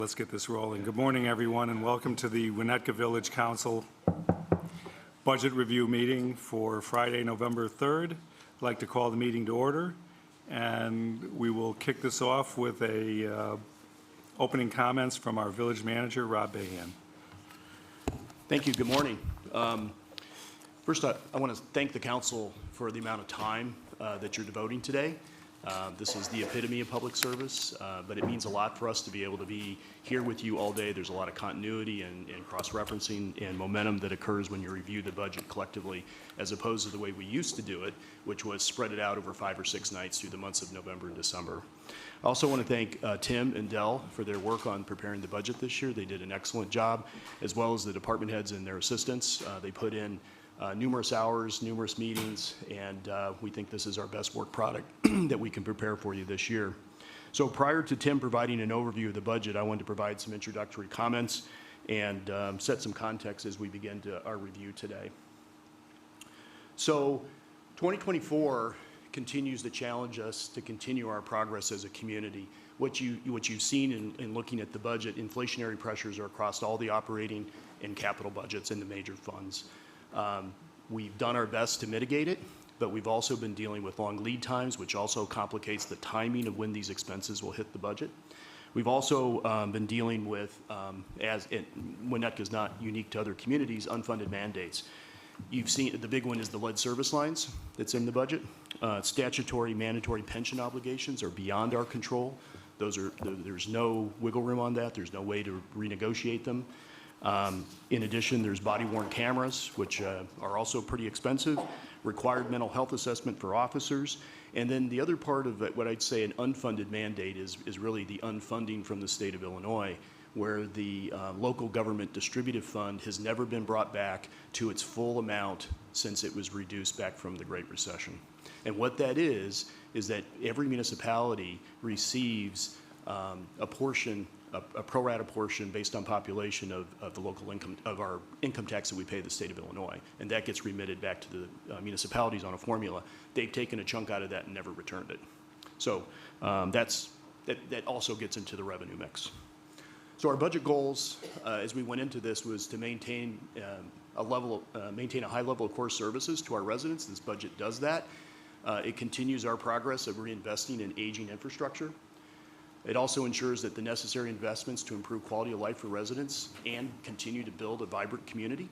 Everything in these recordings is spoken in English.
Let's get this rolling. Good morning, everyone, and welcome to the Winnetka Village Council Budget Review Meeting for Friday, November 3rd. I'd like to call the meeting to order, and we will kick this off with opening comments from our village manager, Rob Bahan. Thank you. Good morning. First, I want to thank the council for the amount of time that you're devoting today. This is the epitome of public service, but it means a lot for us to be able to be here with you all day. There's a lot of continuity and cross-referencing and momentum that occurs when you review the budget collectively, as opposed to the way we used to do it, which was spread it out over 5 or 6 nights through the months of November and December. I also want to thank Tim and Dell for their work on preparing the budget this year. They did an excellent job, as well as the department heads and their assistants. They put in numerous hours, numerous meetings, and we think this is our best work product that we can prepare for you this year. So prior to Tim providing an overview of the budget, I wanted to provide some introductory comments and set some context as we begin our review today. So 2024 continues to challenge us to continue our progress as a community. What you've seen in looking at the budget, inflationary pressures are across all the operating and capital budgets and the major funds. We've done our best to mitigate it, but we've also been dealing with long lead times, which also complicates the timing of when these expenses will hit the budget. We've also been dealing with, Winnetka is not unique to other communities, unfunded mandates. You've seen the big one is the lead service lines that's in the budget. Statutory mandatory pension obligations are beyond our control. There's no wiggle room on that. There's no way to renegotiate them. In addition, there's body-worn cameras, which are also pretty expensive, required mental health assessment for officers, and then the other part of it, what I'd say an unfunded mandate is really the unfunding from the state of Illinois, where the local government distributive fund has never been brought back to its full amount since it was reduced back from the Great Recession. And what that is that every municipality receives a portion, a pro rata portion based on population of the local income, of our income tax that we pay the state of Illinois, and that gets remitted back to the municipalities on a formula. They've taken a chunk out of that and never returned it. So that also gets into the revenue mix. So our budget goals, as we went into this, was to maintain maintain a high level of core services to our residents. This budget does that. It continues our progress of reinvesting in aging infrastructure. It also ensures that the necessary investments to improve quality of life for residents and continue to build a vibrant community.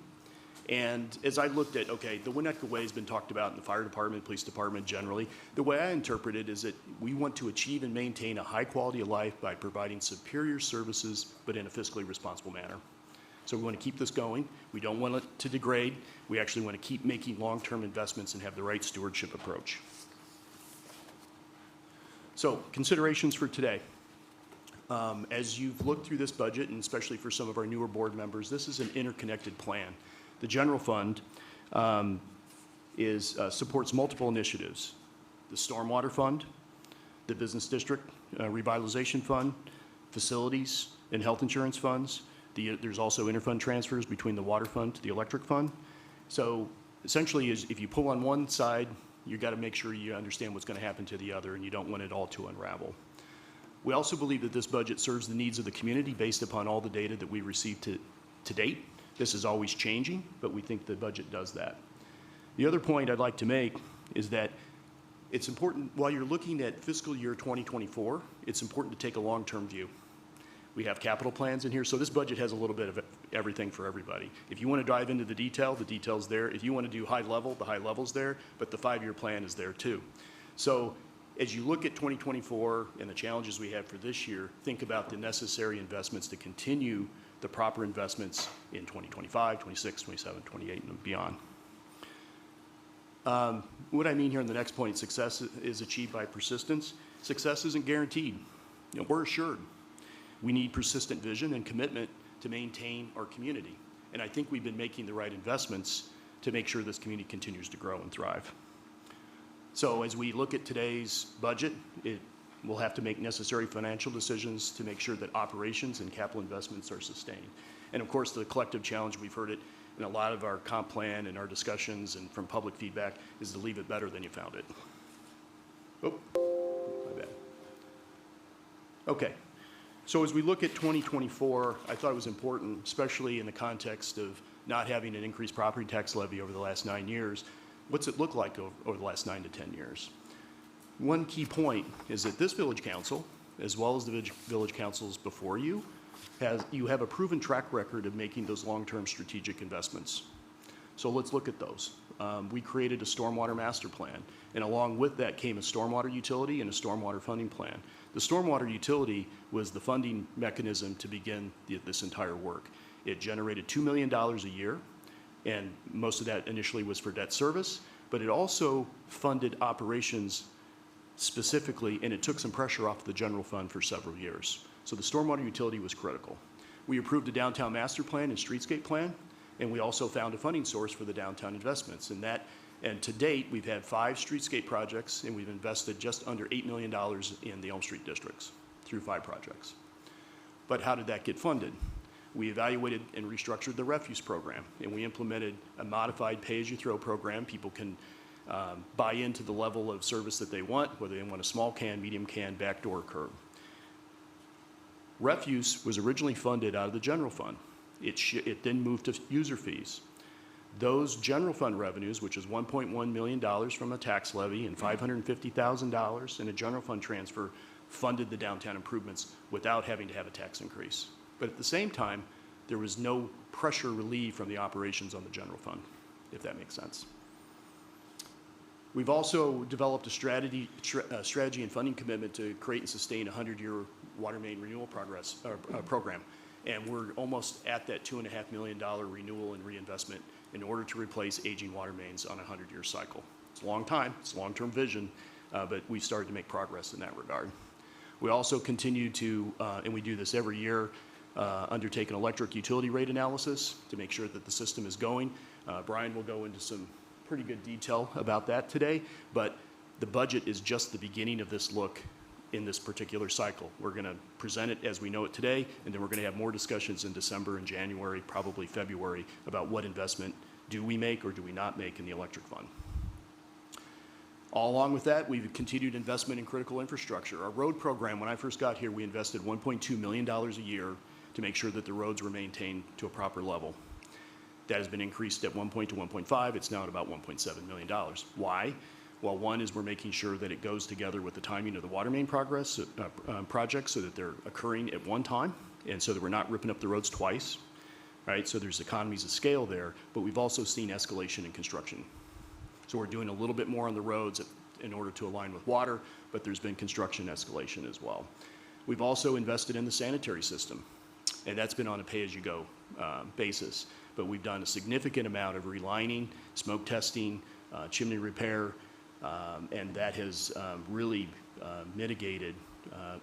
And as I looked at, okay, the Winnetka Way has been talked about in the fire department, police department generally. The way I interpret it is that we want to achieve and maintain a high quality of life by providing superior services, but in a fiscally responsible manner. So we want to keep this going. We don't want it to degrade. We actually want to keep making long-term investments and have the right stewardship approach. So considerations for today. As you've looked through this budget, and especially for some of our newer board members, this is an interconnected plan. The general fund supports multiple initiatives. The stormwater fund, the business district revitalization fund, facilities and health insurance funds. There's also interfund transfers between the water fund to the electric fund. So essentially, if you pull on one side, you've got to make sure you understand what's going to happen to the other, and you don't want it all to unravel. We also believe that this budget serves the needs of the community based upon all the data that we received to date. This is always changing, but we think the budget does that. The other point I'd like to make is that it's important, while you're looking at fiscal year 2024, it's important to take a long-term view. We have capital plans in here, so this budget has a little bit of everything for everybody. If you want to dive into the detail's there. If you want to do high level, the high level's there, but the 5-year plan is there too. So as you look at 2024 and the challenges we have for this year, think about the necessary investments to continue the proper investments in 2025, 26, 27, 28, and beyond. What I mean here in the next point, success is achieved by persistence. Success isn't guaranteed. We're assured. We need persistent vision and commitment to maintain our community. And I think we've been making the right investments to make sure this community continues to grow and thrive. So as we look at today's budget, we'll have to make necessary financial decisions to make sure that operations and capital investments are sustained. And of course, the collective challenge, we've heard it in a lot of our comp plan and our discussions and from public feedback, is to leave it better than you found it. Oh, my bad. Okay. So as we look at 2024, I thought it was important, especially in the context of not having an increased property tax levy over the last 9 years, what's it look like over the last 9 to 10 years? One key point is that this village council, as well as the village councils before you, have a proven track record of making those long-term strategic investments. So let's look at those. We created a stormwater master plan, and along with that came a stormwater utility and a stormwater funding plan. The stormwater utility was the funding mechanism to begin this entire work. It generated $2 million a year, and most of that initially was for debt service, but it also funded operations specifically, and it took some pressure off the general fund for several years. So the stormwater utility was critical. We approved a downtown master plan and streetscape plan, and we also found a funding source for the downtown investments. And to date, we've had 5 streetscape projects, and we've invested just under $8 million in the Elm Street districts through 5 projects. But how did that get funded? We evaluated and restructured the refuse program, and we implemented a modified pay-as-you-throw program. People can buy into the level of service that they want, whether they want a small can, medium can, backdoor, curb. Refuse was originally funded out of the general fund. It then moved to user fees. Those general fund revenues, which is $1.1 million from a tax levy and $550,000 in a general fund transfer, funded the downtown improvements without having to have a tax increase. But at the same time, there was no pressure relief from the operations on the general fund, if that makes sense. We've also developed a strategy and funding commitment to create and sustain a 100-year water main renewal program. And we're almost at that $2.5 million renewal and reinvestment in order to replace aging water mains on a 100-year cycle. It's a long time, it's a long-term vision, but we've started to make progress in that regard. We also continue to, and we do this every year, undertake an electric utility rate analysis to make sure that the system is going. Brian will go into some pretty good detail about that today, but the budget is just the beginning of this look in this particular cycle. We're going to present it as we know it today, and then we're going to have more discussions in December and January, probably February, about what investment do we make or do we not make in the electric fund. All along with that, we've continued investment in critical infrastructure. Our road program, when I first got here, we invested $1.2 million a year to make sure that the roads were maintained to a proper level. That has been increased at 1 to 1.5. It's now at about $1.7 million. Why? Well, one is we're making sure that it goes together with the timing of the water main projects so that they're occurring at one time and so that we're not ripping up the roads twice, right? So there's economies of scale there, but we've also seen escalation in construction. So we're doing a little bit more on the roads in order to align with water, but there's been construction escalation as well. We've also invested in the sanitary system, and that's been on a pay-as-you-go basis. But we've done a significant amount of relining, smoke testing, chimney repair, and that has really mitigated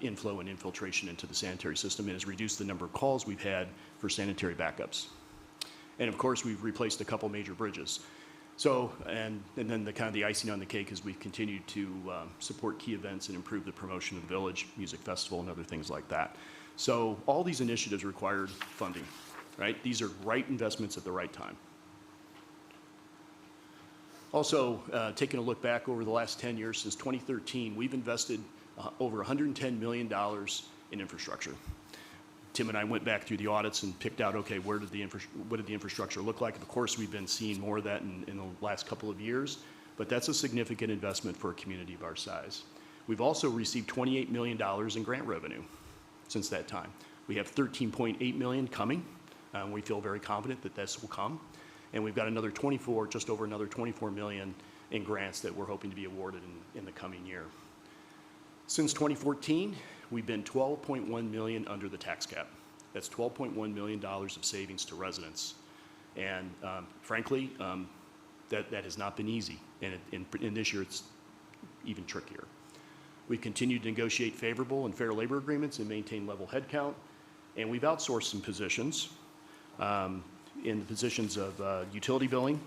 inflow and infiltration into the sanitary system and has reduced the number of calls we've had for sanitary backups. And of course, we've replaced a couple major bridges. So, and then the kind of the icing on the cake is we've continued to support key events and improve the promotion of the village, music festival, and other things like that. So all these initiatives required funding, right? These are right investments at the right time. Also, taking a look back over the last 10 years, since 2013, we've invested over $110 million in infrastructure. Tim and I went back through the audits and picked out, okay, what did the infrastructure look like? Of course, we've been seeing more of that in the last couple of years, but that's a significant investment for a community of our size. We've also received $28 million in grant revenue since that time. We have $13.8 million coming. We feel very confident that this will come. And we've got another just over another $24 million in grants that we're hoping to be awarded in the coming year. Since 2014, we've been $12.1 million under the tax cap. That's $12.1 million of savings to residents. And frankly, that has not been easy. And in this year, it's even trickier. We've continued to negotiate favorable and fair labor agreements and maintain level headcount. And we've outsourced some positions in the positions of utility billing.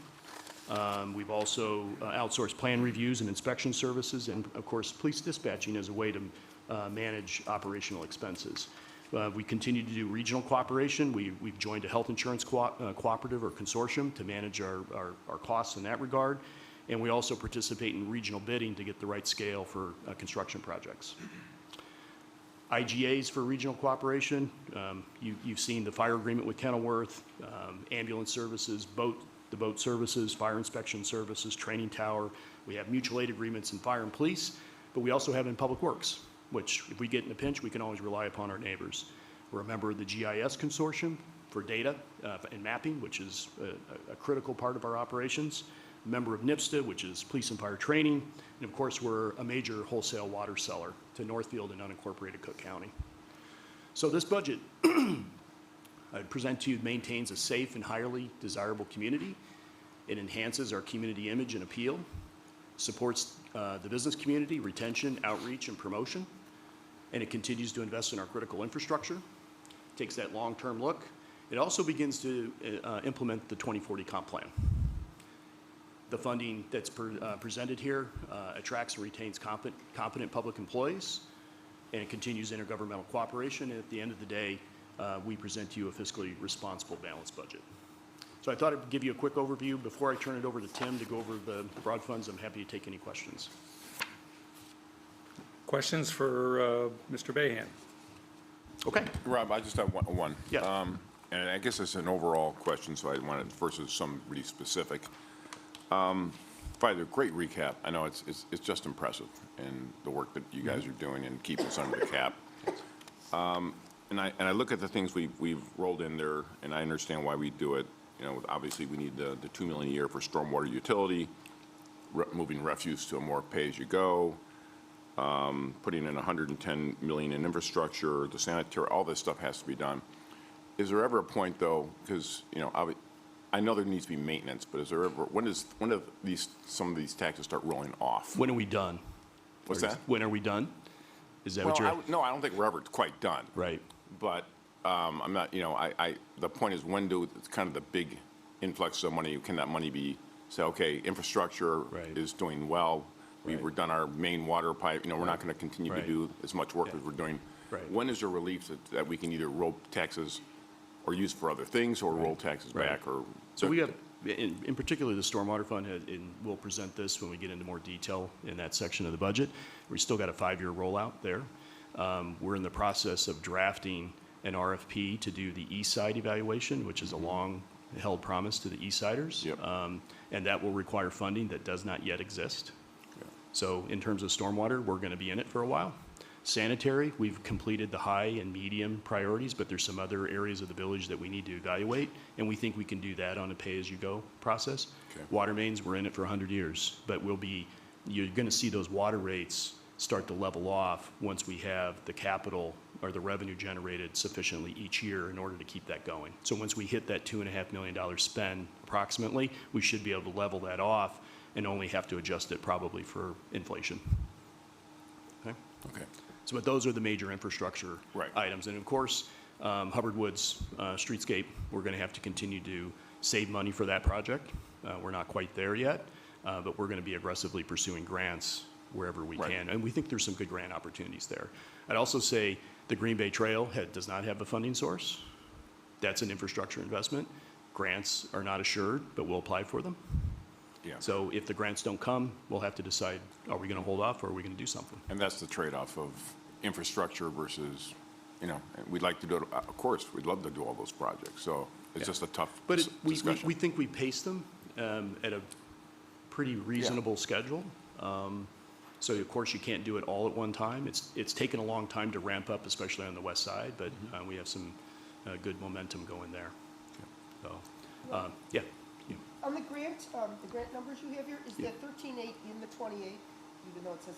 We've also outsourced plan reviews and inspection services, and of course, police dispatching as a way to manage operational expenses. We continue to do regional cooperation. We've joined a health insurance cooperative or consortium to manage our costs in that regard. And we also participate in regional bidding to get the right scale for construction projects. IGAs for regional cooperation. You've seen the fire agreement with Kenilworth, ambulance services, the boat services, fire inspection services, training tower. We have mutual aid agreements in fire and police, but we also have in public works, which if we get in a pinch, we can always rely upon our neighbors. We're a member of the GIS consortium for data and mapping, which is a critical part of our operations. A member of NIPSTA, which is police and fire training. And of course, we're a major wholesale water seller to Northfield and unincorporated Cook County. So this budget I present to you maintains a safe and highly desirable community. It enhances our community image and appeal, supports the business community, retention, outreach, and promotion, and it continues to invest in our critical infrastructure, takes that long-term look. It also begins to implement the 2040 comp plan. The funding that's presented here attracts and retains competent public employees, and it continues intergovernmental cooperation, and at the end of the day, we present to you a fiscally responsible, balanced budget. So I thought I'd give you a quick overview. Before I turn it over to Tim to go over the broad funds, I'm happy to take any questions. Questions for Mr. Bahan? Okay. Rob, I just have one. Yeah. And I guess it's an overall question, so I wanted versus some really specific. Probably a great recap. I know it's just impressive in the work that you guys are doing and keeping us under the cap. And I look at the things we've rolled in there, and I understand why we do it. You know, obviously we need the $2 million a year for stormwater utility, moving refuse to a more pay-as-you-go, putting in $110 million in infrastructure, the sanitary, all this stuff has to be done. Is there ever a point, though, because, you know, I know there needs to be maintenance, but is there ever, when do some of these taxes start rolling off? When are we done? What's that? When are we done? Is that what you're? No, I don't think we're ever quite done. Right. But I'm not, you know, the point is when do, it's kind of the big influx of money, can that money be, say, okay, infrastructure Right. is doing well, Right. we've done our main water pipe, you know, we're not going to continue to Right. do as much work Yeah. as we're doing. Right. When is there relief that we can either roll taxes or use for other things or roll taxes Right. back or? So we have, in particular, the Stormwater Fund, and we'll present this when we get into more detail in that section of the budget. We still got a 5-year rollout there. We're in the process of drafting an RFP to do the east side evaluation, which is a long-held promise to the east siders. Yep. And that will require funding that does not yet exist. So in terms of stormwater, we're going to be in it for a while. Sanitary, we've completed the high and medium priorities, but there's some other areas of the village that we need to evaluate, and we think we can do that on a pay-as-you-go process. Okay. Water mains, we're in it for 100 years, but you're going to see those water rates start to level off once we have the capital or the revenue generated sufficiently each year in order to keep that going. So once we hit that $2.5 million spend approximately, we should be able to level that off and only have to adjust it probably for inflation. Okay? Okay. So, but those are the major infrastructure Right. items. And of course, Hubbard Woods Streetscape, we're going to have to continue to save money for that project. We're not quite there yet, but we're going to be aggressively pursuing grants wherever we Right. can. And we think there's some good grant opportunities there. I'd also say the Green Bay Trail does not have a funding source. That's an infrastructure investment. Grants are not assured, but we'll apply for them. Yeah. So if the grants don't come, we'll have to decide, are we going to hold off or are we going to do something? And that's the trade-off of infrastructure versus, you know, we'd like to do it, of course, we'd love to do all those projects. So it's just a tough But discussion. we think we pace them at a pretty reasonable schedule. So of course, you can't do it all at one time. It's taken a long time to ramp up, especially on the west side, but we have some good momentum going there. So, yeah. On the grant numbers you have here, is that 13.8 in the 28, even though it says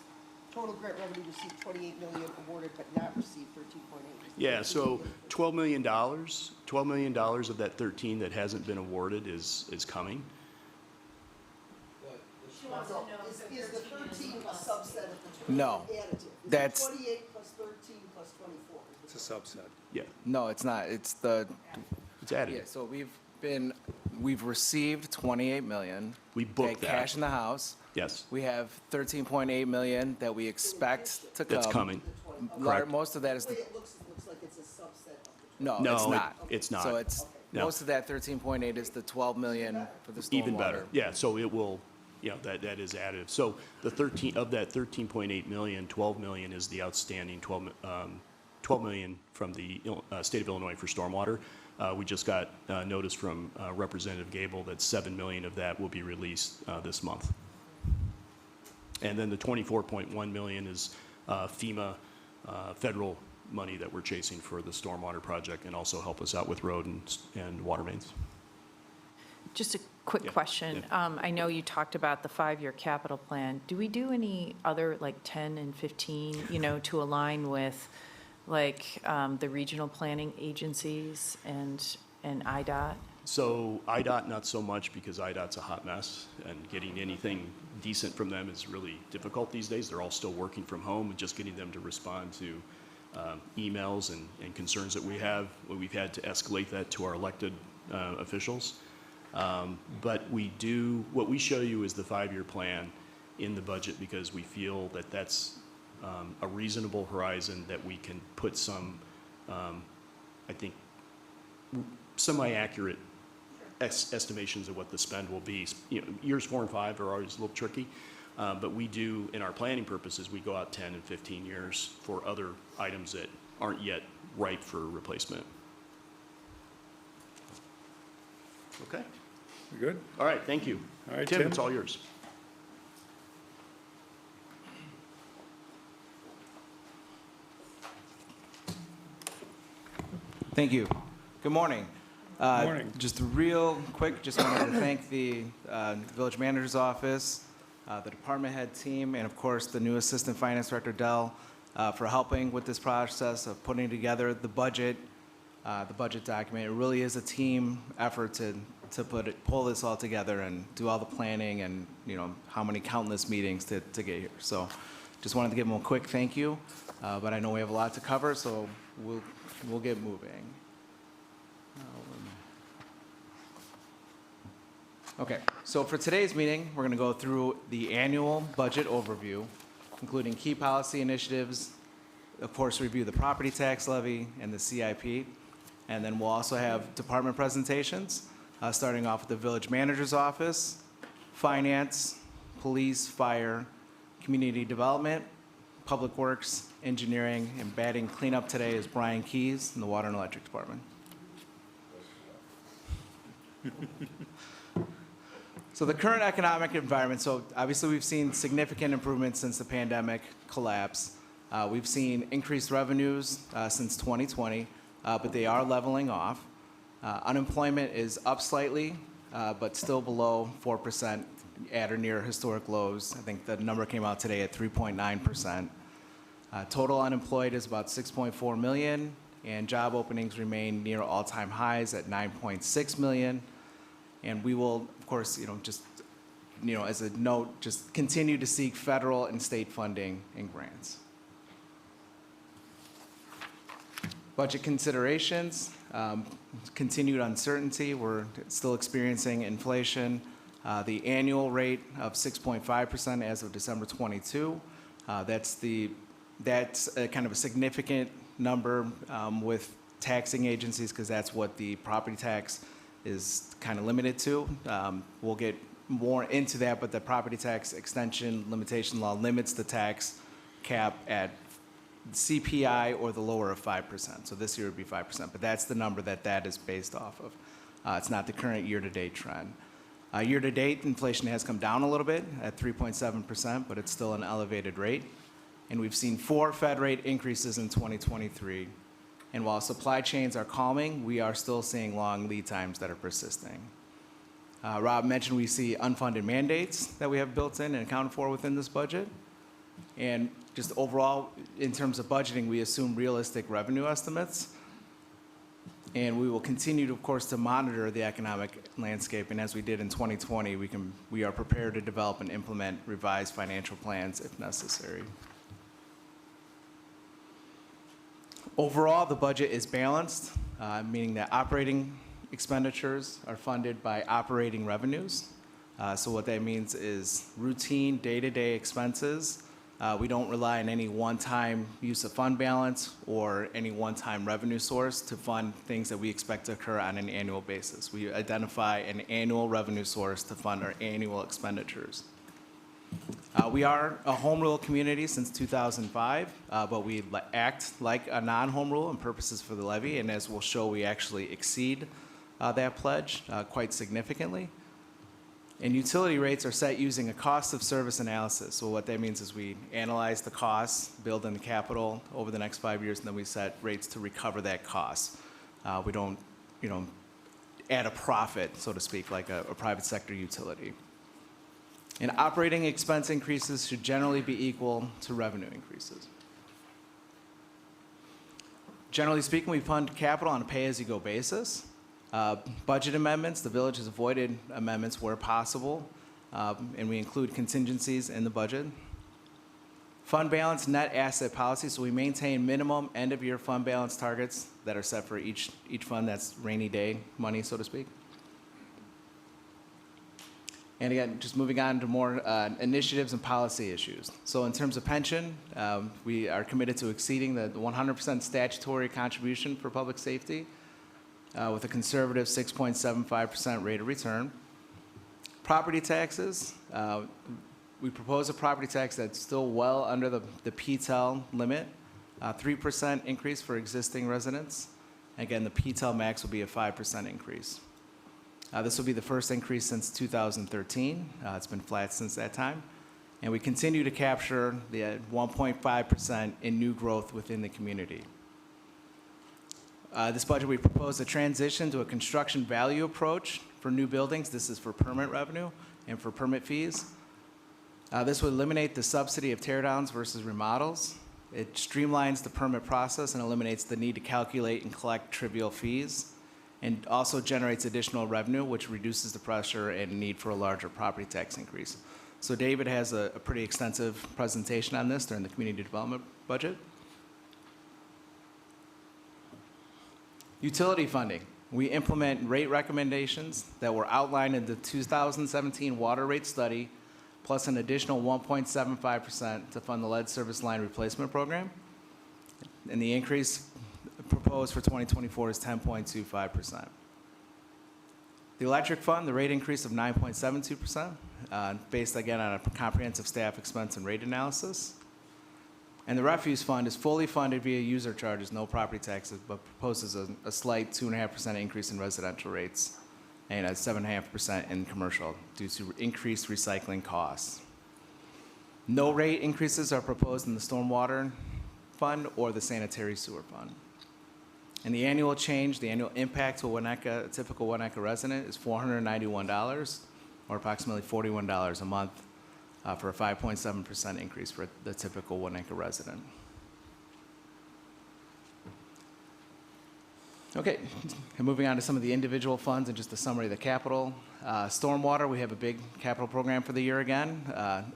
total grant revenue received 28 million awarded but not received 13.8? Yeah, so $12 million of that 13 that hasn't been awarded is coming. She wants to know if Is the 13 a subset of the 28 No, additive? Is it that's- 28 plus 13 plus 24? It's a subset. Yeah, No, it's not. It's the, it's added. yeah, so we've received 28 million. We booked Got cash that. in the house. Yes, We have 13.8 million that we expect to come. that's coming. Correct. Most of that is The way the, it looks like it's a subset of the no, No, it's not. it's not. So it's, No. most of that 13.8 is the 12 million for the stormwater. Even better. Yeah, so it will, you know, that is additive. So the 13, of that 13.8 million, 12 million is the outstanding $12 million from the state of Illinois for stormwater. We just got notice from Representative Gable that $7 million of that will be released this month. And then the $24.1 million is FEMA federal money that we're chasing for the stormwater project and also help us out with road and water mains. Just a quick Yeah, question. I know you talked about the 5-year capital plan. Do we do any other, like 10 and 15, to align with, like, the regional planning agencies and IDOT? So IDOT, not so much, because IDOT's a hot mess, and getting anything decent from them is really difficult these days. They're all still working from home, and just getting them to respond to emails and concerns that we have, we've had to escalate that to our elected officials. But what we show you is the 5-year plan in the budget, because we feel that that's a reasonable horizon that we can put some, I think, semi-accurate estimations of what the spend will be. Years 4 and 5 are always a little tricky, but we do, in our planning purposes, we go out 10 and 15 years for other items that aren't yet ripe for replacement. Okay. We good? All right, thank you. All right, Tim, Tim. it's all yours. Thank you. Good morning. Morning. Just real quick, just wanted to thank the village manager's office, the department head team, and of course, the new assistant finance director, Dell, for helping with this process of putting together the budget document. It really is a team effort to pull this all together and do all the planning and, how many countless meetings to get here. So just wanted to give them a quick thank you, but I know we have a lot to cover, so we'll get moving. Okay, so for today's meeting, we're going to go through the annual budget overview, including key policy initiatives, of course, review the property tax levy and the CIP, and then we'll also have department presentations, starting off with the village manager's office, finance, police, fire, community development, public works, engineering, and batting cleanup today is Brian Keys in the water and electric department. So the current economic environment, so obviously we've seen significant improvements since the pandemic collapse. We've seen increased revenues since 2020, but they are leveling off. Unemployment is up slightly, but still below 4% at or near historic lows. I think the number came out today at 3.9%. Total unemployed is about 6.4 million, and job openings remain near all-time highs at 9.6 million. And we will, of course, as a note, just continue to seek federal and state funding and grants. Budget considerations, continued uncertainty. We're still experiencing inflation. The annual rate of 6.5% as of December 22. That's a kind of a significant number with taxing agencies, because that's what the property tax is kind of limited to. We'll get more into that, but the property tax extension limitation law limits the tax cap at CPI or the lower of 5%. So this year would be 5%, but that's the number that is based off of. It's not the current year-to-date trend. Year-to-date, inflation has come down a little bit at 3.7%, but it's still an elevated rate. And we've seen 4 Fed rate increases in 2023. And while supply chains are calming, we are still seeing long lead times that are persisting. Rob mentioned we see unfunded mandates that we have built in and accounted for within this budget. And just overall, in terms of budgeting, we assume realistic revenue estimates. And we will continue, to, of course, to monitor the economic landscape. And as we did in 2020, we are prepared to develop and implement revised financial plans if necessary. Overall, the budget is balanced, meaning that operating expenditures are funded by operating revenues. So what that means is routine day-to-day expenses. We don't rely on any one-time use of fund balance or any one-time revenue source to fund things that we expect to occur on an annual basis. We identify an annual revenue source to fund our annual expenditures. We are a home rule community since 2005, but we act like a non-home rule in purposes for the levy, and as we'll show, we actually exceed that pledge quite significantly. And utility rates are set using a cost of service analysis. So what that means is we analyze the costs, build in the capital over the next 5 years, and then we set rates to recover that cost. We don't, add a profit, so to speak, like a private sector utility. And operating expense increases should generally be equal to revenue increases. Generally speaking, we fund capital on a pay-as-you-go basis. Budget amendments, the village has avoided amendments where possible, and we include contingencies in the budget. Fund balance net asset policy, so we maintain minimum end-of-year fund balance targets that are set for each fund. That's rainy day money, so to speak. And again, just moving on to more initiatives and policy issues. So in terms of pension, we are committed to exceeding the 100% statutory contribution for public safety with a conservative 6.75% rate of return. Property taxes, we propose a property tax that's still well under the PTEL limit, 3% increase for existing residents. Again, the PTEL max will be a 5% increase. This will be the first increase since 2013. It's been flat since that time. And we continue to capture the 1.5% in new growth within the community. This budget, we propose a transition to a construction value approach for new buildings. This is for permit revenue and for permit fees. This would eliminate the subsidy of teardowns versus remodels. It streamlines the permit process and eliminates the need to calculate and collect trivial fees, and also generates additional revenue, which reduces the pressure and need for a larger property tax increase. So David has a pretty extensive presentation on this during the community development budget. Utility funding. We implement rate recommendations that were outlined in the 2017 water rate study, plus an additional 1.75% to fund the lead service line replacement program. And the increase proposed for 2024 is 10.25%. The electric fund, the rate increase of 9.72%, based again on a comprehensive staff expense and rate analysis. And the refuse fund is fully funded via user charges, no property taxes, but proposes a slight 2.5% increase in residential rates and a 7.5% in commercial due to increased recycling costs. No rate increases are proposed in the stormwater fund or the sanitary sewer fund. And the annual change, the annual impact to a typical Winnetka resident is $491, or approximately $41 a month, for a 5.7% increase for the typical Winnetka resident. Okay, and moving on to some of the individual funds and just a summary of the capital. Stormwater, we have a big capital program for the year again,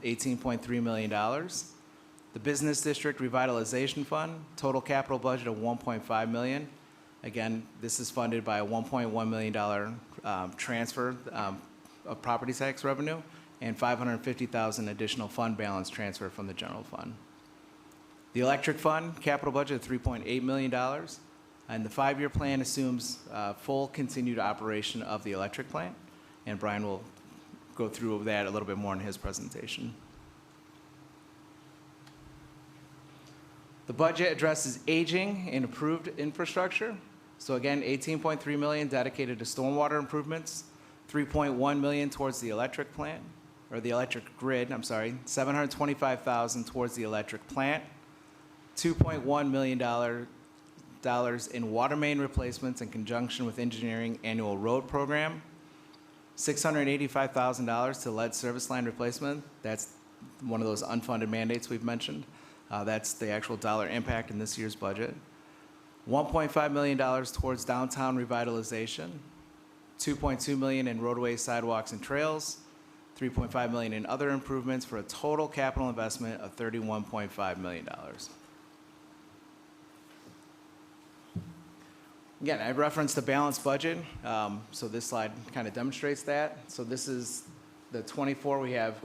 $18.3 million. The Business District Revitalization Fund, total capital budget of $1.5 million. Again, this is funded by a $1.1 million transfer of property tax revenue and $550,000 additional fund balance transfer from the general fund. The Electric Fund, capital budget of $3.8 million. And the 5-year plan assumes full continued operation of the electric plant. And Brian will go through that a little bit more in his presentation. The budget addresses aging and improved infrastructure. So again, $18.3 million dedicated to stormwater improvements, $3.1 million towards the electric plant, or the electric grid, I'm sorry, $725,000 towards the electric plant, $2.1 million in water main replacements in conjunction with engineering annual road program, $685,000 to lead service line replacement. That's one of those unfunded mandates we've mentioned. That's the actual dollar impact in this year's budget. $1.5 million towards downtown revitalization, $2.2 million in roadways, sidewalks, and trails, $3.5 million in other improvements for a total capital investment of $31.5 million. Again, I referenced the balanced budget, so this slide kind of demonstrates that. So this is the 24, we have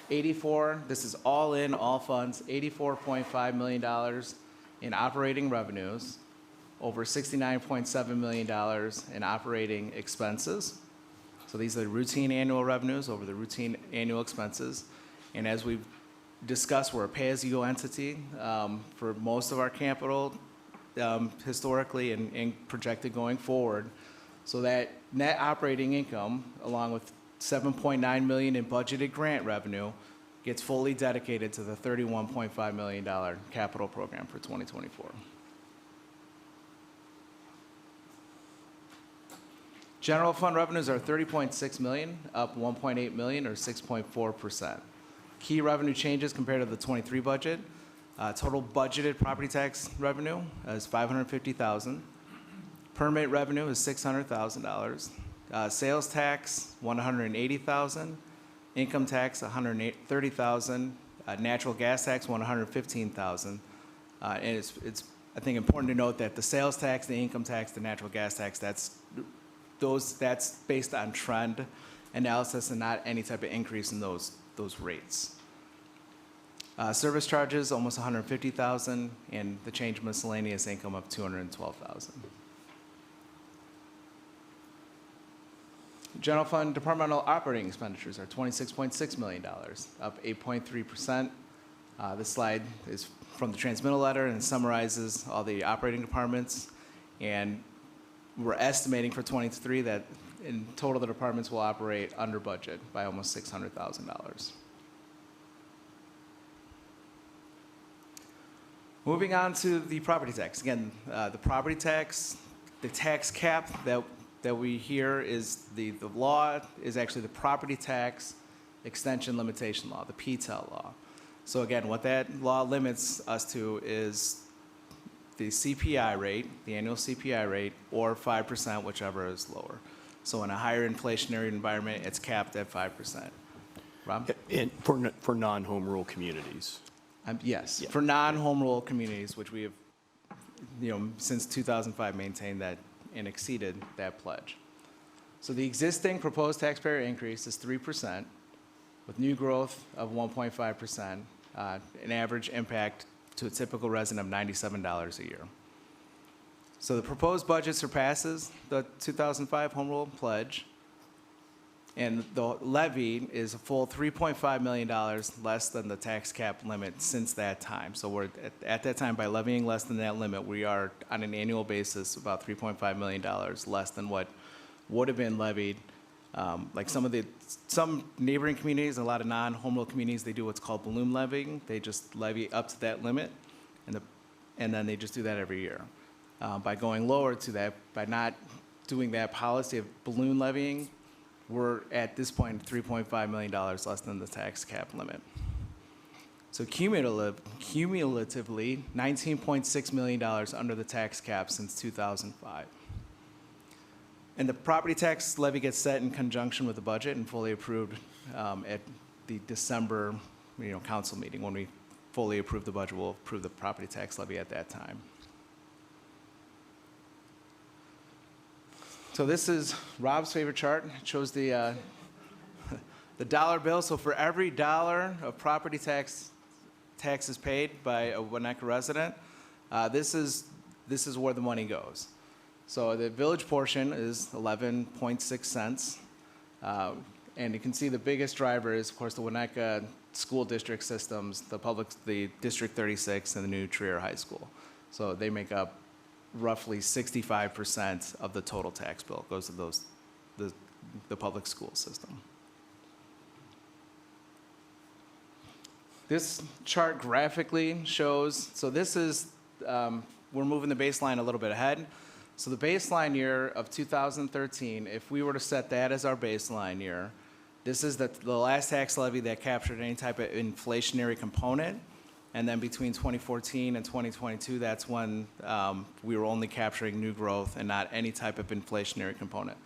84, this is all in, all funds, $84.5 million in operating revenues, over $69.7 million in operating expenses. So these are the routine annual revenues over the routine annual expenses. And as we've discussed, we're a pay-as-you-go entity for most of our capital historically and projected going forward. So that net operating income, along with $7.9 million in budgeted grant revenue, gets fully dedicated to the $31.5 million capital program for 2024. General fund revenues are $30.6 million, up $1.8 million, or 6.4%. Key revenue changes compared to the '23 budget. Total budgeted property tax revenue is $550,000. Permit revenue is $600,000. Sales tax, $180,000. Income tax, $130,000. Natural gas tax, $115,000. And it's I think important to note that the sales tax, the income tax, the natural gas tax, that's based on trend analysis and not any type of increase in those rates. Service charges, almost $150,000, and the change in miscellaneous income of $212,000. General fund departmental operating expenditures are $26.6 million, up 8.3%. This slide is from the transmittal letter and summarizes all the operating departments. And we're estimating for '23 that in total the departments will operate under budget by almost $600,000. Moving on to the property tax. Again, the property tax, the tax cap that we hear is the law is actually the property tax extension limitation law, the PTEL law. So again, what that law limits us to is the CPI rate, the annual CPI rate, or 5%, whichever is lower. So in a higher inflationary environment, it's capped at 5%. Rob? And for non-home rule communities. Yes, Yeah. for non-home rule communities, which we have, since 2005 maintained that and exceeded that pledge. So the existing proposed taxpayer increase is 3%, with new growth of 1.5%, an average impact to a typical resident of $97 a year. So the proposed budget surpasses the 2005 home rule pledge, and the levy is a full $3.5 million less than the tax cap limit since that time. So we're at that time, by levying less than that limit, we are on an annual basis about $3.5 million less than what would have been levied. Like some neighboring communities, a lot of non-home rule communities, they do what's called balloon levying. They just levy up to that limit, and then they just do that every year. By going lower to that, by not doing that policy of balloon levying, we're at this point $3.5 million less than the tax cap limit. So cumulatively, $19.6 million under the tax cap since 2005. And the property tax levy gets set in conjunction with the budget and fully approved at the December council meeting. When we fully approve the budget, we'll approve the property tax levy at that time. So this is Rob's favorite chart. It shows the dollar bill. So for every dollar of property taxes paid by a Winnetka resident, this is where the money goes. So the village portion is 11.6 cents. And you can see the biggest driver is, of course, the Winnetka school district systems, the District 36 and the new Trier High School. So they make up roughly 65% of the total tax bill goes to the public school system. This chart graphically shows, so this is, we're moving the baseline a little bit ahead. So the baseline year of 2013, if we were to set that as our baseline year, this is the last tax levy that captured any type of inflationary component. And then between 2014 and 2022, that's when we were only capturing new growth and not any type of inflationary component.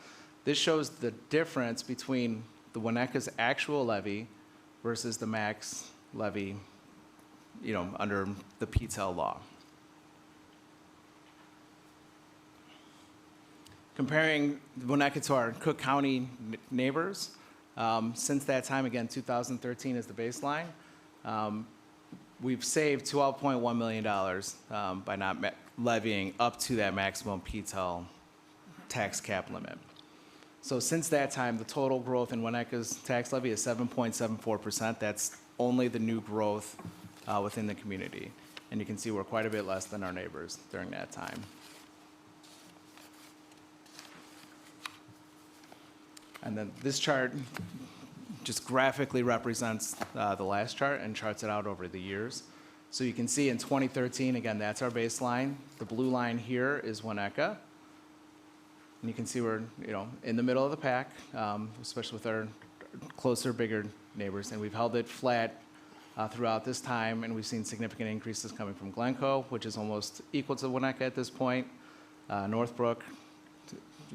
This shows the difference between the Winnetka's actual levy versus the max levy, under the PTEL law. Comparing Winnetka to our Cook County neighbors, since that time, again, 2013 is the baseline. We've saved $12.1 million by not levying up to that maximum PTEL tax cap limit. So since that time, the total growth in Winnetka's tax levy is 7.74%. That's only the new growth within the community. And you can see we're quite a bit less than our neighbors during that time. And then this chart just graphically represents the last chart and charts it out over the years. So you can see in 2013, again, that's our baseline. The blue line here is Winnetka. And you can see we're, in the middle of the pack, especially with our closer, bigger neighbors. And we've held it flat throughout this time, and we've seen significant increases coming from Glencoe, which is almost equal to Winnetka at this point. Northbrook,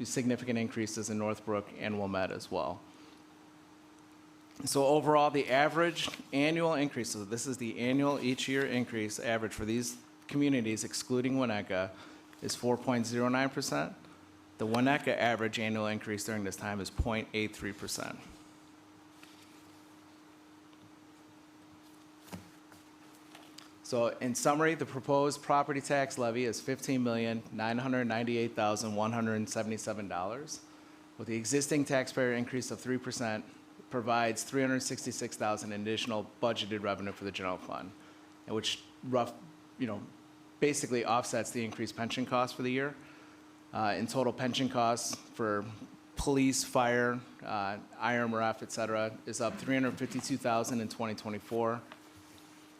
significant increases in Northbrook and Wilmette as well. So overall, the average annual increase, so this is the annual each year increase average for these communities, excluding Winnetka, is 4.09%. The Winnetka average annual increase during this time is 0.83%. So in summary, the proposed property tax levy is $15,998,177. With the existing taxpayer increase of 3%, provides $366,000 in additional budgeted revenue for the general fund, and which basically offsets the increased pension costs for the year. In total, pension costs for police, fire, IRMRF, et cetera, is up $352,000 in 2024.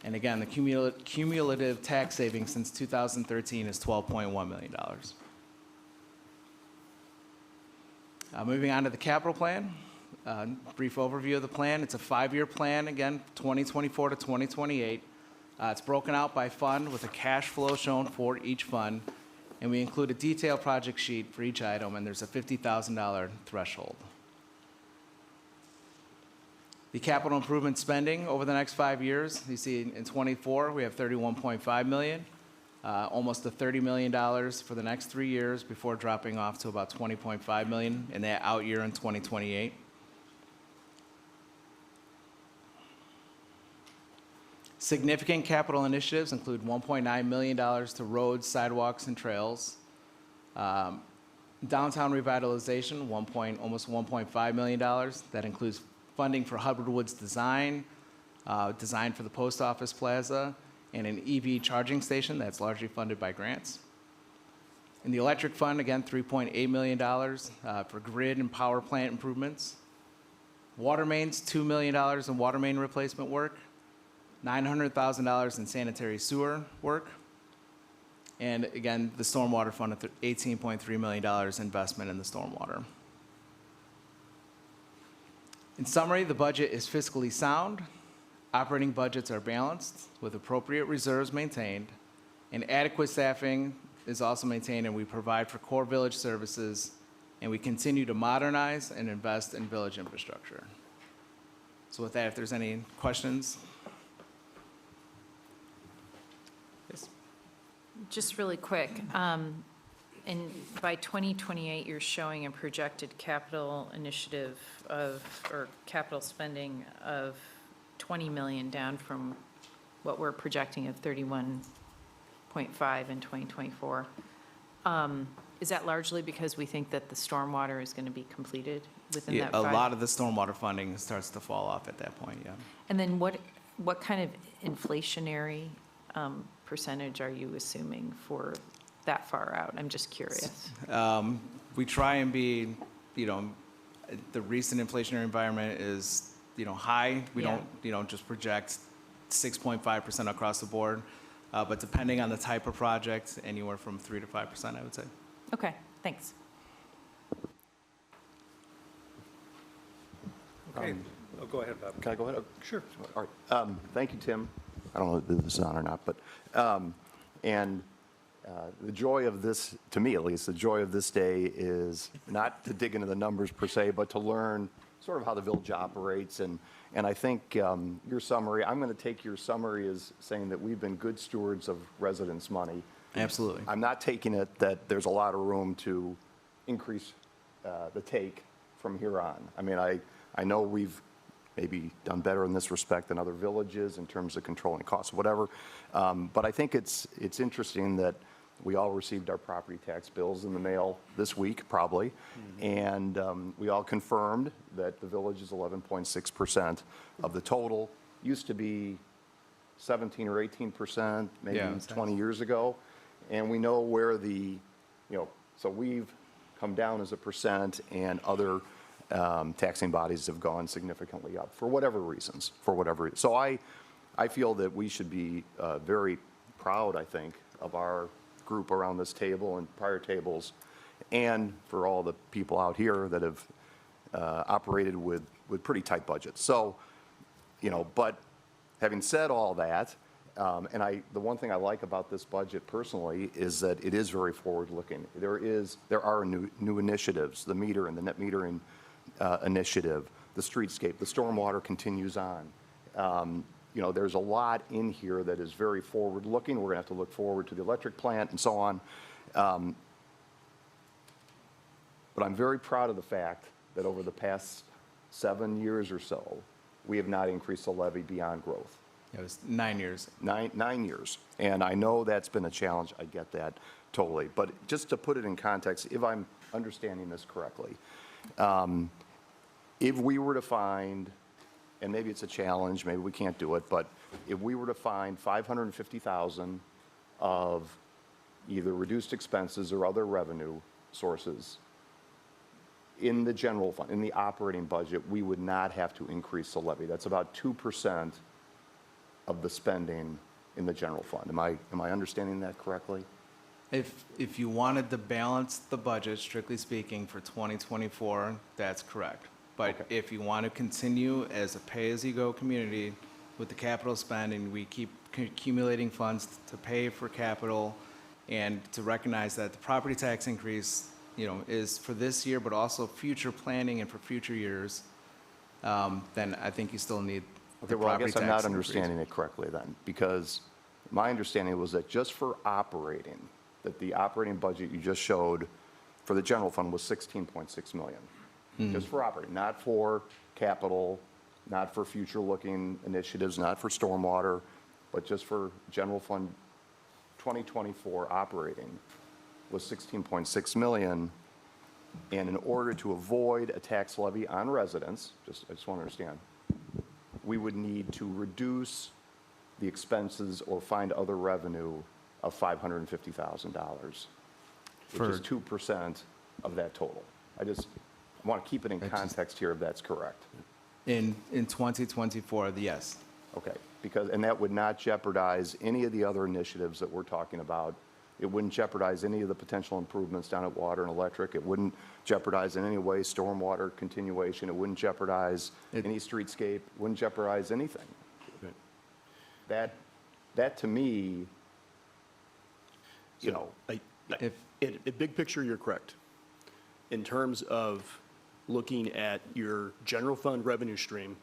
And again, the cumulative tax savings since 2013 is $12.1 million. Moving on to the capital plan. Brief overview of the plan. It's a 5-year plan, again, 2024 to 2028. It's broken out by fund with a cash flow shown for each fund. And we include a detailed project sheet for each item, and there's a $50,000 threshold. The capital improvement spending over the next 5 years, you see in 24, we have $31.5 million, almost to $30 million for the next 3 years before dropping off to about $20.5 million in that out year in 2028. Significant capital initiatives include $1.9 million to roads, sidewalks, and trails. Downtown revitalization, almost $1.5 million. That includes funding for Hubbard Woods design for the post office plaza, and an EV charging station that's largely funded by grants. In the electric fund, again, $3.8 million for grid and power plant improvements. Water mains, $2 million in water main replacement work. $900,000 in sanitary sewer work. And again, the stormwater fund at $18.3 million investment in the stormwater. In summary, the budget is fiscally sound. Operating budgets are balanced with appropriate reserves maintained, and adequate staffing is also maintained, and we provide for core village services, and we continue to modernize and invest in village infrastructure. So with that, if there's any questions. Yes. Just really quick, and by 2028, you're showing a projected capital initiative or capital spending of 20 million, down from what we're projecting of 31.5 in 2024. Is that largely because we think that the stormwater is going to be completed within that A 5? lot of the stormwater funding starts to fall off at that point, yeah. And then what kind of inflationary percentage are you assuming for that far out? I'm just curious. We try and be, the recent inflationary environment is, high. We Yeah. don't, just project 6.5% across the board. But depending on the type of project, anywhere from 3 to 5%, I would say. Okay, thanks. Okay, go ahead, Bob. Can I go ahead? Sure. All right. Thank you, Tim. I don't know if this is on or not, but, the joy of this, to me at least, the joy of this day is not to dig into the numbers per se, but to learn sort of how the village operates. And I think your summary, I'm going to take your summary as saying that we've been good stewards of residents' money. Absolutely. I'm not taking it that there's a lot of room to increase the take from here on. I mean, I know we've maybe done better in this respect than other villages in terms of controlling costs, whatever. But I think it's interesting that we all received our property tax bills in the mail this week, probably. And we all confirmed that the village is 11.6% of the total. used to be 17 or 18%, maybe Yeah, it's 20 years ago. And we know where so we've come down as a percent, and other taxing bodies have gone significantly up for whatever reasons, So I feel that we should be very proud, I think, of our group around this table and prior tables, and for all the people out here that have operated with pretty tight budgets. So, but having said all that, and the one thing I like about this budget personally is that it is very forward-looking. There are new initiatives, the meter and the net metering initiative, the streetscape, the stormwater continues on. There's a lot in here that is very forward-looking. We're going to have to look forward to the electric plant and so on. But I'm very proud of the fact that over the past 7 years or so, we have not increased the levy beyond growth. It was 9 years. 9 years. And I know that's been a challenge. I get that totally. But just to put it in context, if I'm understanding this correctly, if we were to find, and maybe it's a challenge, maybe we can't do it, but if we were to find $550,000 of either reduced expenses or other revenue sources in the general fund, in the operating budget, we would not have to increase the levy. That's about 2% of the spending in the general fund. Am I understanding that correctly? If you wanted to balance the budget, strictly speaking, for 2024, that's correct. But Okay. if you want to continue as a pay-as-you-go community with the capital spending, we keep accumulating funds to pay for capital and to recognize that the property tax increase, is for this year, but also future planning and for future years, then I think you still need Okay, the well, I property guess I'm tax not increase. understanding it correctly then, because my understanding was that just for operating, that the operating budget you just showed for the general fund was 16.6 million. Just for operating, not for capital, not for future-looking initiatives, not for stormwater, but just for general fund 2024 operating was 16.6 million. And in order to avoid a tax levy on residents, I just want to understand, we would need to reduce the expenses or find other revenue of $550,000, which is 2% of that total. I want to keep it in context here if that's correct. In 2024, yes. Okay, and that would not jeopardize any of the other initiatives that we're talking about. It wouldn't jeopardize any of the potential improvements down at water and electric. It wouldn't jeopardize in any way stormwater continuation. It wouldn't jeopardize any streetscape, wouldn't jeopardize anything. That to me, In big picture, you're correct. In terms of looking at your general fund revenue stream,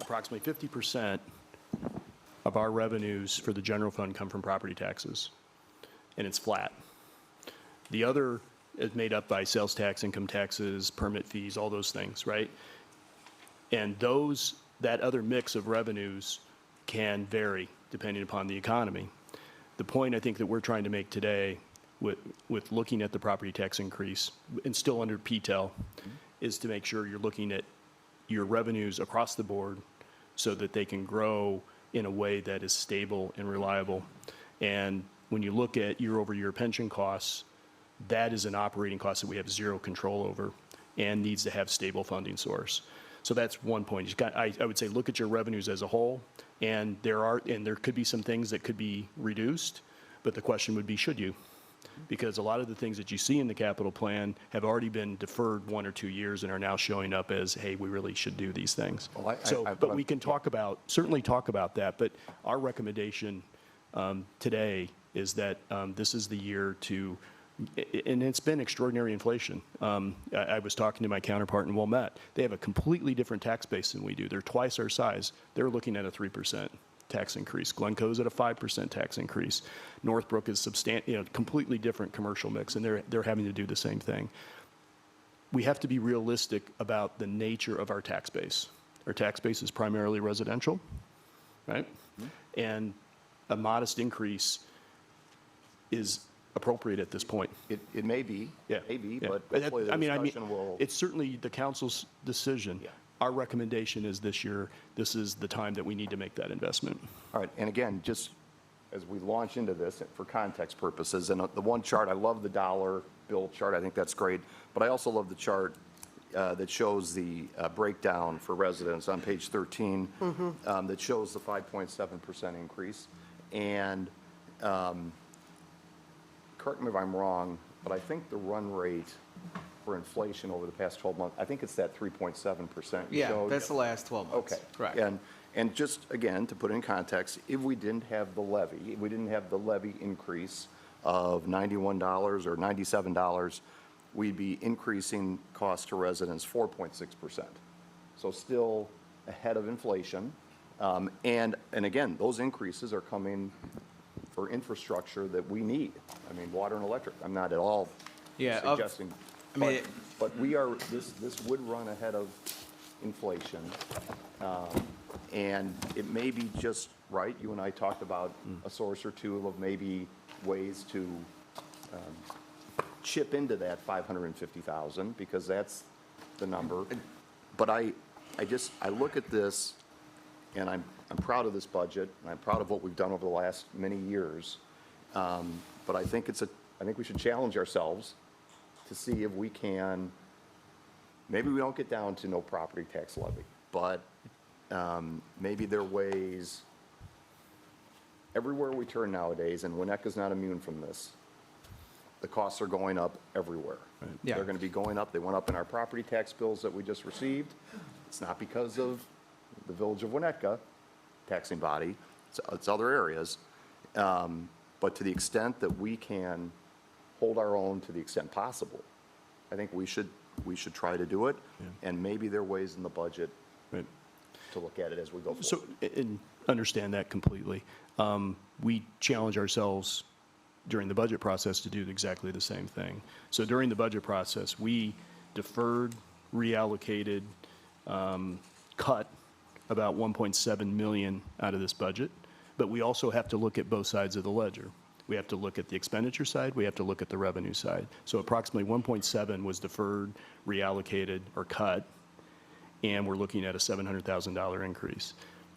approximately 50% of our revenues for the general fund come from property taxes, and it's flat. The other is made up by sales tax, income taxes, permit fees, all those things, right? And that other mix of revenues can vary depending upon the economy. The point I think that we're trying to make today with looking at the property tax increase, and still under PTEL, is to make sure you're looking at your revenues across the board so that they can grow in a way that is stable and reliable. And when you look at year-over-year pension costs, that is an operating cost that we have zero control over and needs to have stable funding source. So that's one point. I would say look at your revenues as a whole, and there could be some things that could be reduced, but the question would be, should you? Because a lot of the things that you see in the capital plan have already been deferred 1 or 2 years and are now showing up as, hey, we really should do these things. Well, But we can certainly talk about that, but our recommendation today is that this is the year to, and it's been extraordinary inflation. I was talking to my counterpart in Wilmette. They have a completely different tax base than we do. They're twice our size. They're looking at a 3% tax increase. Glencoe's at a 5% tax increase. Northbrook is completely different commercial mix, and they're having to do the same thing. We have to be realistic about the nature of our tax base. Our tax base is primarily residential, right? And a modest increase is appropriate at this point. it may be, Yeah. maybe, Yeah. but hopefully the I mean, discussion will. it's certainly the council's decision. Yeah. our recommendation is this year, this is the time that we need to make that investment. All right, and again, just as we launch into this, for context purposes, and the one chart, I love the dollar bill chart, I think that's great, but I also love the chart that shows the breakdown for residents on page 13, that shows the 5.7% increase. And correct me if I'm wrong, but I think the run rate for inflation over the past 12 months, I think it's that 3.7% you Yeah, showed. that's the last 12 months. Okay. Correct. And just, again, to put it in context, if we didn't have the levy, if we didn't have the levy increase of $91 or $97, we'd be increasing cost to residents 4.6%. So still ahead of inflation. And again, those increases are coming for infrastructure that we need. I mean, water and electric. I'm not at all Yeah, suggesting. I mean, But we are, this would run ahead of inflation. And it may be just right, you and I talked about a source or two of maybe ways to chip into that 550,000, because that's the number. But I look at this, and I'm proud of this budget, and I'm proud of what we've done over the last many years. But I think we should challenge ourselves to see if we can, maybe we don't get down to no property tax levy, but maybe there are ways, everywhere we turn nowadays, and Winnebago's not immune from this, the costs are going up everywhere. Yeah. They're going to be going up. They went up in our property tax bills that we just received. It's not because of the Village of Winnetka taxing body, it's other areas. But to the extent that we can hold our own to the extent possible, I think we should try to do it. And maybe there are ways in the budget Right. to look at it as we go forward. So, and understand that completely. We challenge ourselves during the budget process to do exactly the same thing. So during the budget process, we deferred, reallocated, cut about 1.7 million out of this budget, but we also have to look at both sides of the ledger. We have to look at the expenditure side, we have to look at the revenue side. So approximately 1.7 was deferred, reallocated, or cut, and we're looking at a $700,000 increase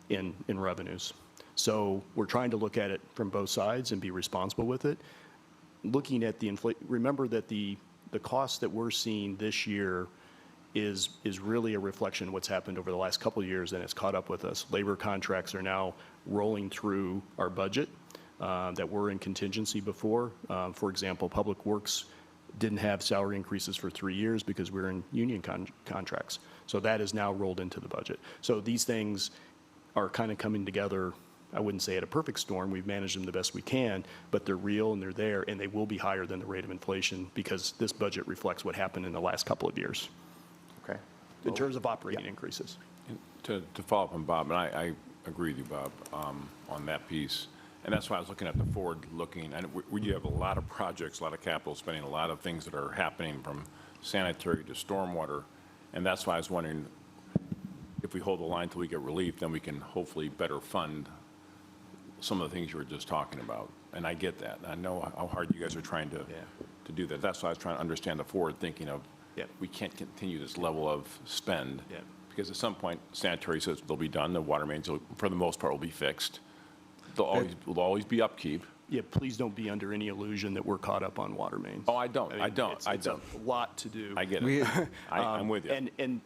in revenues. So we're trying to look at it from both sides and be responsible with it. Looking at the remember that the cost that we're seeing this year is really a reflection of what's happened over the last couple of years, and it's caught up with us. Labor contracts are now rolling through our budget that were in contingency before. For example, Public Works didn't have salary increases for 3 years because we're in union contracts. So that is now rolled into the budget. So these things are kind of coming together. I wouldn't say at a perfect storm, we've managed them the best we can, but they're real and they're there, and they will be higher than the rate of inflation because this budget reflects what happened in the last couple of years Okay? in terms of operating increases. To follow up on Bob, and I agree with you, Bob, on that piece. And that's why I was looking at the forward-looking, and we have a lot of projects, a lot of capital spending, a lot of things that are happening from sanitary to stormwater. And that's why I was wondering, if we hold the line until we get relief, then we can hopefully better fund some of the things you were just talking about. And I get that. I know how hard you guys are trying to do that. That's why I was trying to understand the forward thinking of, we can't continue this level of spend. Because at some point, sanitary says they'll be done, the water mains, for the most part, will be fixed. Will always be upkeep. Yeah, please don't be under any illusion that we're caught up on water mains. Oh, I don't. It's a lot to do. I get it. I'm with you. And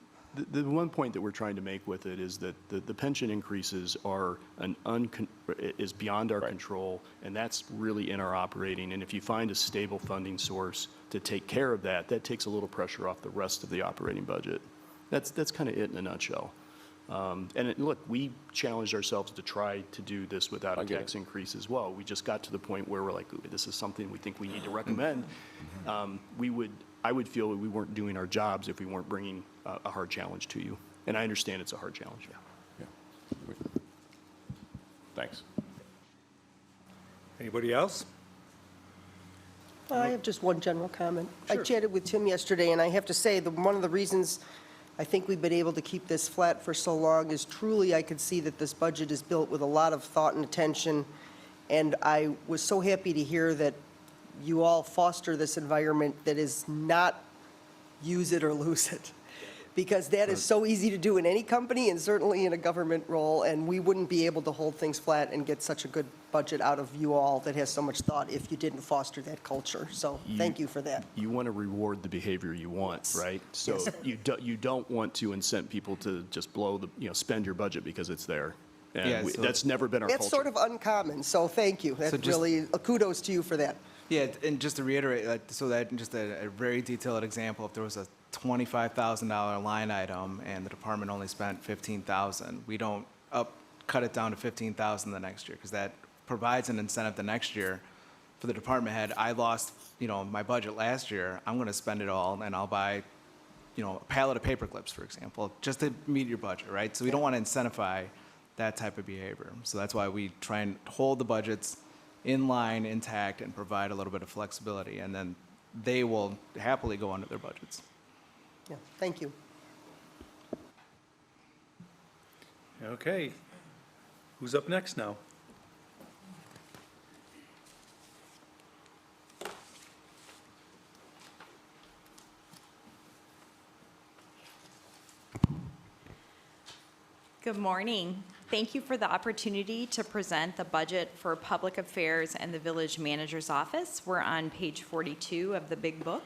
the one point that we're trying to make with it is that the pension increases are is beyond our control, and that's really in our operating. And if you find a stable funding source to take care of that, that takes a little pressure off the rest of the operating budget. That's kind of it in a nutshell. Look, we challenged ourselves to try to do this without a tax increase as well. We just got to the point where we're like, this is something we think we need to recommend. I would feel that we weren't doing our jobs if we weren't bringing a hard challenge to you. And I understand it's a hard challenge. Yeah. Thanks. Anybody else? I have just one general comment. I chatted with Tim yesterday, and I have to say that one of the reasons I think we've been able to keep this flat for so long is truly I could see that this budget is built with a lot of thought and attention, and I was so happy to hear that you all foster this environment that is not use it or lose it. because that is so easy to do in any company and certainly in a government role, and we wouldn't be able to hold things flat and get such a good budget out of you all that has so much thought if you didn't foster that culture. So thank you for that. You want to reward the behavior you want, right? So you don't want to incent people to just spend your budget because it's there. And Yeah, so- that's never been our culture. That's sort of uncommon, so thank you. That's just- really, kudos to you for that. Yeah, and just to reiterate, so that just a very detailed example, if there was a $25,000 line item and the department only spent $15,000, we don't cut it down to $15,000 the next year, because that provides an incentive the next year for the department head. I lost, my budget last year, I'm going to spend it all, and I'll buy, a pallet of paper clips, for example, just to meet your budget, right? So we don't want to incentivize that type of behavior. So that's why we try and hold the budgets in line, intact, and provide a little bit of flexibility, and then they will happily go under their budgets. Yeah, thank you. Okay. Who's up next now? Good morning. Thank you for the opportunity to present the budget for Public Affairs and the Village Manager's Office. We're on page 42 of the big book.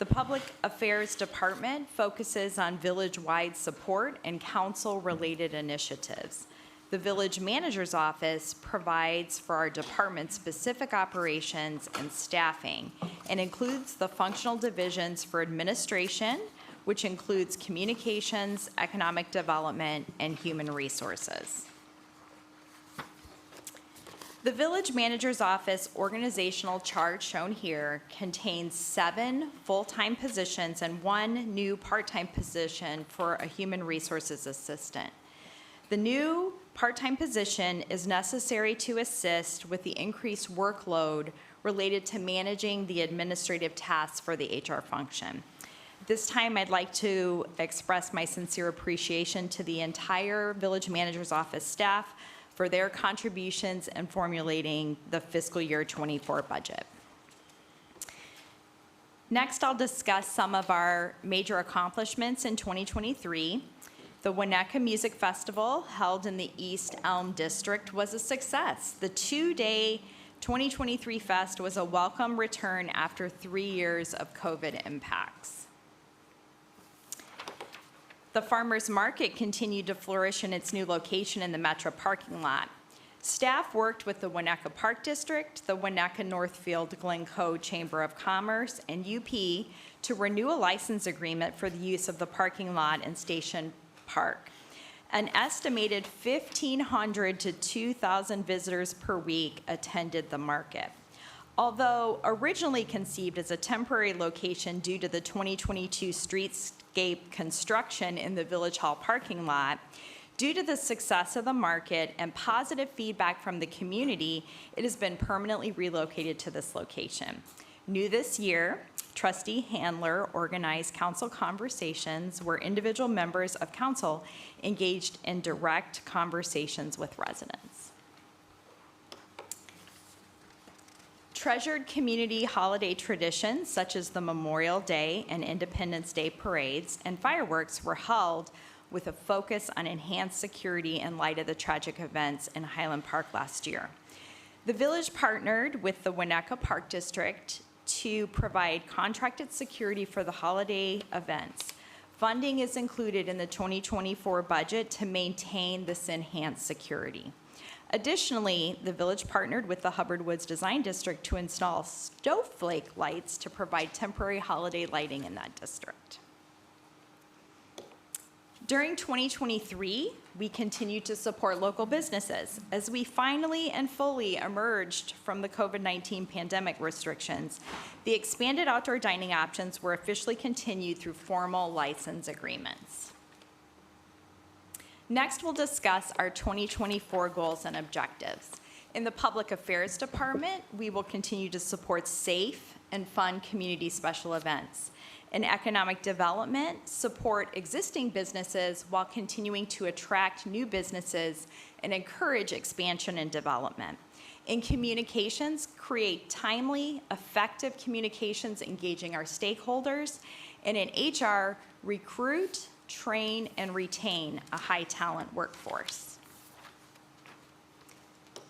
The Public Affairs Department focuses on village-wide support and council-related initiatives. The Village Manager's Office provides for our department-specific operations and staffing and includes the functional divisions for administration, which includes communications, economic development, and human resources. The Village Manager's Office organizational chart shown here contains 7 full-time positions and 1 new part-time position for a human resources assistant. The new part-time position is necessary to assist with the increased workload related to managing the administrative tasks for the HR function. This time, I'd like to express my sincere appreciation to the entire Village Manager's Office staff for their contributions in formulating the fiscal year 24 budget. Next, I'll discuss some of our major accomplishments in 2023. The Winnetka Music Festival, held in the East Elm District, was a success. The 2-day 2023 fest was a welcome return after 3 years of COVID impacts. The Farmers Market continued to flourish in its new location in the Metro parking lot. Staff worked with the Winnetka Park District, the Winnetka Northfield Glencoe Chamber of Commerce, and UP to renew a license agreement for the use of the parking lot and Station Park. An estimated 1,500 to 2,000 visitors per week attended the market. Although originally conceived as a temporary location due to the 2022 streetscape construction in the Village Hall parking lot, due to the success of the market and positive feedback from the community, it has been permanently relocated to this location. New this year, Trustee Handler organized council conversations where individual members of council engaged in direct conversations with residents. Treasured community holiday traditions such as the Memorial Day and Independence Day parades and fireworks were held with a focus on enhanced security in light of the tragic events in Highland Park last year. The village partnered with the Winnetka Park District to provide contracted security for the holiday events. Funding is included in the 2024 budget to maintain this enhanced security. Additionally, the village partnered with the Hubbard Woods Design District to install snowflake lights to provide temporary holiday lighting in that district. During 2023, we continued to support local businesses. As we finally and fully emerged from the COVID-19 pandemic restrictions, the expanded outdoor dining options were officially continued through formal license agreements. Next, we'll discuss our 2024 goals and objectives. In the Public Affairs Department, we will continue to support safe and fun community special events. In economic development, support existing businesses while continuing to attract new businesses and encourage expansion and development. In communications, create timely, effective communications engaging our stakeholders. And in HR, recruit, train, and retain a high-talent workforce.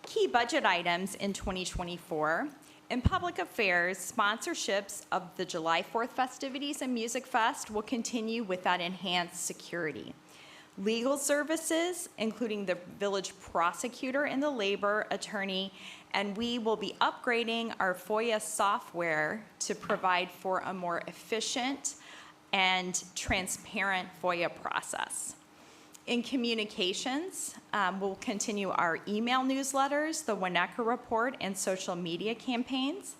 Key budget items in 2024. In public affairs, sponsorships of the July 4th festivities and Music Fest will continue with that enhanced security. Legal services, including the village prosecutor and the labor attorney, and we will be upgrading our FOIA software to provide for a more efficient and transparent FOIA process. In communications, we'll continue our email newsletters, the Winnetka Report, and social media campaigns.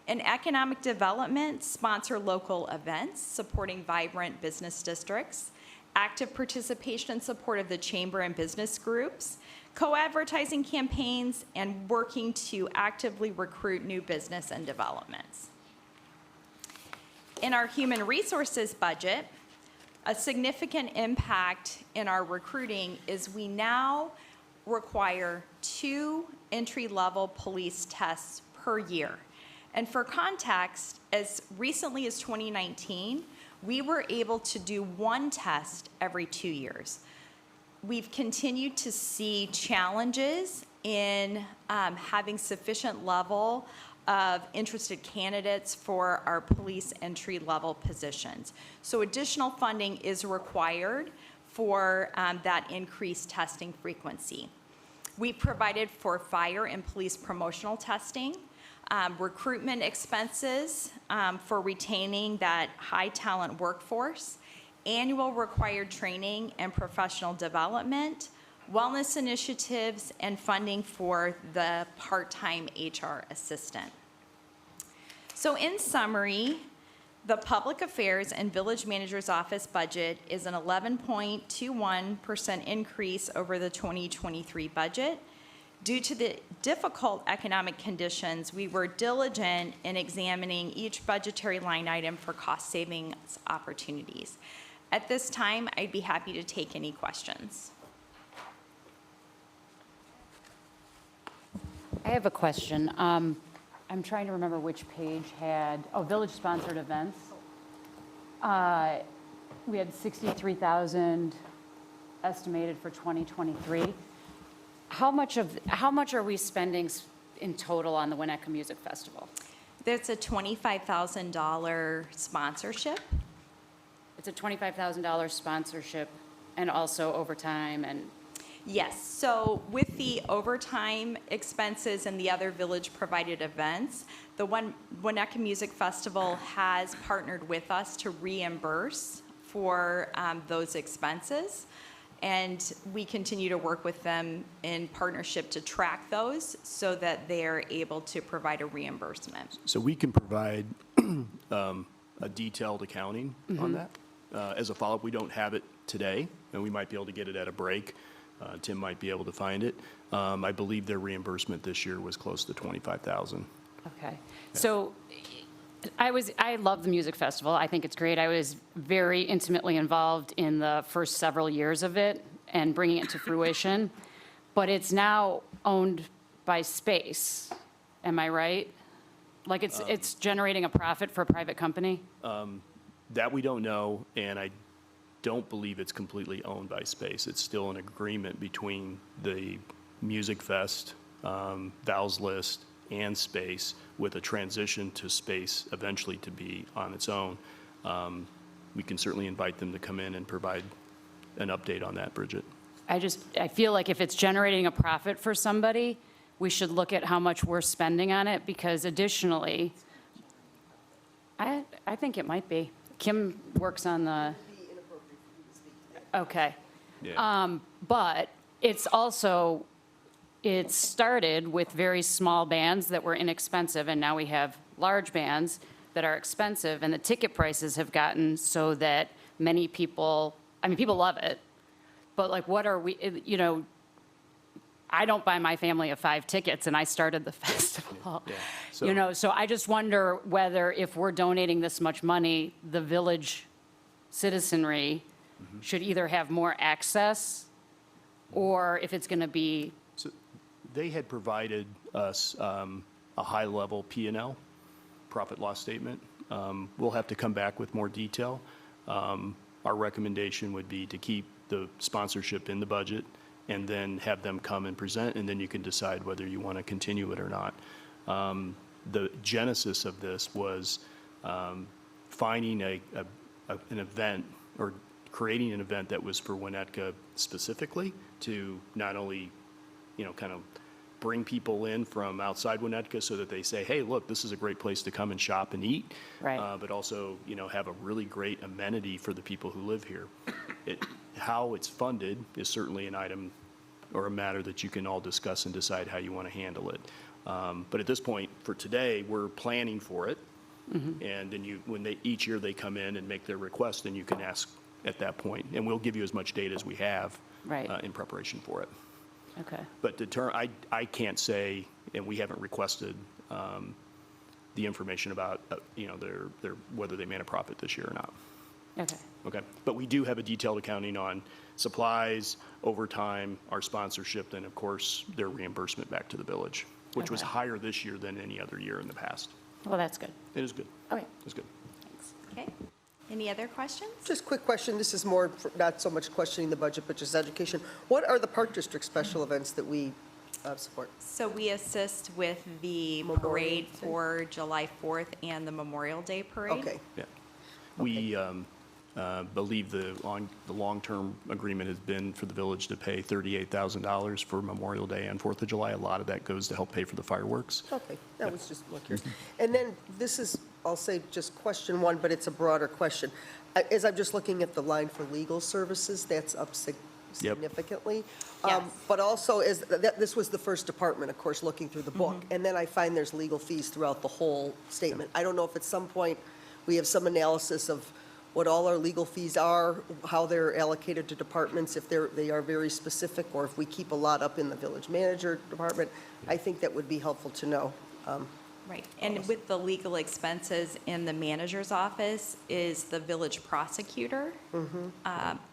In economic development, sponsor local events supporting vibrant business districts, active participation and support of the chamber and business groups, co-advertising campaigns, and working to actively recruit new business and developments. In our human resources budget, a significant impact in our recruiting is we now require 2 entry-level police tests per year. And for context, as recently as 2019, we were able to do 1 test every 2 years. We've continued to see challenges in having sufficient level of interested candidates for our police entry-level positions. So additional funding is required for that increased testing frequency. We provided for fire and police promotional testing, recruitment expenses for retaining that high-talent workforce, annual required training and professional development, wellness initiatives, and funding for the part-time HR assistant. So in summary, the Public Affairs and Village Manager's Office budget is an 11.21% increase over the 2023 budget. Due to the difficult economic conditions, we were diligent in examining each budgetary line item for cost savings opportunities. At this time, I'd be happy to take any questions. I have a question. I'm trying to remember which page had, village-sponsored events. We had 63,000 estimated for 2023. How much are we spending in total on the Winnetka Music Festival? There's a $25,000 sponsorship. It's a $25,000 sponsorship and also overtime and... Yes, so with the overtime expenses and the other village-provided events, the Winnetka Music Festival has partnered with us to reimburse for those expenses, and we continue to work with them in partnership to track those so that they're able to provide a reimbursement. So we can provide a detailed accounting on that. As a follow-up, we don't have it today, and we might be able to get it at a break. Tim might be able to find it. I believe their reimbursement this year was close to $25,000. Okay. So I love the music festival. I think it's great. I was very intimately involved in the first several years of it and bringing it to fruition. But it's now owned by Space. Am I right? Like it's generating a profit for a private company? That we don't know, and I don't believe it's completely owned by Space. It's still an agreement between the Music Fest, Val's List, and Space, with a transition to Space eventually to be on its own. We can certainly invite them to come in and provide an update on that, Bridget. I feel like if it's generating a profit for somebody, we should look at how much we're spending on it, because additionally, I think it might be. Kim works on the... Okay. Yeah. But it's also, it started with very small bands that were inexpensive, and now we have large bands that are expensive, and the ticket prices have gotten so that many people, people love it, but like, what are we, I don't buy my family of 5 tickets, and I started the festival. Yeah. So I just wonder whether if we're donating this much money, the village citizenry should either have more access, or if it's going to be... So they had provided us a high-level P&L, profit loss statement. We'll have to come back with more detail. our recommendation would be to keep the sponsorship in the budget and then have them come and present, and then you can decide whether you want to continue it or not. The genesis of this was finding an event or creating an event that was for Winnetka specifically to not only, kind of bring people in from outside Winnetka so that they say, hey, look, this is a great place to come and shop and eat. Right. But also, have a really great amenity for the people who live here. How it's funded is certainly an item or a matter that you can all discuss and decide how you want to handle it. But at this point, for today, we're planning for it. And then each year they come in and make their request, then you can ask at that point. And we'll give you as much data as we have Right. In preparation for it. Okay. But I can't say, and we haven't requested the information about, their whether they made a profit this year or not. Okay. Okay? But we do have a detailed accounting on supplies, overtime, our sponsorship, and of course, their reimbursement back to the village, which was Okay. higher this year than any other year in the past. Well, that's good. It is good. Okay. It's good. Okay. Any other questions? Just quick question, this is more, not so much questioning the budget, but just education. What are the Park District special events that we support? So we assist with the Memorial parade Day. for July 4th and the Memorial Day parade. Okay, Yeah. We believe the long-term agreement has been for the village to pay $38,000 for Memorial Day and 4th of July. A lot of that goes to help pay for the fireworks. okay, that was just more curious. And then this is, I'll say just question one, but it's a broader question. As I'm just looking at the line for legal services, that's up significantly. Yes. But also, this was the first department, of course, looking through the book. And then I find there's legal fees throughout the whole statement. I don't know if at some point we have some analysis of what all our legal fees are, how they're allocated to departments, if they are very specific, or if we keep a lot up in the village manager department. I think that would be helpful to know. Right. And with the legal expenses in the manager's office is the village prosecutor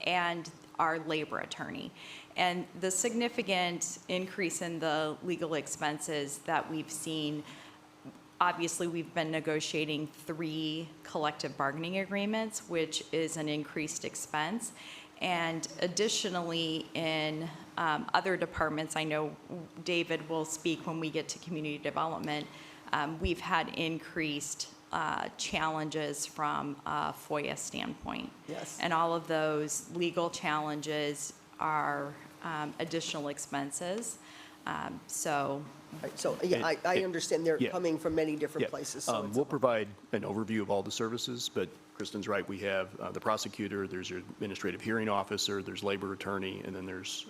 and our labor attorney. And the significant increase in the legal expenses that we've seen, obviously, we've been negotiating 3 collective bargaining agreements, which is an increased expense. And additionally, in other departments, I know David will speak when we get to community development, we've had increased challenges from a FOIA standpoint. Yes. And all of those legal challenges are additional expenses. So Right, so, yeah, I understand they're Yeah. coming from many different Yeah. places. So it's We'll provide an overview of all the services, but Kristen's right. We have the prosecutor, there's your administrative hearing officer, there's labor attorney, and then there's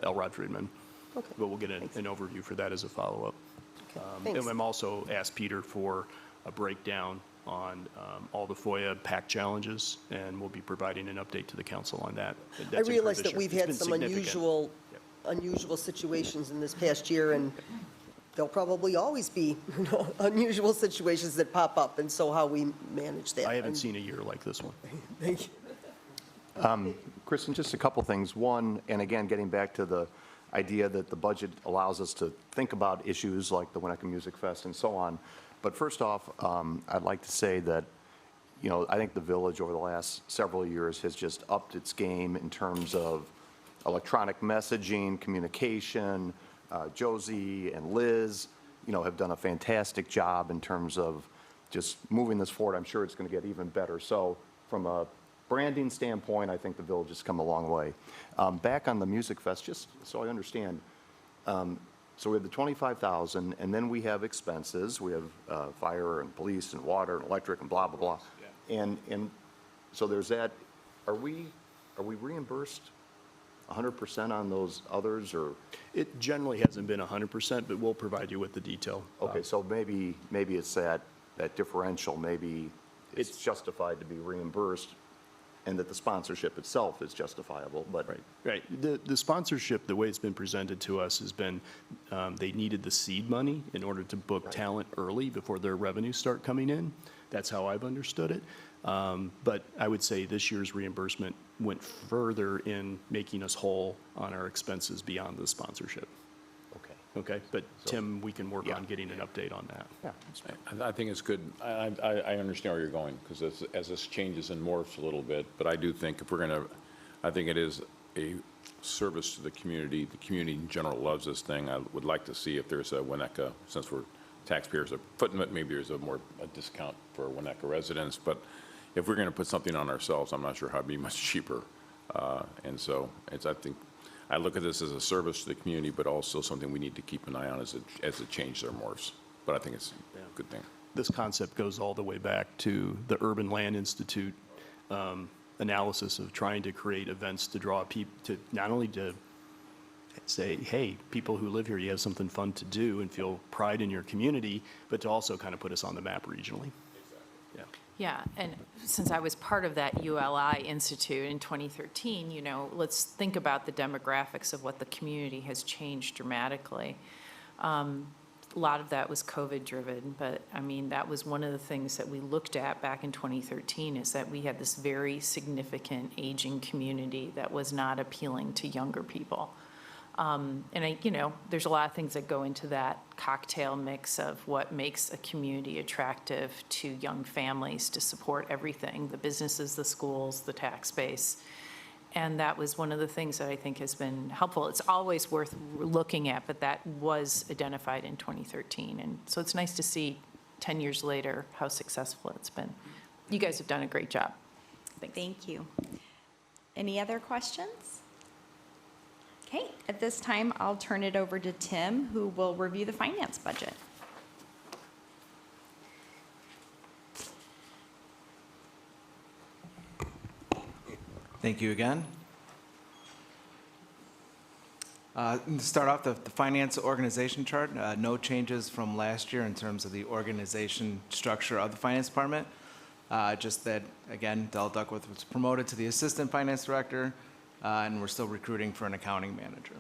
Elrod Friedman. Okay. But we'll get an overview for that as a follow-up. Thanks. And I'm also asked Peter for a breakdown on all the FOIA PAC challenges, and we'll be providing an update to the council on that. I That's realize incurred that this we've year. It's had been some significant. unusual situations in this past year, and there'll probably always be unusual situations that pop up, and so how we manage that. I haven't seen a year like this one. Thank you. Kristen, just a couple things. One, and again, getting back to the idea that the budget allows us to think about issues like the Winnetka Music Fest and so on. But first off, I'd like to say that, I think the village over the last several years has just upped its game in terms of electronic messaging, communication. Josie and Liz, have done a fantastic job in terms of just moving this forward. I'm sure it's going to get even better. So from a branding standpoint, I think the village has come a long way. Back on the Music Fest, just so I understand, so we have the 25,000, and then we have expenses. We have fire and police and water and electric and blah, blah, blah. And so there's that. Are we reimbursed 100% on those others, or? It generally hasn't been 100%, but we'll provide you with the detail. Okay, so maybe it's that differential, maybe it's justified to be reimbursed, and that the sponsorship itself is justifiable, but. Right. The sponsorship, the way it's been presented to us has been, they needed the seed money in order to book talent early before their revenues start coming in. That's how I've understood it. But I would say this year's reimbursement went further in making us whole on our expenses beyond the sponsorship. Okay. Okay, but Tim, we can work Yeah. on getting an update on that. I think it's good. I understand where you're going, because as this changes and morphs a little bit, but I do think if we're going to, I think it is a service to the community. The community in general loves this thing. I would like to see if there's a Winnetka, since we're taxpayers are footing it, maybe there's a discount for Winnetka residents, but if we're going to put something on ourselves, I'm not sure how it'd be much cheaper. And so I think, I look at this as a service to the community, but also something we need to keep an eye on as it changes or morphs. But I think it's a good thing. This concept goes all the way back to the Urban Land Institute analysis of trying to create events to draw people, to not only to say, hey, people who live here, you have something fun to do and feel pride in your community, but to also kind of put us on the map regionally. Yeah. Yeah, and since I was part of that ULI Institute in 2013, you know, let's think about the demographics of what the community has changed dramatically. A lot of that was COVID-driven, but I mean, that was one of the things that we looked at back in 2013, is that we had this very significant aging community that was not appealing to younger people. You know, there's a lot of things that go into that cocktail mix of what makes a community attractive to young families to support everything, the businesses, the schools, the tax base. And that was one of the things that I think has been helpful. It's always worth looking at, but that was identified in 2013. And so it's nice to see 10 years later how successful it's been. You guys have done a great job. Thanks. Thank you. Any other questions? Okay, at this time, I'll turn it over to Tim, who will review the finance budget. Thank you again. To start off, the finance organization chart, no changes from last year in terms of the organization structure of the finance department. Just that, again, Del Duckworth was promoted to the assistant finance director, and we're still recruiting for an accounting manager.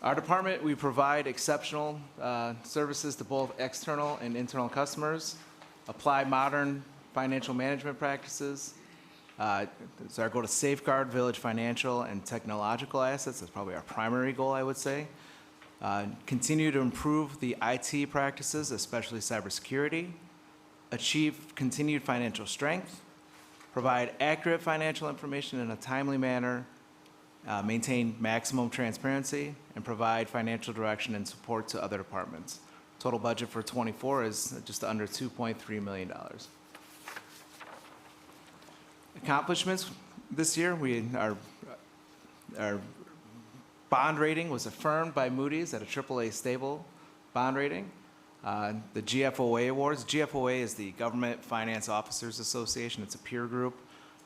Our department, we provide exceptional services to both external and internal customers, apply modern financial management practices. So our goal to safeguard village financial and technological assets. That's probably our primary goal, I would say. Continue to improve the IT practices, especially cybersecurity. Achieve continued financial strength. Provide accurate financial information in a timely manner. Maintain maximum transparency, and provide financial direction and support to other departments. Total budget for '24 is just under $2.3 million. Accomplishments this year, our bond rating was affirmed by Moody's at a AAA stable bond rating. The GFOA awards. GFOA is the Government Finance Officers Association. It's a peer group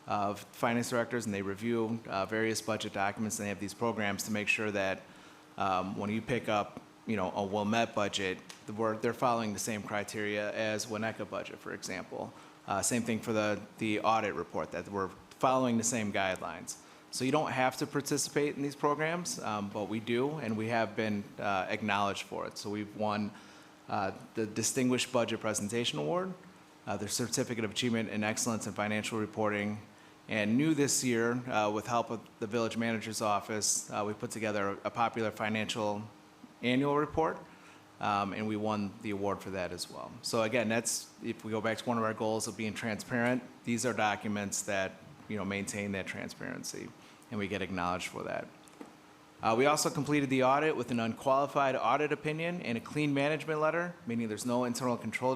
of finance directors, and they review various budget documents, and they have these programs to make sure that when you pick up, you know, a Wilmette budget, they're following the same criteria as Winnetka budget, for example. Same thing for the audit report, that we're following the same guidelines. So you don't have to participate in these programs, but we do, and we have been acknowledged for it. So we've won the Distinguished Budget Presentation Award, the Certificate of Achievement in Excellence in Financial Reporting, and new this year, with help of the Village Manager's Office, we put together a popular financial annual report, and we won the award for that as well. So again, that's, if we go back to one of our goals of being transparent, these are documents that, you know, maintain that transparency, and we get acknowledged for that. We also completed the audit with an unqualified audit opinion and a clean management letter, meaning there's no internal control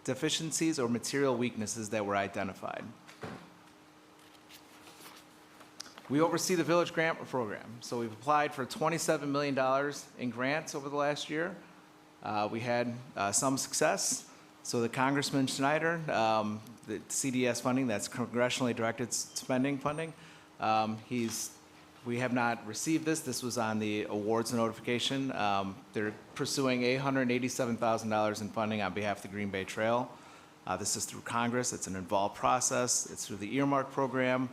deficiencies or material weaknesses that were identified. We oversee the village grant program. So we've applied for $27 million in grants over the last year. We had some success. So the Congressman Schneider, the CDS funding, that's congressionally directed spending funding, we have not received this. This was on the awards notification. They're pursuing $887,000 in funding on behalf of the Green Bay Trail. This is through Congress. It's an involved process. It's through the earmark program,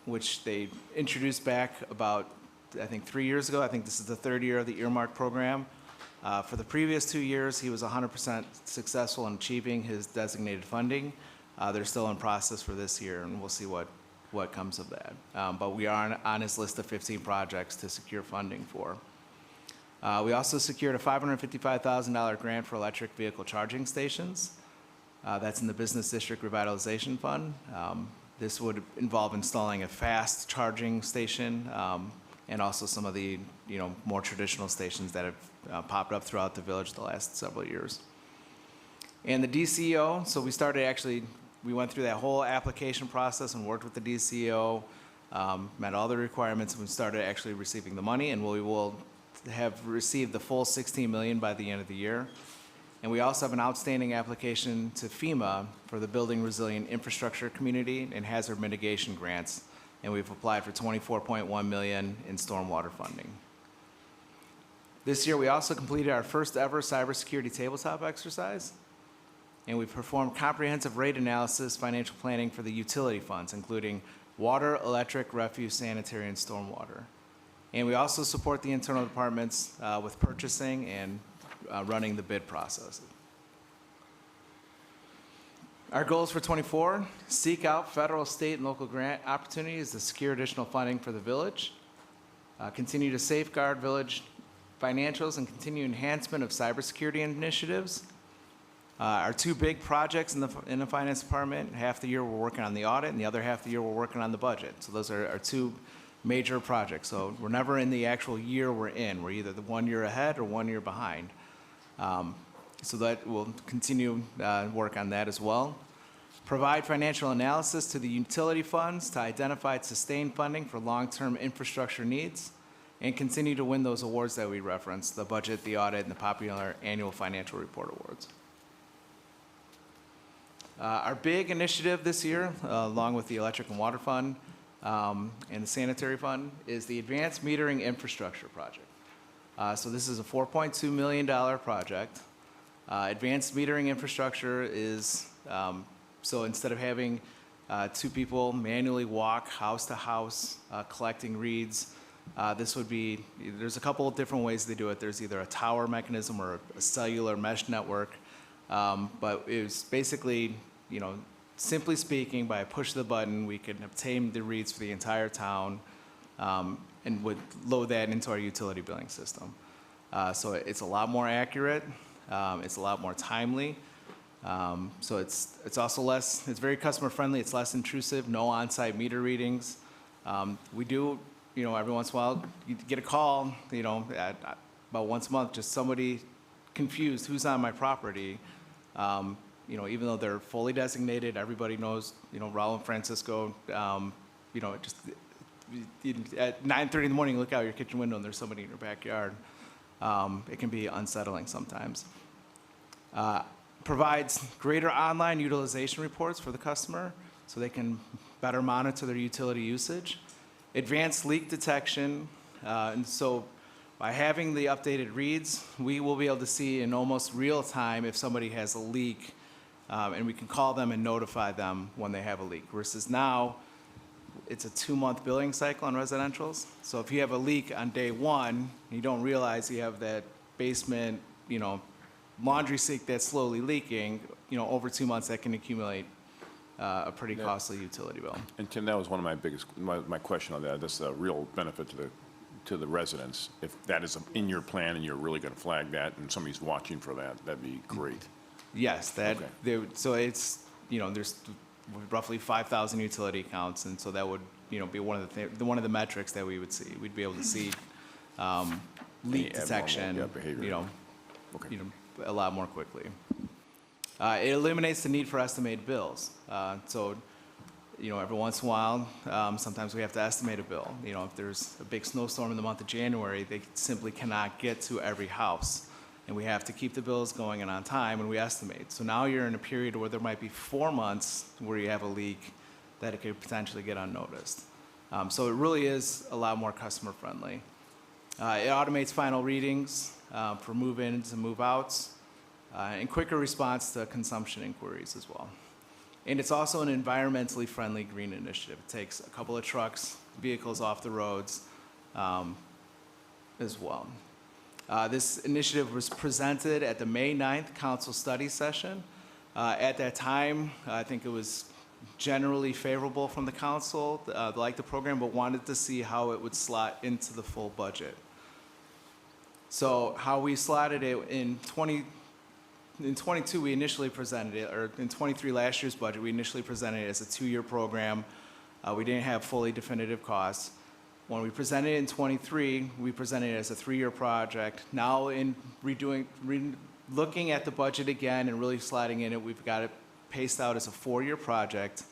which they introduced back about, I think, 3 years ago. I think this is the third year of the earmark program. For the previous 2 years, he was 100% successful in achieving his designated funding. They're still in process for this year, and we'll see what what comes of that. But we are on his list of 15 projects to secure funding for. We also secured a $555,000 grant for electric vehicle charging stations. That's in the Business District Revitalization Fund. This would involve installing a fast charging station and also some of the more traditional stations that have popped up throughout the village the last several years. And the DCO, so we went through that whole application process and worked with the DCO, met all the requirements, and we started actually receiving the money, and we will have received the full $16 million by the end of the year. And we also have an outstanding application to FEMA for the Building Resilient Infrastructure Community and Hazard Mitigation Grants, and we've applied for $24.1 million in stormwater funding. This year, we also completed our first ever cybersecurity tabletop exercise, and we performed comprehensive rate analysis, financial planning for the utility funds, including water, electric, refuse, sanitary, and stormwater. And we also support the internal departments with purchasing and running the bid process. Our goals for '24, seek out federal, state, and local grant opportunities to secure additional funding for the village, continue to safeguard village financials, and continue enhancement of cybersecurity initiatives. Our two big projects in the finance department, half the year we're working on the audit, and the other half of the year we're working on the budget. So those are our two major projects. So we're never in the actual year we're in. We're either the 1 year ahead or 1 year behind. So that we'll continue work on that as well. Provide financial analysis to the utility funds to identify sustained funding for long-term infrastructure needs, and continue to win those awards that we referenced, the budget, the audit, and the popular annual financial report awards. Our big initiative this year, along with the electric and water fund and the sanitary fund, is the Advanced Metering Infrastructure Project. So this is a $4.2 million project. Advanced metering infrastructure is, so instead of having two people manually walk house to house collecting reads, this would be, there's a couple of different ways they do it. There's either a tower mechanism or a cellular mesh network. But it was basically, simply speaking, by a push of the button, we could obtain the reads for the entire town and would load that into our utility billing system. So it's a lot more accurate. It's a lot more timely. So it's also it's very customer friendly. It's less intrusive, no on-site meter readings. We do, every once in a while, you get a call, about once a month, just somebody confused who's on my property. Even though they're fully designated, everybody knows, Raul and Francisco, just at 9:30 in the morning, you look out your kitchen window and there's somebody in your backyard. It can be unsettling sometimes. Provides greater online utilization reports for the customer so they can better monitor their utility usage. Advanced leak detection, and so by having the updated reads, we will be able to see in almost real time if somebody has a leak, and we can call them and notify them when they have a leak. Versus now, it's a 2-month billing cycle on residentials. So if you have a leak on day 1, and you don't realize you have that basement, laundry sink that's slowly leaking, over 2 months that can accumulate a pretty costly utility bill. And Tim, that was one of my question on that. That's a real benefit to the residents. If that is in your plan and you're really going to flag that and somebody's watching for that, that'd be great. Yes, so it's, there's roughly 5,000 utility accounts, and so that would, be one of the metrics that we would see. We'd be able to see leak detection, behavior. Okay. A lot more quickly. It eliminates the need for estimated bills. So, every once in a while, sometimes we have to estimate a bill. If there's a big snowstorm in the month of January, they simply cannot get to every house. And we have to keep the bills going and on time when we estimate. So now you're in a period where there might be 4 months where you have a leak that it could potentially get unnoticed. So it really is a lot more customer friendly. It automates final readings for move-ins and move-outs, and quicker response to consumption inquiries as well. And it's also an environmentally friendly green initiative. It takes a couple of trucks, vehicles off the roads as well. This initiative was presented at the May 9th Council Study Session. At that time, I think it was generally favorable from the council, they like the program, but wanted to see how it would slot into the full budget. So how we slotted it in 22, we initially presented it, or in 23, last year's budget, we initially presented it as a 2-year program. We didn't have fully definitive costs. When we presented it in 23, we presented it as a 3-year project. Now in looking at the budget again and really sliding in it, we've got it paced out as a 4-year project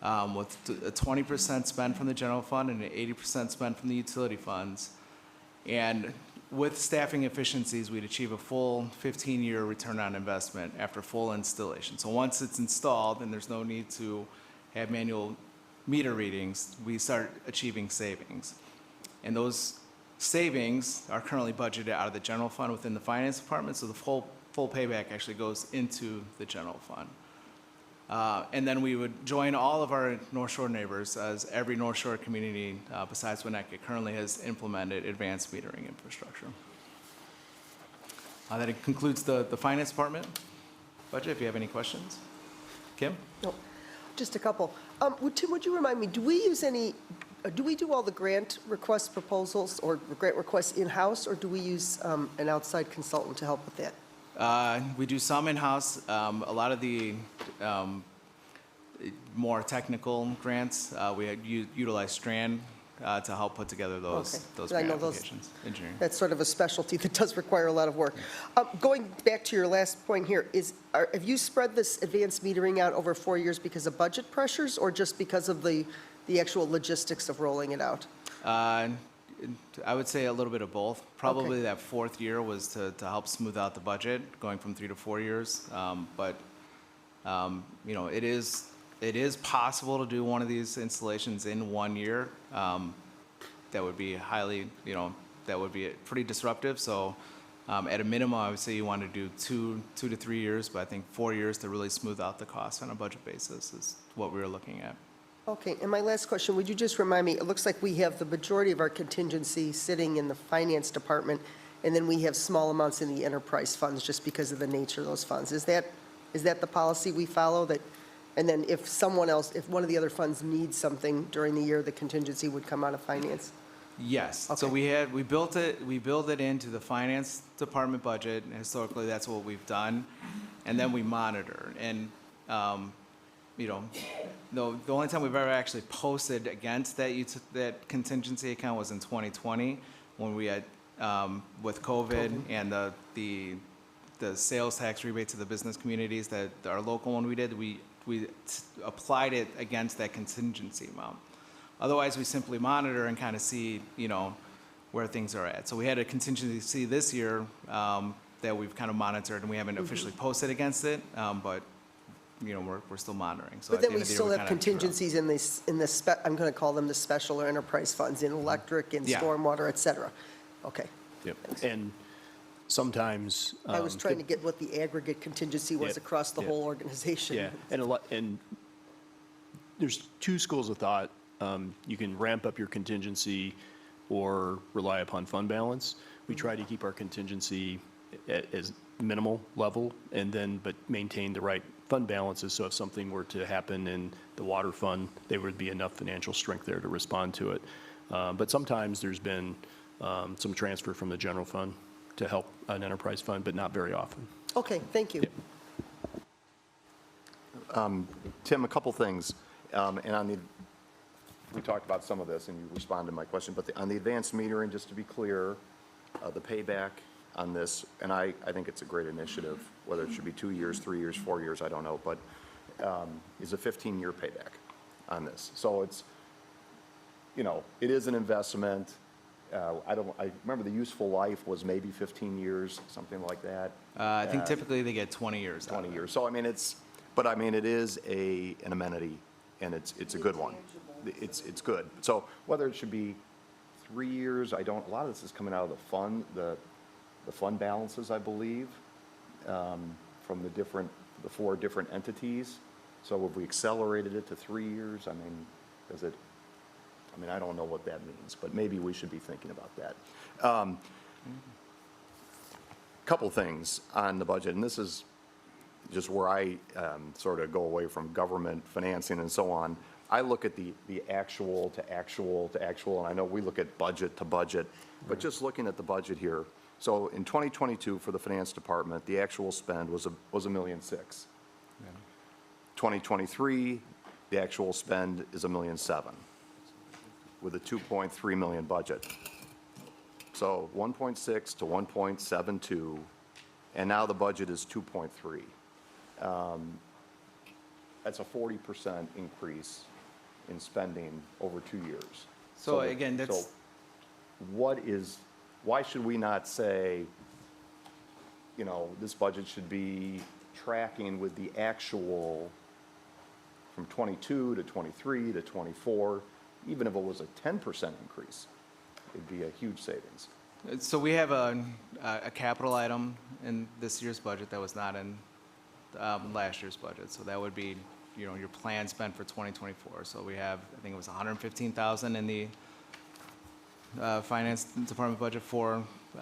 with a 20% spend from the general fund and an 80% spend from the utility funds. And with staffing efficiencies, we'd achieve a full 15-year return on investment after full installation. So once it's installed and there's no need to have manual meter readings, we start achieving savings. And those savings are currently budgeted out of the general fund within the finance department, so the full payback actually goes into the general fund. And then we would join all of our North Shore neighbors, as every North Shore community besides Winnetka currently has implemented advanced metering infrastructure. That concludes the finance department budget. If you have any questions. Kim? No, just a couple. Tim, would you remind me, do we do all the grant request proposals or grant requests in-house, or do we use an outside consultant to help with that? We do some in-house. A lot of the more technical grants, we utilize Strand to help put together those Okay. I grant know those- applications. Engineering. That's sort of a specialty that does require a lot of work. Going back to your last point here, have you spread this advanced metering out over 4 years because of budget pressures, or just because of the actual logistics of rolling it out? I would say a little bit of both. Probably that 4th year was to help smooth out the budget, going from 3 to 4 years. But you know, it is possible to do one of these installations in 1 year. That would be highly, you know, that would be pretty disruptive. So at a minimum, I would say you want to do 2 to 3 years, but I think 4 years to really smooth out the cost on a budget basis is what we were looking at. Okay, and my last question, would you just remind me, it looks like we have the majority of our contingency sitting in the finance department, and then we have small amounts in the enterprise funds just because of the nature of those funds. Is that the policy we follow, that, and then if one of the other funds needs something during the year, the contingency would come out of finance? Yes. So Okay. we built it into the finance department budget. And historically, that's what we've done. And then we monitor. And, you know, the only time we've ever actually posted against that contingency account was in 2020, when we had, with COVID and the sales tax rebate to the business communities, that our local one we did, we applied it against that contingency amount. Otherwise, we simply monitor and kind of see, you know, where things are at. So we had a contingency this year that we've kind of monitored, and we haven't officially posted against it, but, you know, we're still monitoring. So But at then the we end of the year, still we have kind of figure out. contingencies in the I'm going to call them the special or enterprise funds, in electric, in Yeah. stormwater, et cetera. Okay. Yep. And sometimes. I was trying to get what the aggregate contingency was Yeah, across the yeah. whole organization. Yeah, and there's two schools of thought. You can ramp up your contingency or rely upon fund balance. We try to keep our contingency as minimal level, but maintain the right fund balances, so if something were to happen in the water fund, there would be enough financial strength there to respond to it. But sometimes there's been some transfer from the general fund to help an enterprise fund, but not very often. Okay, thank you. Tim, a couple things. And we talked about some of this, and you responded to my question, but on the advanced metering, just to be clear, the payback on this, and I think it's a great initiative, whether it should be 2 years, 3 years, 4 years, I don't know, but is a 15-year payback on this. So it's, you know, it is an investment. I remember the useful life was maybe 15 years, something like that. I think typically they get 20 years out of 20 it. years. So, I mean, it is an amenity, and it's a good one. It's good. So whether it should be 3 years, a lot of this is coming out of the fund, the fund balances, I believe, from the 4 different entities. So if we accelerated it to 3 years, I mean, I don't know what that means, but maybe we should be thinking about that. Couple things on the budget, and this is just where I sort of go away from government financing and so on, I look at the actual to actual to actual, and I know we look at budget to budget, but just looking at the budget here, so in 2022 for the finance department, the actual spend was $1.6 million. 2023, the actual spend is $1.7 million with a $2.3 million budget. So 1.6 to 1.72, and now the budget is 2.3. That's a 40% increase in spending over 2 years. So again, that's- so why should we not say, you know, this budget should be tracking with the actual from 22 to 23 to 24, even if it was a 10% increase, it'd be a huge savings. So we have a capital item in this year's budget that was not in last year's budget. So that would be, you know, your plan spent for 2024. So we have, I think it was 115,000 in the finance department budget for the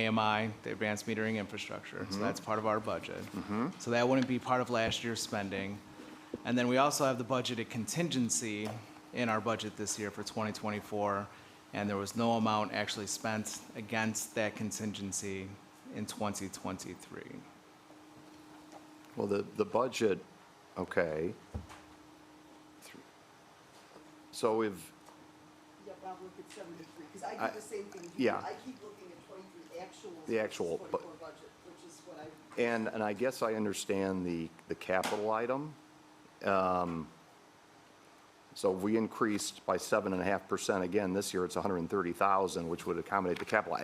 AMI, the advanced metering infrastructure. So that's part of our budget. So that wouldn't be part of last year's spending. And then we also have the budgeted contingency in our budget this year for 2024, and there was no amount actually spent against that contingency in 2023. Well, the budget, okay. So if, Yeah, Bob, look at 73, because I do the same thing. yeah. I keep looking at 23 actual. The actual, versus but- 24 budget, which is what I. and I guess I understand the capital item. So we increased by 7.5% again this year, it's 130,000, which would accommodate the capital.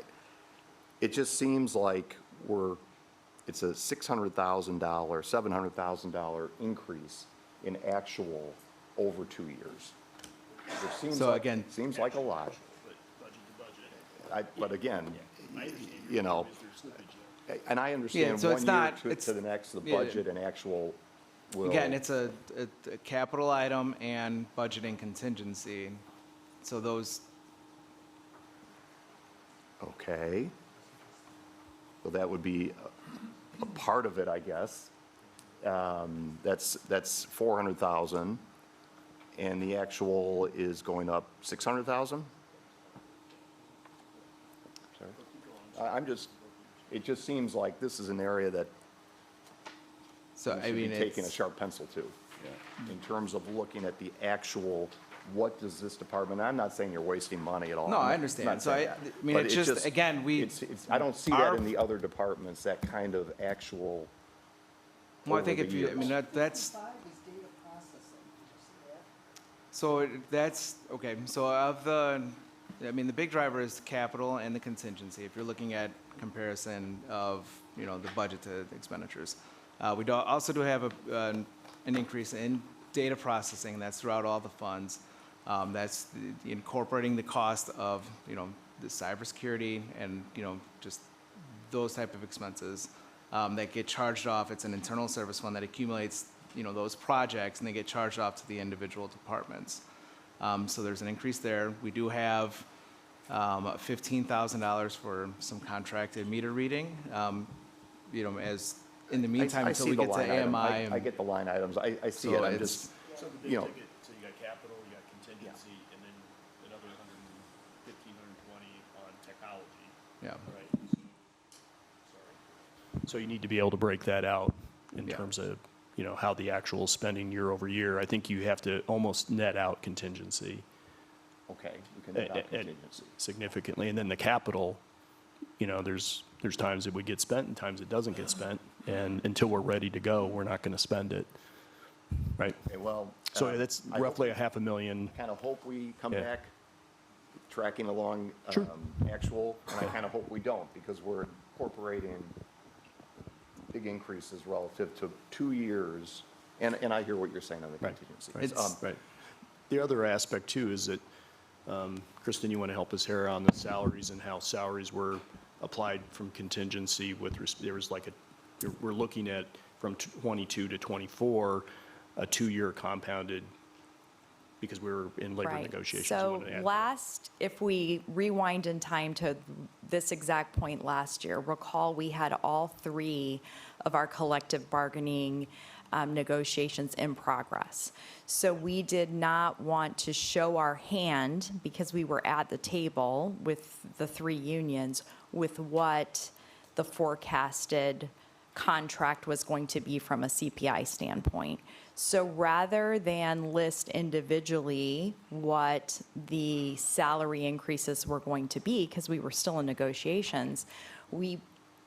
It just seems like it's a $600,000, $700,000 increase in actual over 2 years. Which seems So like- again- Seems like a lot. But again, you know, and I understand so it's 1 year not- to it's- the next, the yeah. budget and actual will. Again, it's a capital item and budgeting contingency. So those, Okay. Well, that would be a part of it, I guess. That's 400,000, and the actual is going up 600,000? I'm just, it just seems like this is an area that so we I should be mean, taking a it's, sharp pencil to, in terms of looking at the actual, what does this department, I'm not saying you're wasting money at all. No, I'm I not- understand. not So saying I that. mean, But it's just, again, we- It's, I don't see that our- in the other departments, that kind of actual. well, I think over if the you, I mean, years. that's, 5 is data processing. Did you see that? so that's, okay, so of the, I mean, the big driver is capital and the contingency, if you're looking at comparison of, you know, the budget to the expenditures. We also do have an increase in data processing, that's throughout all the funds. That's incorporating the cost of, you know, the cybersecurity and, you know, just those type of expenses that get charged off. It's an internal service fund that accumulates, you know, those projects, and they get charged off to the individual departments. So there's an increase there. We do have $15,000 for some contracted meter reading, you know, as, in the meantime, I until see we the get to line item. AMI. I get the line items, I see So it, I'm it's- just, you know, So you got capital, you got contingency, and then another 115, 120 on technology, Yeah. right? So you need to be able to break that out in Yeah. terms of, you know, how the actual spending year over year. I think you have to almost net out contingency okay, we can adopt contingency. significantly. And then the capital, you know, there's times it would get spent and times it doesn't get spent. And until we're ready to go, we're not going to spend it, right? Okay, well. So that's I roughly $500,000. kind of hope we come Yeah. back tracking along Sure. actual, and I kind of hope we don't, because we're incorporating big increases relative to 2 years, and I hear what you're saying on the Right. contingency. It's- Right. The other aspect too is that, Kristen, you want to help us here on the salaries and how salaries were applied from contingency with, there was like we're looking at from 22 to 24, a 2-year compounded because we were in labor Right. negotiations. So if we rewind in time to this exact point last year, recall we had all three of our collective bargaining negotiations in progress. So we did not want to show our hand, because we were at the table with the three unions, with what the forecasted contract was going to be from a CPI standpoint. So rather than list individually what the salary increases were going to be, because we were still in negotiations, we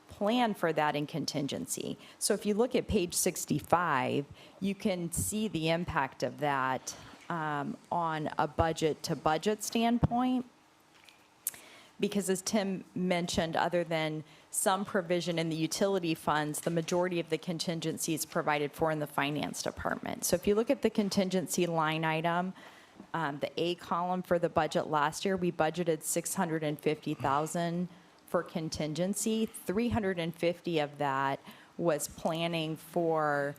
planned for that in contingency. So if you look at page 65, you can see the impact of that on a budget-to-budget standpoint. Because as Tim mentioned, other than some provision in the utility funds, the majority of the contingency is provided for in the finance department. So if you look at the contingency line item, the A column for the budget last year, we budgeted $650,000 for contingency. 350 of that was planning for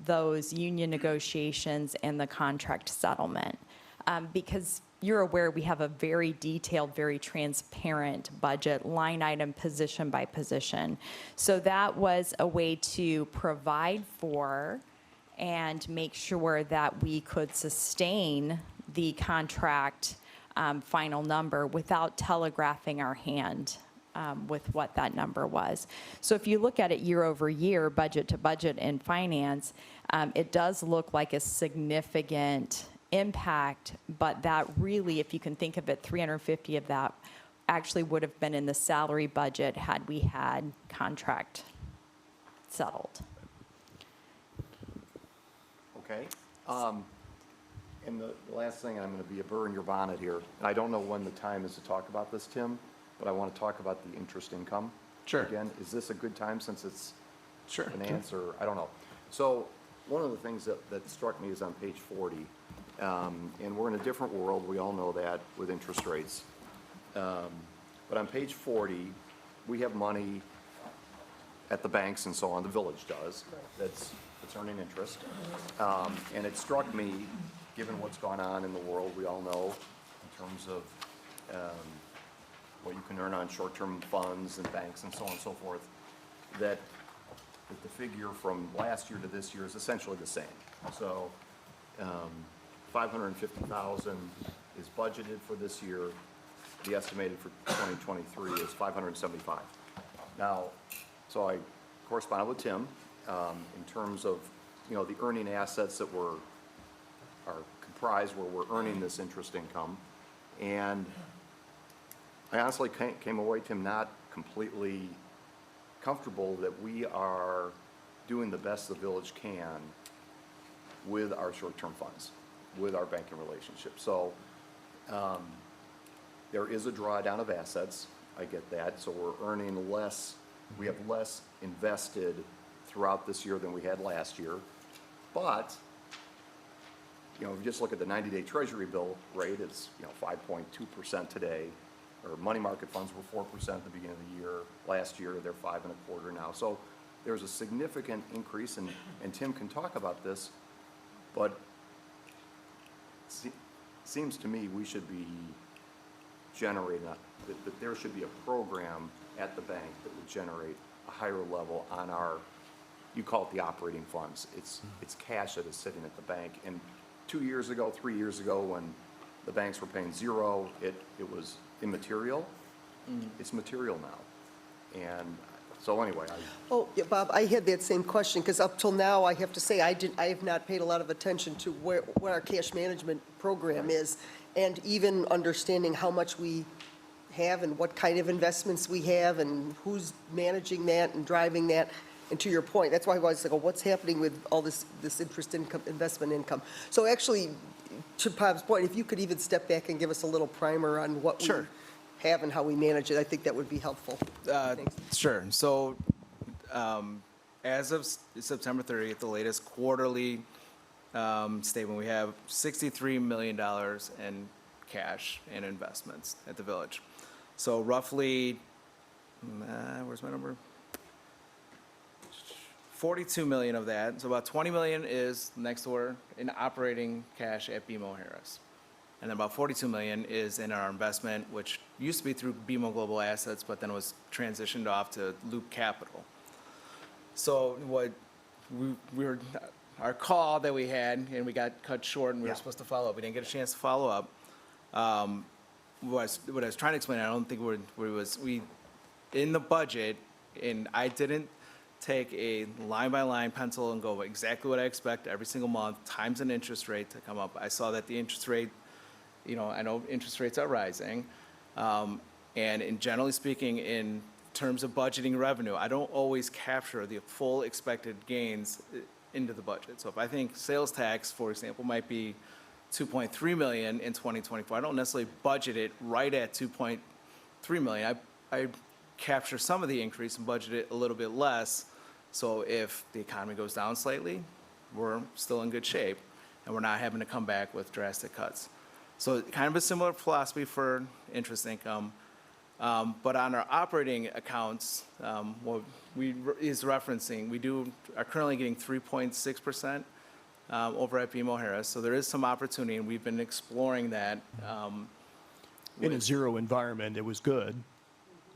those union negotiations and the contract settlement. Because you're aware we have a very detailed, very transparent budget, line item, position by position. So that was a way to provide for and make sure that we could sustain the contract final number without telegraphing our hand with what that number was. So if you look at it year over year, budget to budget in finance, it does look like a significant impact, but that really, if you can think of it, 350 of that actually would have been in the salary budget had we had contract settled. Okay. And the last thing, I'm going to be a burr in your bonnet here, and I don't know when the time is to talk about this, Tim, but I want to talk about the interest income. Sure. Again, is this a good time since it's Sure. finance, or, I don't know. So one of the things that struck me is on page 40, and we're in a different world, we all know that, with interest rates. But on page 40, we have money at the banks and so on, the village does, that's earning interest. And it struck me, given what's gone on in the world, we all know, in terms of what you can earn on short-term funds and banks and so on and so forth, that the figure from last year to this year is essentially the same. So $550,000 is budgeted for this year. The estimated for 2023 is $575,000. Now, so I corresponded with Tim in terms of, you know, the earning assets that are comprised where we're earning this interest income. And I honestly came away, Tim, not completely comfortable that we are doing the best the village can with our short-term funds, with our banking relationship. So there is a drawdown of assets, I get that, so we're earning less, we have less invested throughout this year than we had last year. But, you know, if you just look at the 90-day treasury bill rate, it's, you know, 5.2% today, or money market funds were 4% at the beginning of the year. Last year, they're 5.25% now. So there's a significant increase, and Tim can talk about this, but seems to me we should be generating, that there should be a program at the bank that would generate a higher level on our, you call it the operating funds. It's cash that is sitting at the bank. And 2 years ago, 3 years ago, when the banks were paying zero, it was immaterial. It's material now. And so anyway, Oh, yeah, Bob, I had that same question, because up till now, I have to say, I have not paid a lot of attention to what our cash management program is, and even understanding how much we have and what kind of investments we have and who's managing that and driving that. And to your point, that's why I was like, oh, what's happening with all this interest income, investment income? So actually, to Bob's point, if you could even step back and give us a little primer on what we Sure. have and how we manage it, I think that would be helpful. Thanks. Sure. So as of September 30th, the latest quarterly statement, we have $63 million in cash and investments at the village. So roughly, where's my number? 42 million of that, so about 20 million is next door in operating cash at BMO Harris. And then about 42 million is in our investment, which used to be through BMO Global Assets, but then was transitioned off to Loop Capital. So what we were, our call that we had, and we got cut short and we were supposed to follow up, we didn't get a chance to follow up. What I was trying to explain, I don't think we, in the budget, and I didn't take a line-by-line pencil and go exactly what I expect every single month, times an interest rate to come up. I saw that the interest rate, I know interest rates are rising, and generally speaking, in terms of budgeting revenue, I don't always capture the full expected gains into the budget. So if I think sales tax, for example, might be 2.3 million in 2024, I don't necessarily budget it right at 2.3 million. I capture some of the increase and budget it a little bit less. So if the economy goes down slightly, we're still in good shape, and we're not having to come back with drastic cuts. So kind of a similar philosophy for interest income. But on our operating accounts, what is referencing, we are currently getting 3.6% over at BMO Harris. So there is some opportunity, and we've been exploring that. In a zero environment, it was good.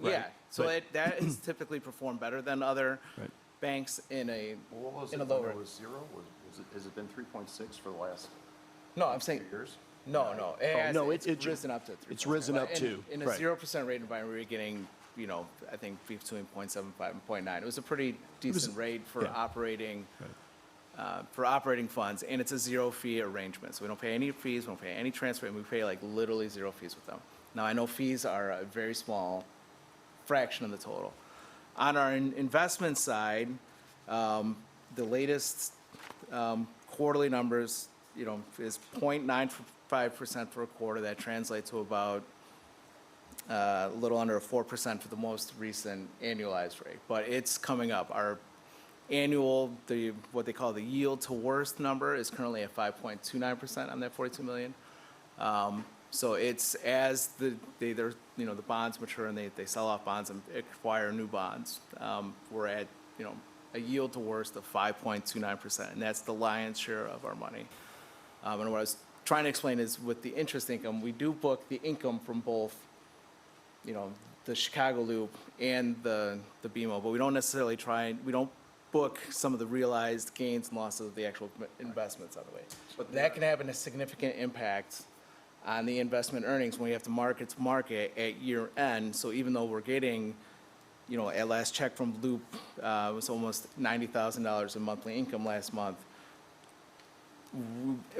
Yeah, so But- that has typically performed better than other Right. banks in a What was in it a when lower. it was zero? Has it been 3.6 for the last No, I'm saying, 3 years? no. no, It's it's risen up to 3%. it's risen up In- too, In a right. 0% rate environment, we were getting, I think between 0.75 and 0.9. It was a pretty decent rate for yeah. operating funds, and it's a zero-fee arrangement. So we don't pay any fees, we don't pay any transfer, and we pay like literally zero fees with them. Now, I know fees are a very small fraction of the total. On our investment side, the latest quarterly numbers, is 0.95% for a quarter. That translates to about a little under 4% for the most recent annualized rate. But it's coming up. Our annual, what they call the yield to worst number is currently at 5.29% on that 42 million. So it's as the bonds mature and they sell off bonds and acquire new bonds, we're at, a yield to worst of 5.29%, and that's the lion's share of our money. And what I was trying to explain is with the interest income, we do book the income from both, the Chicago Loop and the BMO, but we don't necessarily we don't book some of the realized gains and losses of the actual investments out of the way. But that can have a significant impact on the investment earnings when we have to market to market at year end. So even though we're getting, at last check from Loop, it was almost $90,000 in monthly income last month.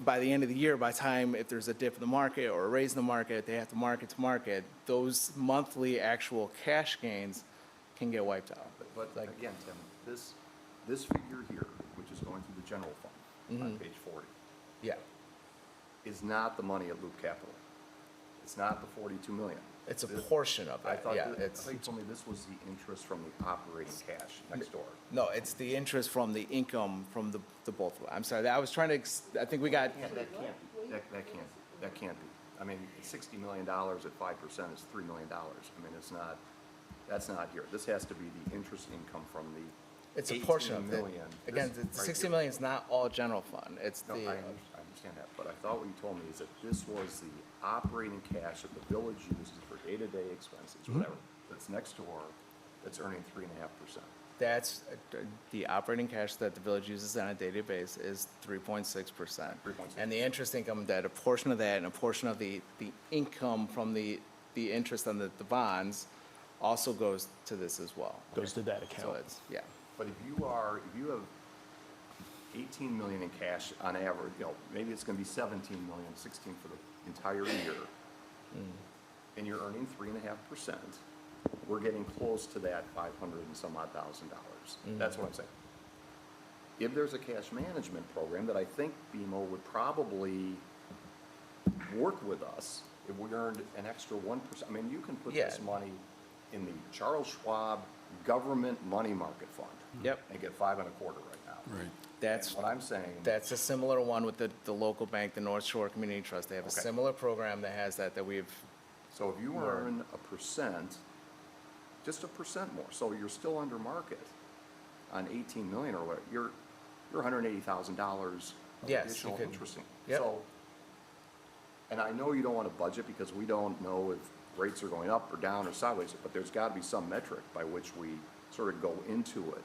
By the end of the year, by the time if there's a dip in the market or a raise in the market, they have to market, those monthly actual cash gains can get wiped out. But again, Tim, this figure here, which is going through the general fund on page 40, Yeah, is not the money at Loop Capital. It's not the 42 million. it's a portion of I it, thought, yeah. I thought you told me this was the interest from the operating cash next door. No, it's the interest from the income from the both of them. I'm sorry, I was trying to, I think we got, That can't be. I mean, $60 million at 5% is $3 million. I mean, that's not here. This has to be the interest income from the it's a portion of 18 it. million. Again, This the right 60 here. million is not all general fund, it's No, the, I understand that, but I thought what you told me is that this was the operating cash that the village uses for day-to-day expenses, whatever, that's next door, that's earning 3.5%. that's, the operating cash that the village uses on a daily basis is 3.6%. 3.6. And the interest income, that a portion of that and a portion of the income from the interest on the bonds also goes to this as well. Goes to that So account. it's, yeah. But if you have 18 million in cash on average, maybe it's gonna be 17 million, 16 for the entire year, and you're earning 3.5%, we're getting close to that 500 and some odd thousand dollars. That's what I'm saying. If there's a cash management program that I think BMO would probably work with us, if we earned an extra 1%, I mean, you can put this Yeah. money in the Charles Schwab Government Money Market Fund. Yep. And get 5 1/4 right now. Right. That's, And what I'm saying, that's a similar one with the local bank, the North Shore Community Trust. They have a Okay. similar program that has that we've, so if you earn a percent, just a percent more, so you're still under market, on 18 million or what, you're $180,000 of Yes, you additional could- interest. Yep. So, and I know you don't want to budget because we don't know if rates are going up or down or sideways, but there's got to be some metric by which we sort of go into it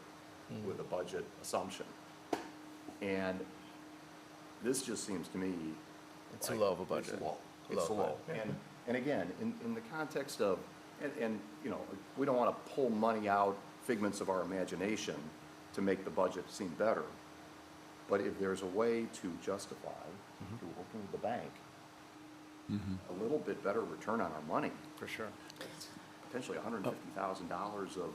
with a budget assumption. And this just seems to me. It's too low of a It's budget. low. It's Low low. And again, in the context of, and, you know, we don't want to pull money out, figments of our imagination to make the budget seem better. But if there's a way to justify, to open the bank, a little bit better return on our money, For sure. potentially $150,000 of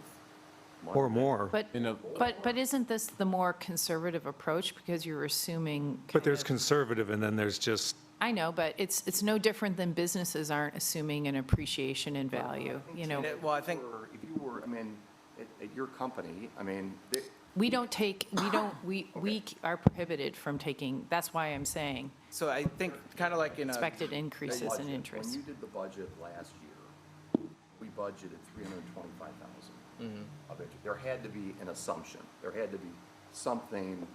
money. Or more. But isn't this the more conservative approach because you're assuming? But there's kind of- conservative, and then there's just, I know, but it's no different than businesses aren't assuming an appreciation in value, you know? Well, I think, If you were, I mean, at your company, I mean, We don't take, we are prohibited from taking, that's why I'm saying so I think kind of like in a. expected increases in budget. interest. When you did the budget last year, we budgeted 325,000 of it. There had to be an assumption. There had to be something,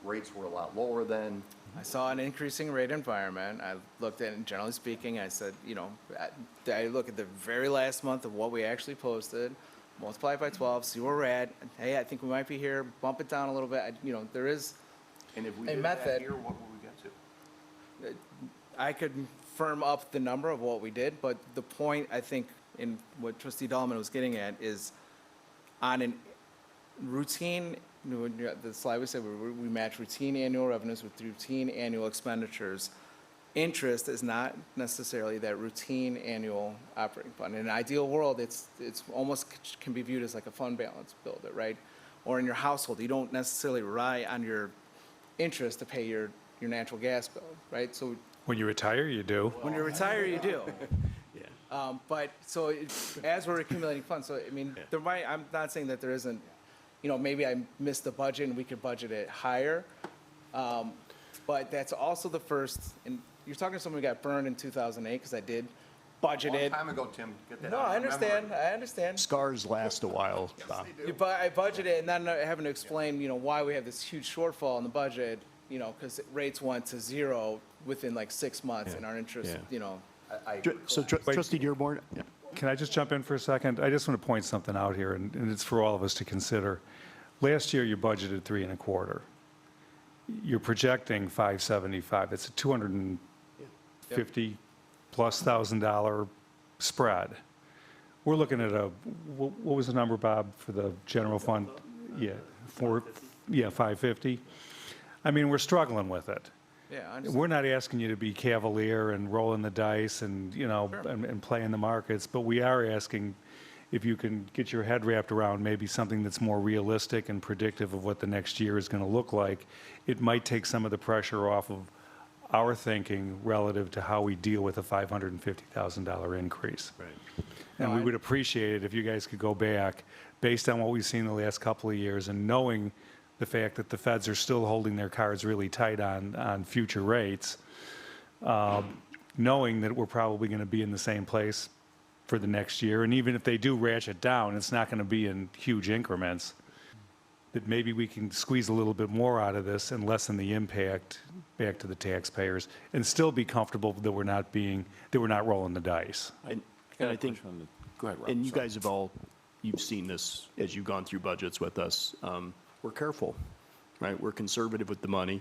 rates were a lot lower then. I saw an increasing rate environment. I looked at it, generally speaking, I said, you know, I look at the very last month of what we actually posted, multiply it by 12, see where we're at. Hey, I think we might be here, bump it down a little bit. You know, there is, And if we A did that method. here, what would we get to? I could firm up the number of what we did, but the point, I think, in what trustee Dahlman was getting at is on an routine, the slide we said, we match routine annual revenues with routine annual expenditures. Interest is not necessarily that routine annual operating fund. In an ideal world, it's almost can be viewed as like a fund balance builder, right? Or in your household, you don't necessarily rely on your interest to pay your natural gas bill, right? So when you retire, you do. when you retire, you do. But so as we're accumulating funds, so I mean, there might, I'm not saying that there isn't, you know, maybe I missed the budget and we could budget it higher. But that's also the first, and you're talking to someone who got burned in 2008, because I did budget Long it. time ago, Tim, get that No, out I of your memory. understand, I understand. Scars last a while, Bob. But I budgeted and then having to explain, you know, why we have this huge shortfall in the budget, you know, because rates went to zero within like 6 months and our interest, Yeah. you know. So trustee Dearborn? Yeah. Can I just jump in for a second? I just want to point something out here, and it's for all of us to consider. Last year, you budgeted 3.25. You're projecting 575. It's a $250,000+ spread. We're looking at what was the number, Bob, for the general fund? Yeah, 550. I mean, we're struggling with it. Yeah, I understand. We're not asking you to be cavalier and rolling the dice and, you know, and playing the markets, but we are asking if you can get your head wrapped around maybe something that's more realistic and predictive of what the next year is going to look like. It might take some of the pressure off of our thinking relative to how we deal with a $550,000 increase. Right. And we would appreciate it if you guys could go back, based on what we've seen the last couple of years, and knowing the fact that the feds are still holding their cards really tight on future rates, knowing that we're probably going to be in the same place for the next year, and even if they do ratchet down, it's not going to be in huge increments, that maybe we can squeeze a little bit more out of this and lessen the impact back to the taxpayers, and still be comfortable that we're not rolling the dice. And I think, Go ahead, Rob. and you Sorry. guys have all, you've seen this as you've gone through budgets with us. We're careful, right? We're conservative with the money.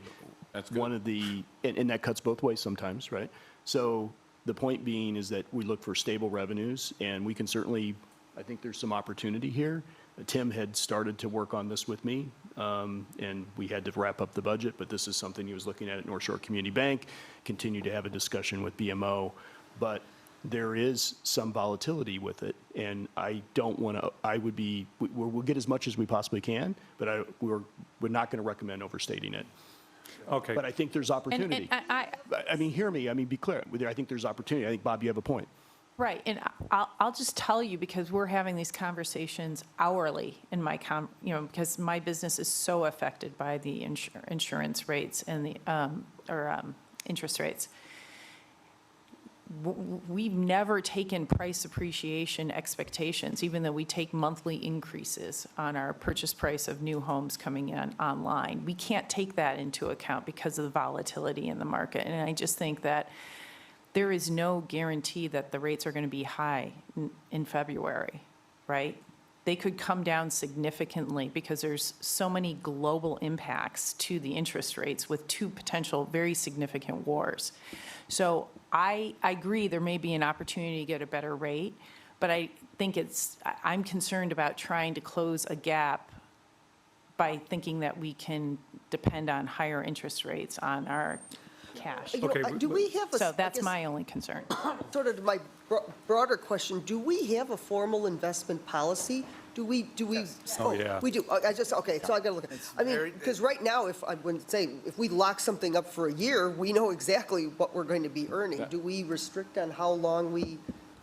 That's good. One of the, and that cuts both ways sometimes, right? So the point being is that we look for stable revenues, and we can certainly, I think there's some opportunity here. Tim had started to work on this with me, and we had to wrap up the budget, but this is something he was looking at North Shore Community Bank, continue to have a discussion with BMO. But there is some volatility with it, and I don't want to, we'll get as much as we possibly can, but we're not going to recommend overstating it. Okay. But I think there's opportunity. I, I mean, hear me, I mean, be clear. I think there's opportunity. I think, Bob, you have a point. right, and I'll just tell you, because we're having these conversations hourly in my, you know, because my business is so affected by the insurance rates and the, interest rates. we've never taken price appreciation expectations, even though we take monthly increases on our purchase price of new homes coming in online. We can't take that into account because of the volatility in the market. And I just think that there is no guarantee that the rates are going to be high in February, right? They could come down significantly because there's so many global impacts to the interest rates with two potential very significant wars. So I agree there may be an opportunity to get a better rate, but I think I'm concerned about trying to close a gap by thinking that we can depend on higher interest rates on our cash. You know, Okay, do we have a? So I that's guess, my only concern. Sort of my broader question, do we have a formal investment policy? Do we? Oh, yeah. We do. Okay, so I gotta look at, I mean, very- because right now, if we lock something up for a year, we know exactly what we're going to be earning. Do we restrict on how long we?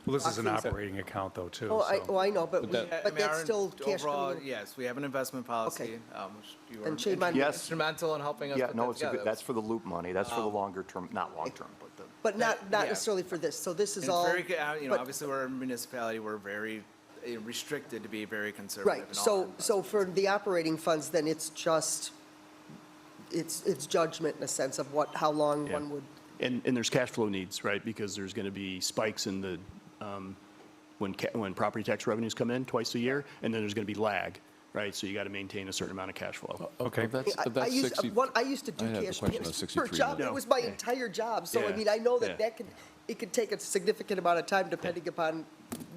Well, this is an lock things up? operating account, though, too. Oh, so- I know, but I mean, that's our still cash overall, coming in. yes, we have an investment policy, Okay. which you And were shame on me. Yes. instrumental in helping us Yeah, put no, that it's a together. good, that's for the loop money. That's for the longer term, not long term, but the. But not yeah. necessarily for this. So this is And all. it's very, but- obviously, we're a municipality, we're very restricted to be very conservative. Right, in all our so for the operating funds, then it's just, it's judgment in a sense of how long Yeah. one would. And there's cash flow needs, right? Because there's going to be spikes in the, when property tax revenues come in twice a year, and then there's going to be lag, right? So you got to maintain a certain amount of cash flow. Okay. I used to do I had the cash question of management per 63 job. million. It was my entire job. So, I Yeah. mean, I know Yeah. that it could take a significant amount of time depending upon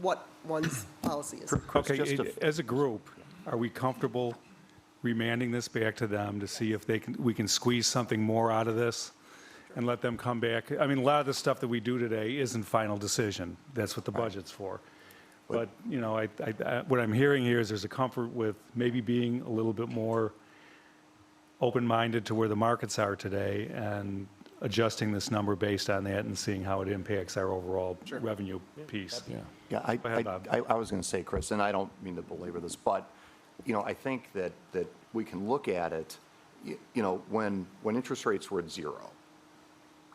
what one's policy is. Chris, Okay, just to- as a group, are we comfortable remanding this back to them to see if we can squeeze something more out of this and let them come back? I mean, a lot of the stuff that we do today isn't final decision. That's what the budget's for. But, you know, what I'm hearing here is there's a comfort with maybe being a little bit more open-minded to where the markets are today and adjusting this number based on that and seeing how it impacts our overall revenue piece. Yeah, Go ahead, Bob. I was going to say, Chris, and I don't mean to belabor this, but, you know, I think that we can look at it, you know, when interest rates were at zero,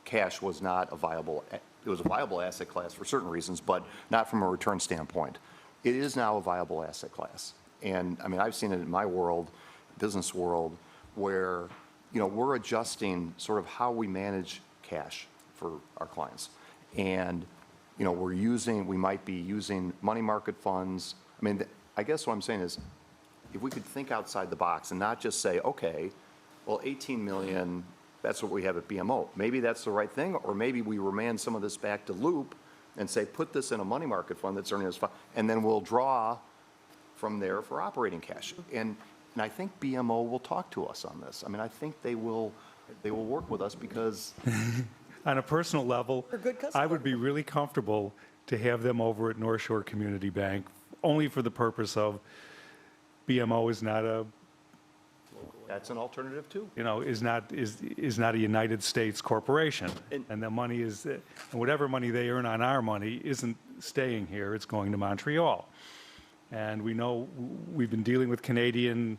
cash was not a viable, it was a viable asset class for certain reasons, but not from a return standpoint. It is now a viable asset class. And, I mean, I've seen it in my world, business world, where, you know, we're adjusting sort of how we manage cash for our clients. And, you know, we might be using money market funds. I mean, I guess what I'm saying is, if we could think outside the box and not just say, okay, well, 18 million, that's what we have at BMO. Maybe that's the right thing, or maybe we remand some of this back to Loop and say, put this in a money market fund that's earning us, and then we'll draw from there for operating cash. And I think BMO will talk to us on this. I mean, I think they will work with us because On a personal level, They're good I would be really comfortable to have them over at North Shore Community Bank, only for the purpose of BMO is not a, that's an alternative too. you know, is not a United States corporation. And- And the money is, and whatever money they earn on our money isn't staying here, it's going to Montreal. And we know, we've been dealing with Canadian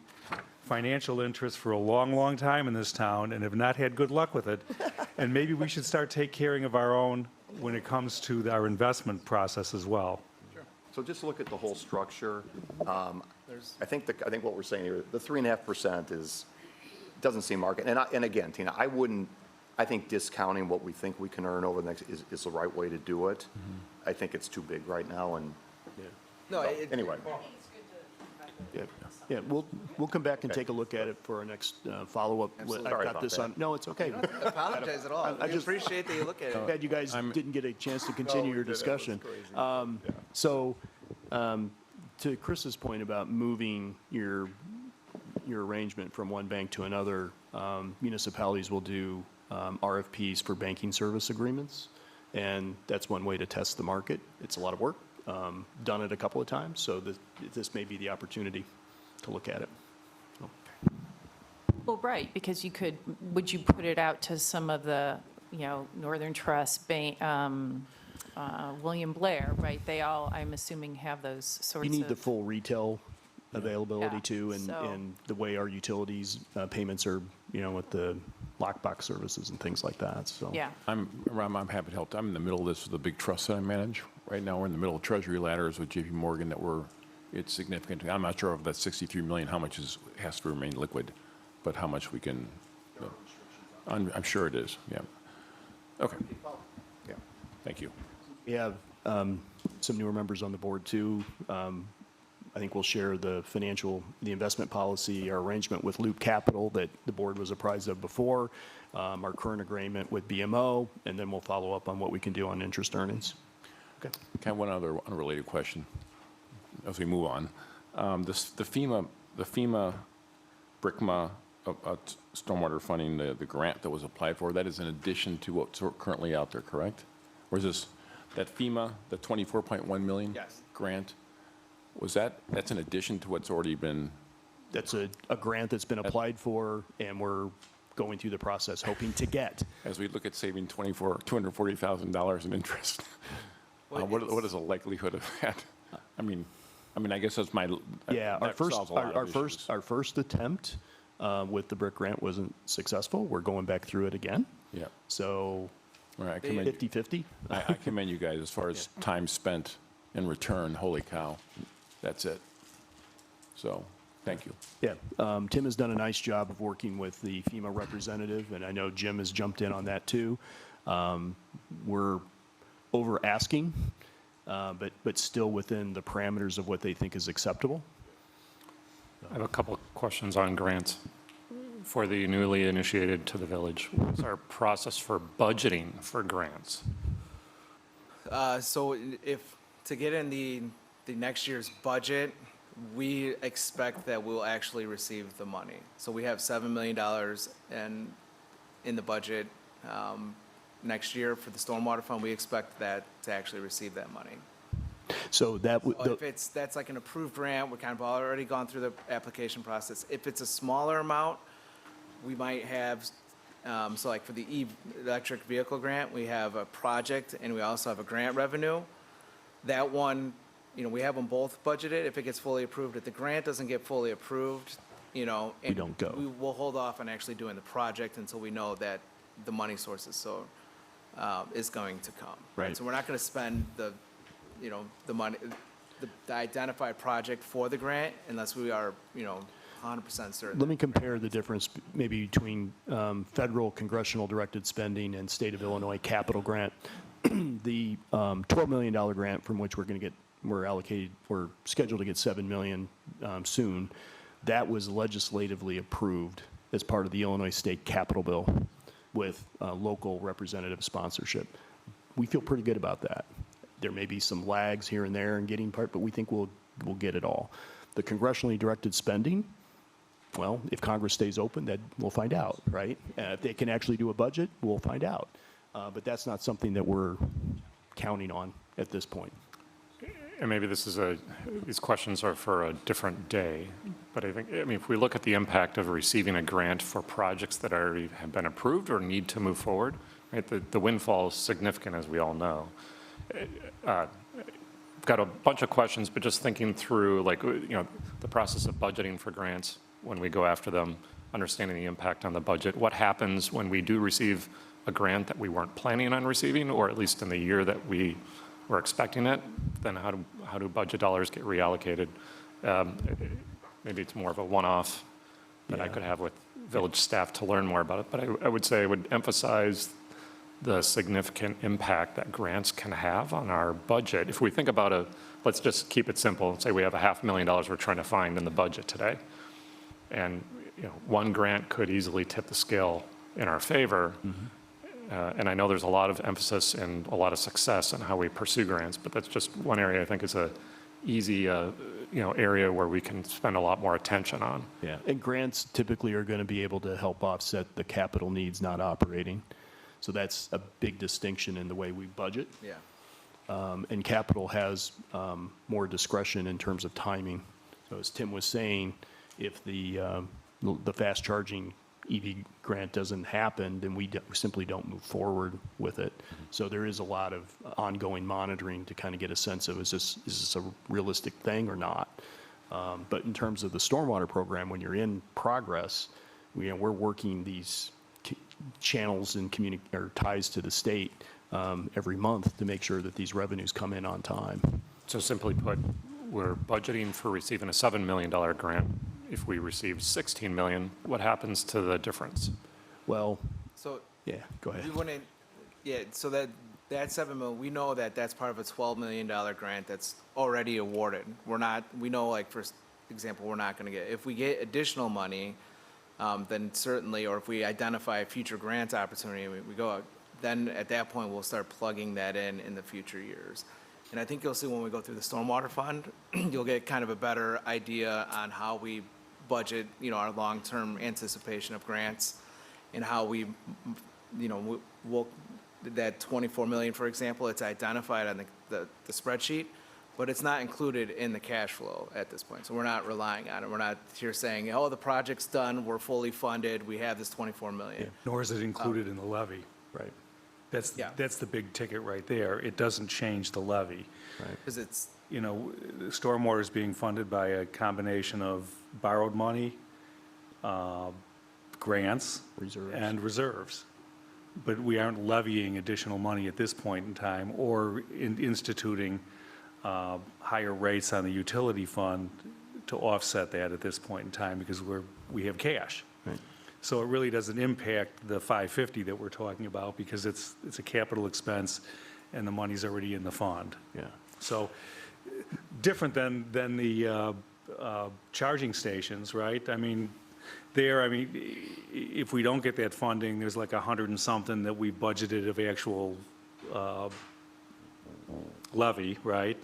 financial interests for a long, long time in this town and have not had good luck with it. And maybe we should start taking care of our own when it comes to our investment process as well. So just look at the whole structure. I think what we're saying here, the 3.5% doesn't seem market. And again, Tina, I think discounting what we think we can earn over the next is the right way to do it. I think it's too big right now, and No, anyway. Yeah, we'll come back and take a look at it for our next follow-up. Absolutely. I've Sorry got about this that. on, no, it's okay. apologize at all. I I just- appreciate that you look at it. Glad you guys didn't get a chance to continue your discussion. So, to Chris's point about moving your arrangement from one bank to another, municipalities will do RFPs for banking service agreements, and that's one way to test the market. It's a lot of work, done it a couple of times, so this may be the opportunity to look at it. Well, right, because would you put it out to some of the, you know, Northern Trust, William Blair, right? They all, I'm assuming, have those sorts You of. need the full retail availability Yeah, too, so- and the way our utilities payments are, you know, with the lockbox services and things like that, so. Yeah. I'm happy to help. I'm in the middle of this with a big trust that I manage. Right now, we're in the middle of treasury ladders with JP Morgan it's significant. I'm not sure of that 63 million, how much has to remain liquid, but how much we can, I'm sure it is, yeah. Okay. Yeah. Thank you. We have some newer members on the board, too. I think we'll share the investment policy, our arrangement with Loop Capital that the board was apprised of before, our current agreement with BMO, and then we'll follow up on what we can do on interest earnings. Okay. Kind of one other unrelated question as we move on. The FEMA BRCMA stormwater funding, the grant that was applied for, that is in addition to what's currently out there, correct? Or is this, that FEMA, the 24.1 million? Yes. Grant, that's in addition to what's already been, That's a grant that's been applied for, and we're going through the process, hoping to get. as we look at saving $240,000 in interest? What is the likelihood of that? I mean, I guess that's my. Yeah, that solves a lot of issues. our first attempt with the BRIC grant wasn't successful. We're going back through it again. Yeah. So All right, I commend, 50/50. I commend you guys as far as time spent in return. Holy cow, that's it. So, thank you. Yeah, Tim has done a nice job of working with the FEMA representative, and I know Jim has jumped in on that too. We're over asking, but still within the parameters of what they think is acceptable. I have a couple of questions on grants. For the newly initiated to the village, what's our process for budgeting for grants? So to get in the next year's budget, we expect that we'll actually receive the money. So we have $7 million in the budget next year for the stormwater fund. We expect that to actually receive that money. So that would, So if that's like an approved grant, we're kind of already gone through the application process. If it's a smaller amount, we might have, so like for the electric vehicle grant, we have a project and we also have a grant revenue. That one, we have them both budgeted if it gets fully approved. If the grant doesn't get fully approved, We don't go. We'll hold off on actually doing the project until we know that the money source is going to come. Right. So we're not going to spend the money, the identified project for the grant unless we are, 100% certain. let me compare the difference maybe between federal congressional directed spending and state of Illinois capital grant. The $12 million grant from which we're scheduled to get $7 million soon, that was legislatively approved as part of the Illinois State Capital Bill with local representative sponsorship. We feel pretty good about that. There may be some lags here and there in getting part, but we think we'll get it all. The congressionally directed spending, well, if Congress stays open, then we'll find out, right? If they can actually do a budget, we'll find out. But that's not something that we're counting on at this point. And maybe these questions are for a different day, but if we look at the impact of receiving a grant for projects that already have been approved or need to move forward, right? The windfall is significant, as we all know. Got a bunch of questions, but just thinking through, the process of budgeting for grants when we go after them, understanding the impact on the budget. What happens when we do receive a grant that we weren't planning on receiving, or at least in the year that we were expecting it? Then how do budget dollars get reallocated? Maybe it's more of a one-off that I could have with village staff to learn more about it. But I would say I would emphasize the significant impact that grants can have on our budget. If we think about let's just keep it simple and say we have $500,000 we're trying to find in the budget today. And one grant could easily tip the scale in our favor. And I know there's a lot of emphasis and a lot of success in how we pursue grants, but that's just one area I think is a easy area where we can spend a lot more attention on. Yeah, and grants typically are going to be able to help offset the capital needs not operating. So that's a big distinction in the way we budget. Yeah. And capital has more discretion in terms of timing. So as Tim was saying, if the fast charging EV grant doesn't happen, then we simply don't move forward with it. So there is a lot of ongoing monitoring to kind of get a sense of, is this a realistic thing or not? But in terms of the stormwater program, when you're in progress, we're working these channels and or ties to the state every month to make sure that these revenues come in on time. So simply put, we're budgeting for receiving a $7 million grant. If we receive 16 million, what happens to the difference? Well, So yeah, go ahead. we wouldn't, yeah, so that 7 million, we know that that's part of a $12 million grant that's already awarded. We know, like, for example, we're not going to get, if we get additional money, then certainly, or if we identify a future grant opportunity, and we go out, then at that point, we'll start plugging that in the future years. And I think you'll see when we go through the stormwater fund, you'll get kind of a better idea on how we budget, our long-term anticipation of grants and how we, we'll, that 24 million, for example, it's identified on the spreadsheet, but it's not included in the cash flow at this point. So we're not relying on it. We're not here saying, oh, the project's done, we're fully funded, we have this 24 million. Nor is it included in the levy. Right. Yeah. That's the big ticket right there. It doesn't change the levy. Because it's, The stormwater is being funded by a combination of borrowed money, grants. Reserves. And reserves. But we aren't levying additional money at this point in time or instituting higher rates on the utility fund to offset that at this point in time because we have cash. Right. So it really doesn't impact the 550 that we're talking about because it's a capital expense and the money's already in the fund. Yeah. So different than the charging stations, right? I mean, if we don't get that funding, there's like 100 and something that we budgeted of actual levy, right?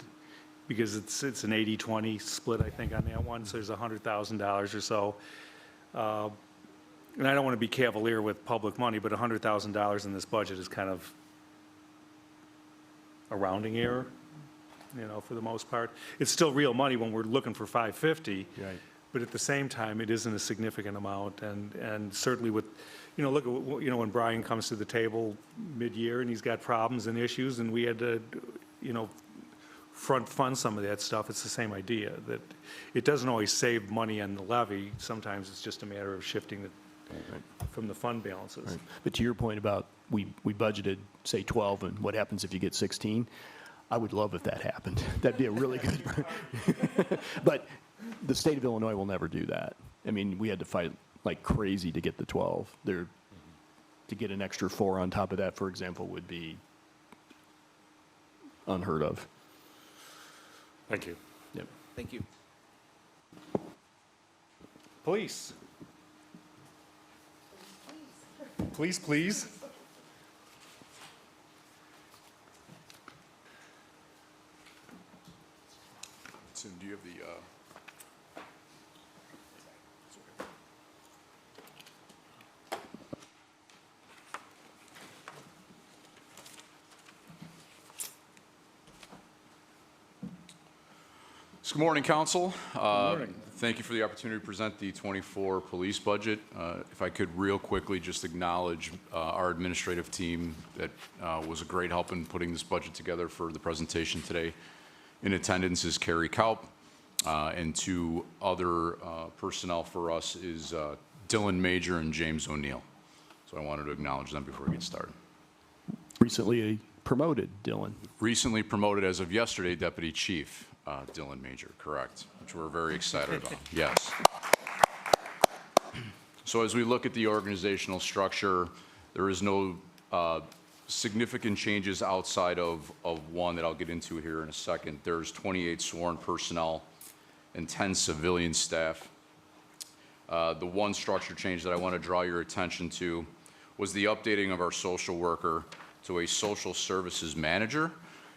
Because it's an 80-20 split, I think, on that one, so there's $100,000 or so. And I don't want to be cavalier with public money, but $100,000 in this budget is kind of a rounding error, for the most part. It's still real money when we're looking for 550. Right. But at the same time, it isn't a significant amount, and certainly with, look at, when Brian comes to the table mid-year and he's got problems and issues, and we had to, front fund some of that stuff, it's the same idea, that it doesn't always save money on the levy, sometimes it's just a matter of shifting it from the fund balances. Right. But to your point about we budgeted, say, 12, and what happens if you get 16? I would love if that happened. That'd be a really good. But the state of Illinois will never do that. I mean, we had to fight like crazy to get the 12. To get an extra 4 on top of that, for example, would be unheard of. Thank you. Yep. thank you. Police. Please. Tim, do you have the, Good morning, Council. Good morning. Thank you for the opportunity to present the '24 police budget. If I could real quickly just acknowledge our administrative team that was a great help in putting this budget together for the presentation today. In attendance is Carrie Kaup, and 2 other personnel for us is Dylan Major and James O'Neill. So I wanted to acknowledge them before we get started. Recently promoted, Dylan. Recently promoted as of yesterday, Deputy Chief. Dylan Major, correct, which we're very excited about. Yes. So as we look at the organizational structure, there is no significant changes outside of one that I'll get into here in a second. There's 28 sworn personnel and 10 civilian staff. The one structure change that I want to draw your attention to was the updating of our social worker to a social services manager.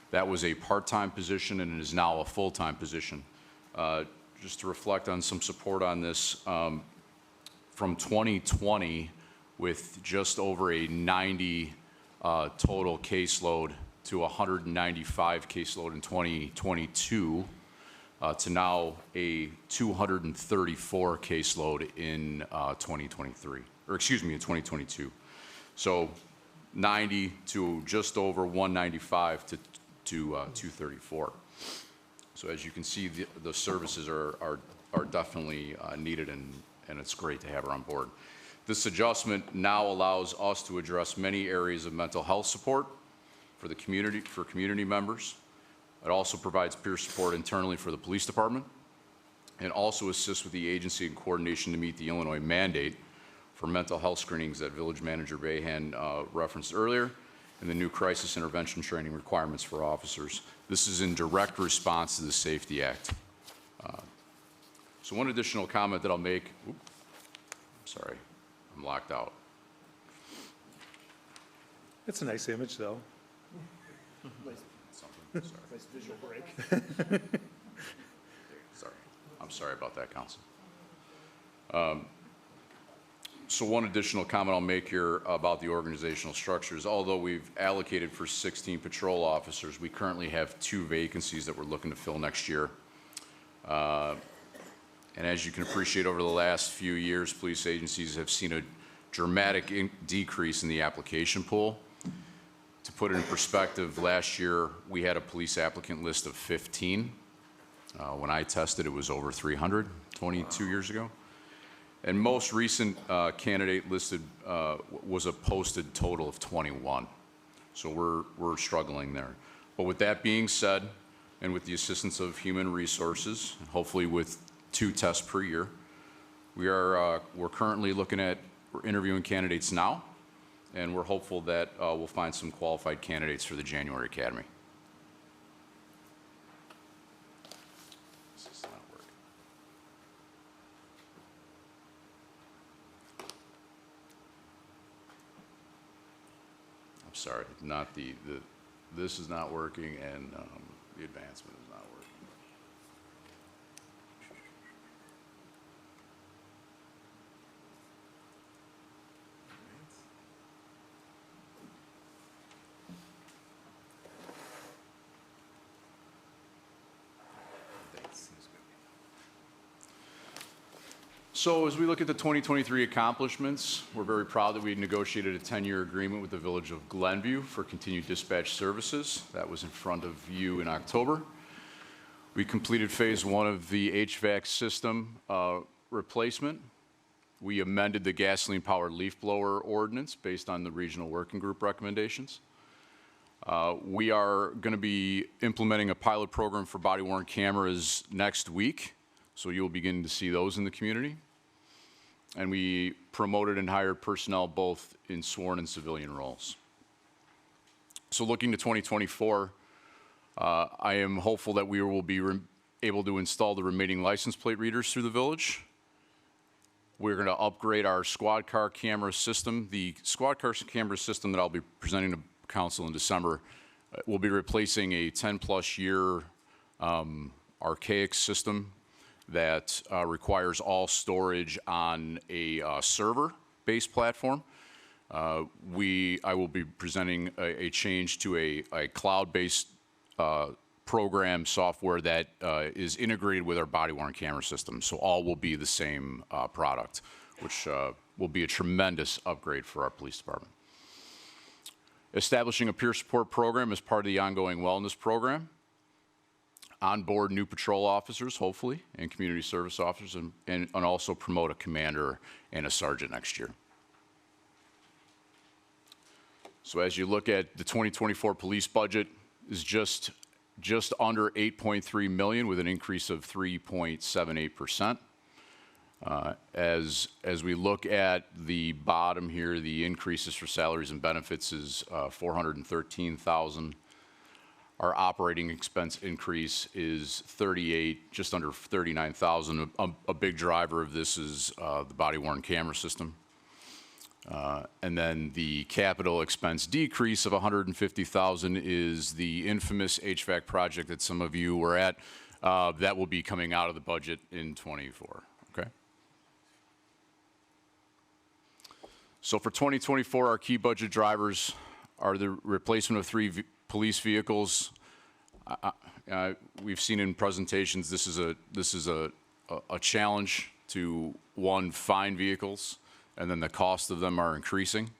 That was a part-time position and it is now a full-time position. Just to reflect on some support on this, from 2020 with just over a 90 total caseload to 195 caseload in 2022 to now a 234 caseload in 2023, or excuse me, in 2022. So 90 to just over 195 to 234. So as you can see, the services are definitely needed, and it's great to have her on board. This adjustment now allows us to address many areas of mental health support for the community, for community members. It also provides peer support internally for the police department, and also assists with the agency in coordination to meet the Illinois mandate for mental health screenings that Village Manager Bahan referenced earlier, and the new crisis intervention training requirements for officers. This is in direct response to the Safety Act. So one additional comment that I'll make, sorry, I'm locked out. It's a nice image, though. Nice visual break. Sorry, I'm sorry about that, Council. So one additional comment I'll make here about the organizational structures. Although we've allocated for 16 patrol officers, we currently have 2 vacancies that we're looking to fill next year. And as you can appreciate, over the last few years, police agencies have seen a dramatic decrease in the application pool. To put it in perspective, last year we had a police applicant list of 15. When I tested, it was over 300, 22 years ago. And most recent candidate listed was a posted total of 21. So we're struggling there. But with that being said, and with the assistance of Human Resources, hopefully with 2 tests per year, we're currently we're interviewing candidates now, and we're hopeful that we'll find some qualified candidates for the January Academy. This is not working. I'm sorry, not this is not working, and the advancement is not working. So as we look at the 2023 accomplishments, we're very proud that we negotiated a 10-year agreement with the Village of Glenview for continued dispatch services. That was in front of you in October. We completed phase 1 of the HVAC system replacement. We amended the gasoline-powered leaf blower ordinance based on the regional working group recommendations. We are going to be implementing a pilot program for body-worn cameras next week, so you'll begin to see those in the community. And we promoted and hired personnel both in sworn and civilian roles. So looking to 2024, I am hopeful that we will be able to install the remaining license plate readers through the village. We're going to upgrade our squad car camera system. The squad car camera system that I'll be presenting to Council in December will be replacing a 10-plus year archaic system that requires all storage on a server-based platform. I will be presenting a change to a cloud-based program software that is integrated with our body-worn camera system. So all will be the same product, which will be a tremendous upgrade for our police department. Establishing a peer support program as part of the ongoing wellness program. Onboard new patrol officers, hopefully, and community service officers, and also promote a commander and a sergeant next year. So as you look at the 2024 police budget, is just under $8.3 million with an increase of 3.78%. As we look at the bottom here, the increases for salaries and benefits is $413,000. Our operating expense increase is just under $39,000. A big driver of this is the body-worn camera system. And then the capital expense decrease of $150,000 is the infamous HVAC project that some of you were at. That will be coming out of the budget in '24, okay? So for 2024, our key budget drivers are the replacement of 3 police vehicles. We've seen in presentations, this is a challenge to, one, find vehicles, and then the cost of them are increasing,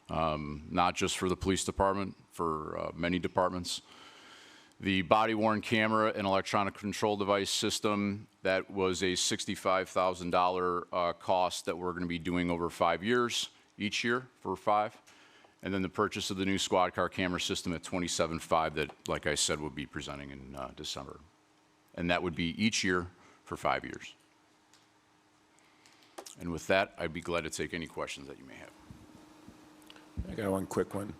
not just for the police department, for many departments. The body-worn camera and electronic control device system, that was a $65,000 cost that we're going to be doing over 5 years, each year for 5. And then the purchase of the new squad car camera system at $27,500 that, like I said, we'll be presenting in December. And that would be each year for 5 years. And with that, I'd be glad to take any questions that you may have. I got one quick one.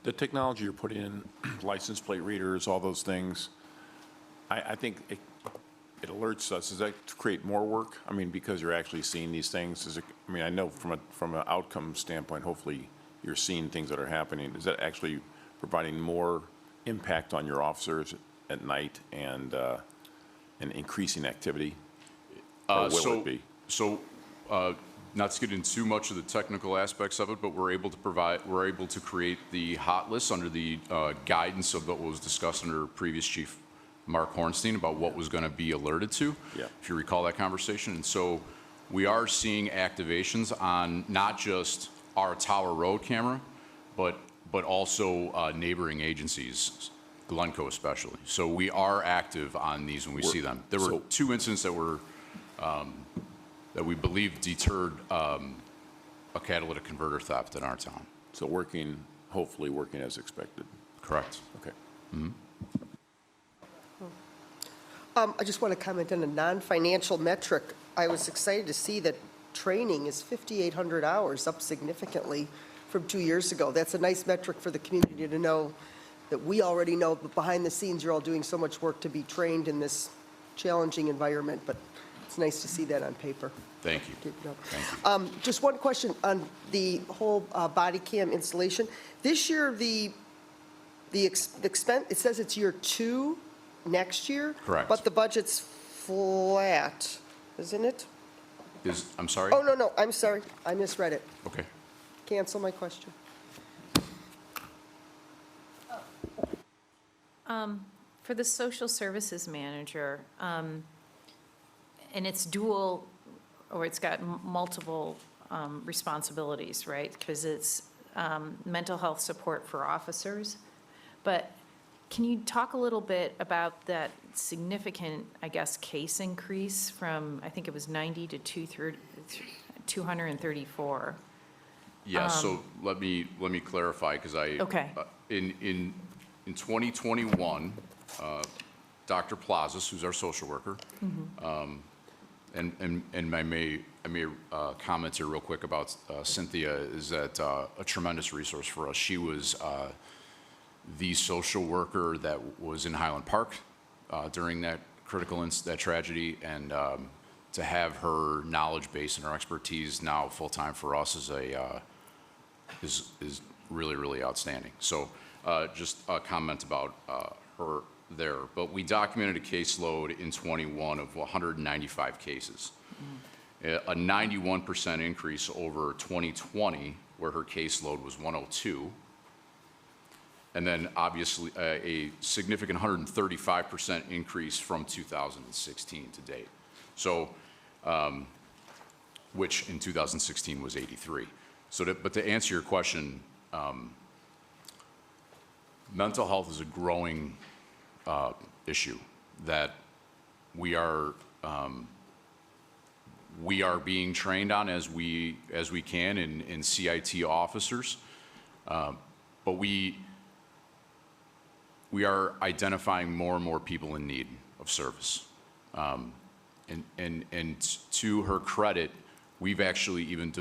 The technology you're putting in, license plate readers, all those things, I think it alerts us. Does that create more work? I mean, because you're actually seeing these things? I mean, I know from an outcome standpoint, hopefully you're seeing things that are happening. Is that actually providing more impact on your officers at night and increasing activity? Or will it be? Not to get into too much of the technical aspects of it, but we're able to create the hot list under the guidance of what was discussed under previous Chief Mark Hornstein about what was going to be alerted to, Yeah. if you recall that conversation. And so we are seeing activations on not just our Tower Road camera, but also neighboring agencies, Glencoe especially. So we are active on these when we see them. There were 2 incidents that were that we believe deterred a catalytic converter theft in our town. So hopefully working as expected. Correct. Okay. I just want to comment on a non-financial metric. I was excited to see that training is 5,800 hours, up significantly from 2 years ago. That's a nice metric for the community to know that we already know, but behind the scenes, you're all doing so much work to be trained in this challenging environment, but it's nice to see that on paper. Thank you. Keep it up. Thank you. Just one question on the whole body cam installation. This year, the expense, it says it's year 2 next year? Correct. But the budget's flat, isn't it? I'm sorry? Oh, no, I'm sorry. I misread it. Okay. Cancel my question. For the social services manager, and it's dual, or it's got multiple responsibilities, right? Because it's mental health support for officers. But can you talk a little bit about that significant, I guess, case increase from, I think it was 90 to 234? Yeah, so let me clarify, because Okay. In 2021, Dr. Plazas, who's our social worker, and I may comment here real quick about Cynthia, is that a tremendous resource for us. She was the social worker that was in Highland Park during that that tragedy, and to have her knowledge base and her expertise now full-time for us is really, really outstanding. So just a comment about her there. But we documented a caseload in 21 of 195 cases. A 91% increase over 2020, where her caseload was 102. And then obviously a significant 135% increase from 2016 to date. So, which in 2016 was 83. So, but to answer your question, mental health is a growing issue that we are being trained on as we can in CIT officers, but we are identifying more and more people in need of service. And to her credit, we've actually even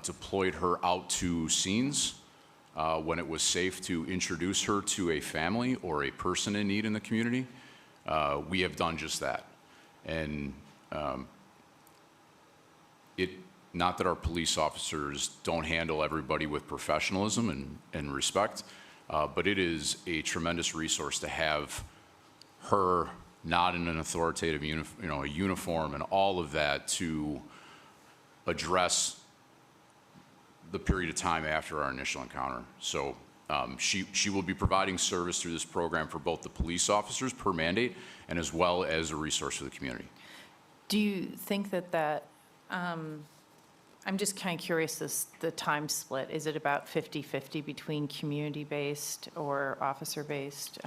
deployed her out to scenes when it was safe to introduce her to a family or a person in need in the community. We have done just that. And not that our police officers don't handle everybody with professionalism and respect, but it is a tremendous resource to have her not in an authoritative uniform and all of that to address the period of time after our initial encounter. So she will be providing service through this program for both the police officers per mandate and as well as a resource for the community. Do you think that I'm just kind of curious, the time split, is it about 50-50 between community-based or officer-based?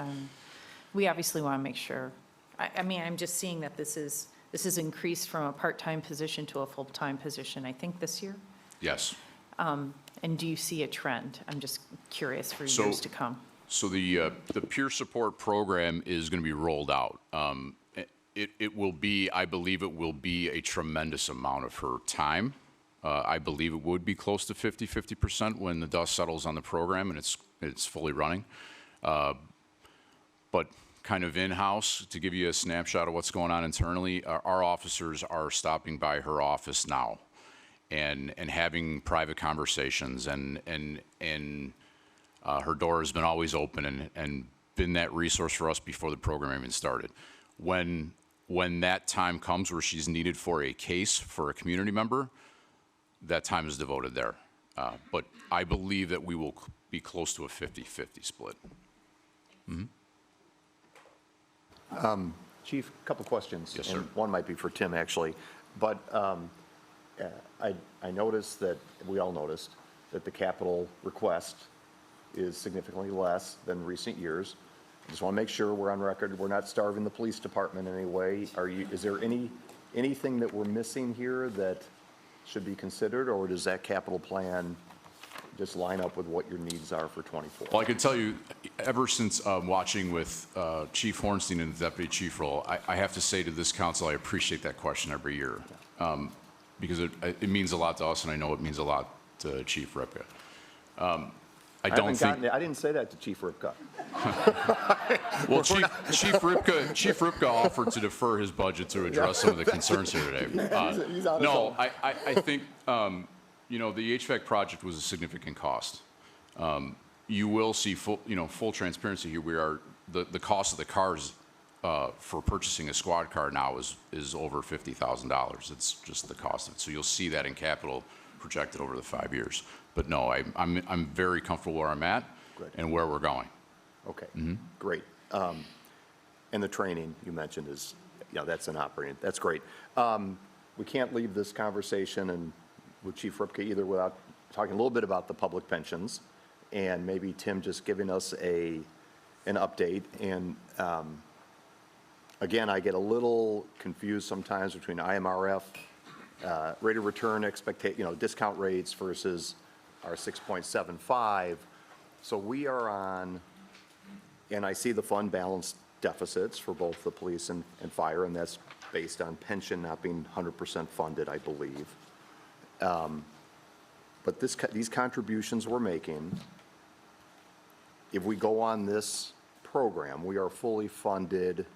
we obviously want to make sure, I mean, I'm just seeing that this is increased from a part-time position to a full-time position, I think, this year. Yes. And do you see a trend? I'm just curious for So- years to come. So the peer support program is going to be rolled out. It will be, I believe it will be a tremendous amount of her time. I believe it would be close to 50% when the dust settles on the program and it's fully running. But kind of in-house, to give you a snapshot of what's going on internally, our officers are stopping by her office now and having private conversations, and her door has been always open and been that resource for us before the program even started. When that time comes where she's needed for a case for a community member, that time is devoted there. But I believe that we will be close to a 50-50 split. Chief, a couple questions. Yes, sir. And one might be for Tim, actually. But I noticed that, we all noticed, that the capital request is significantly less than recent years. I just want to make sure we're on record, we're not starving the police department in any way. Is there anything that we're missing here that should be considered, or does that capital plan just line up with what your needs are for '24? Well, I can tell you, ever since watching with Chief Hornstein in the deputy chief role, I have to say to this council, I appreciate that question every year, because it means a lot to us, and I know it means a lot to Chief Ripka. I don't think. I didn't say that to Chief Ripka. Well, Chief Ripka offered to defer his budget to address some of the concerns here today. He's on his No, own. I think, the HVAC project was a significant cost. You will see full transparency here. The cost of the cars for purchasing a squad car now is over $50,000. It's just the cost of it. So you'll see that in capital projected over the 5 years. But no, I'm very comfortable where I'm at Good. and where we're going. Okay, great. And the training you mentioned is, that's an operating, that's great. We can't leave this conversation and with Chief Ripka either without talking a little bit about the public pensions, and maybe Tim just giving us an update. And again, I get a little confused sometimes between IMRF, rate of return discount rates versus our 6.75. So we are on, and I see the fund balance deficits for both the police and fire, and that's based on pension not being 100% funded, I believe. But these contributions we're making, if we go on this program, we are fully funded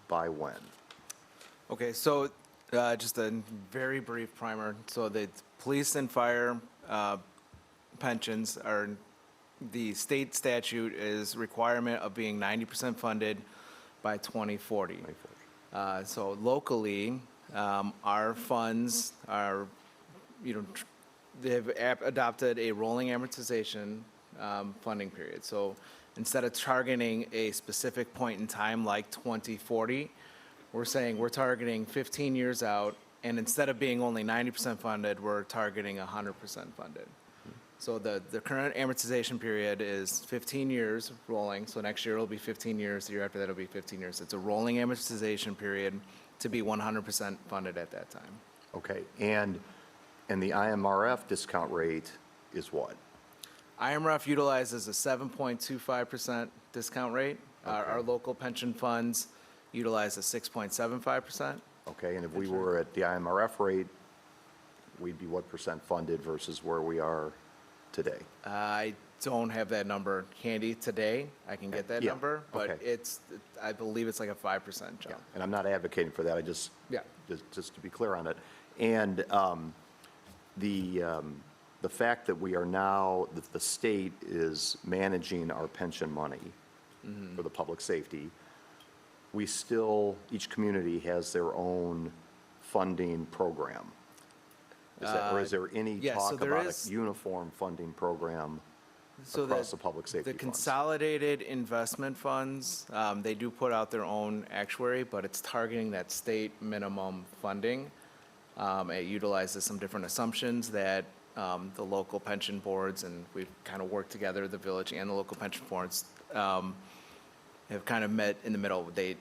by when? Okay, so just a very brief primer. So the police and fire pensions are, the state statute is requirement of being 90% funded by 2040. So locally, our funds are, they've adopted a rolling amortization funding period. So instead of targeting a specific point in time like 2040, we're saying we're targeting 15 years out, and instead of being only 90% funded, we're targeting 100% funded. So the current amortization period is 15 years rolling, so next year it'll be 15 years, the year after that it'll be 15 years. It's a rolling amortization period to be 100% funded at that time. Okay, and the IMRF discount rate is what? IMRF utilizes a 7.25% discount rate. Our local pension funds utilize a 6.75%. Okay, and if we were at the IMRF rate, we'd be what percent funded versus where we are today? I don't have that number handy today. I can get that Yeah, number, but okay. I believe it's like a 5% jump. And I'm not advocating for that, Yeah. just to be clear on it. And the fact that we are now, that the state is managing our pension money for the public safety, we still, each community has their own funding program. Or is there any yeah, so talk there about is- a uniform funding program So across the public safety The funds? consolidated investment funds, they do put out their own actuary, but it's targeting that state minimum funding. It utilizes some different assumptions that the local pension boards, and we've kind of worked together, the village and the local pension boards, have kind of met in the middle. They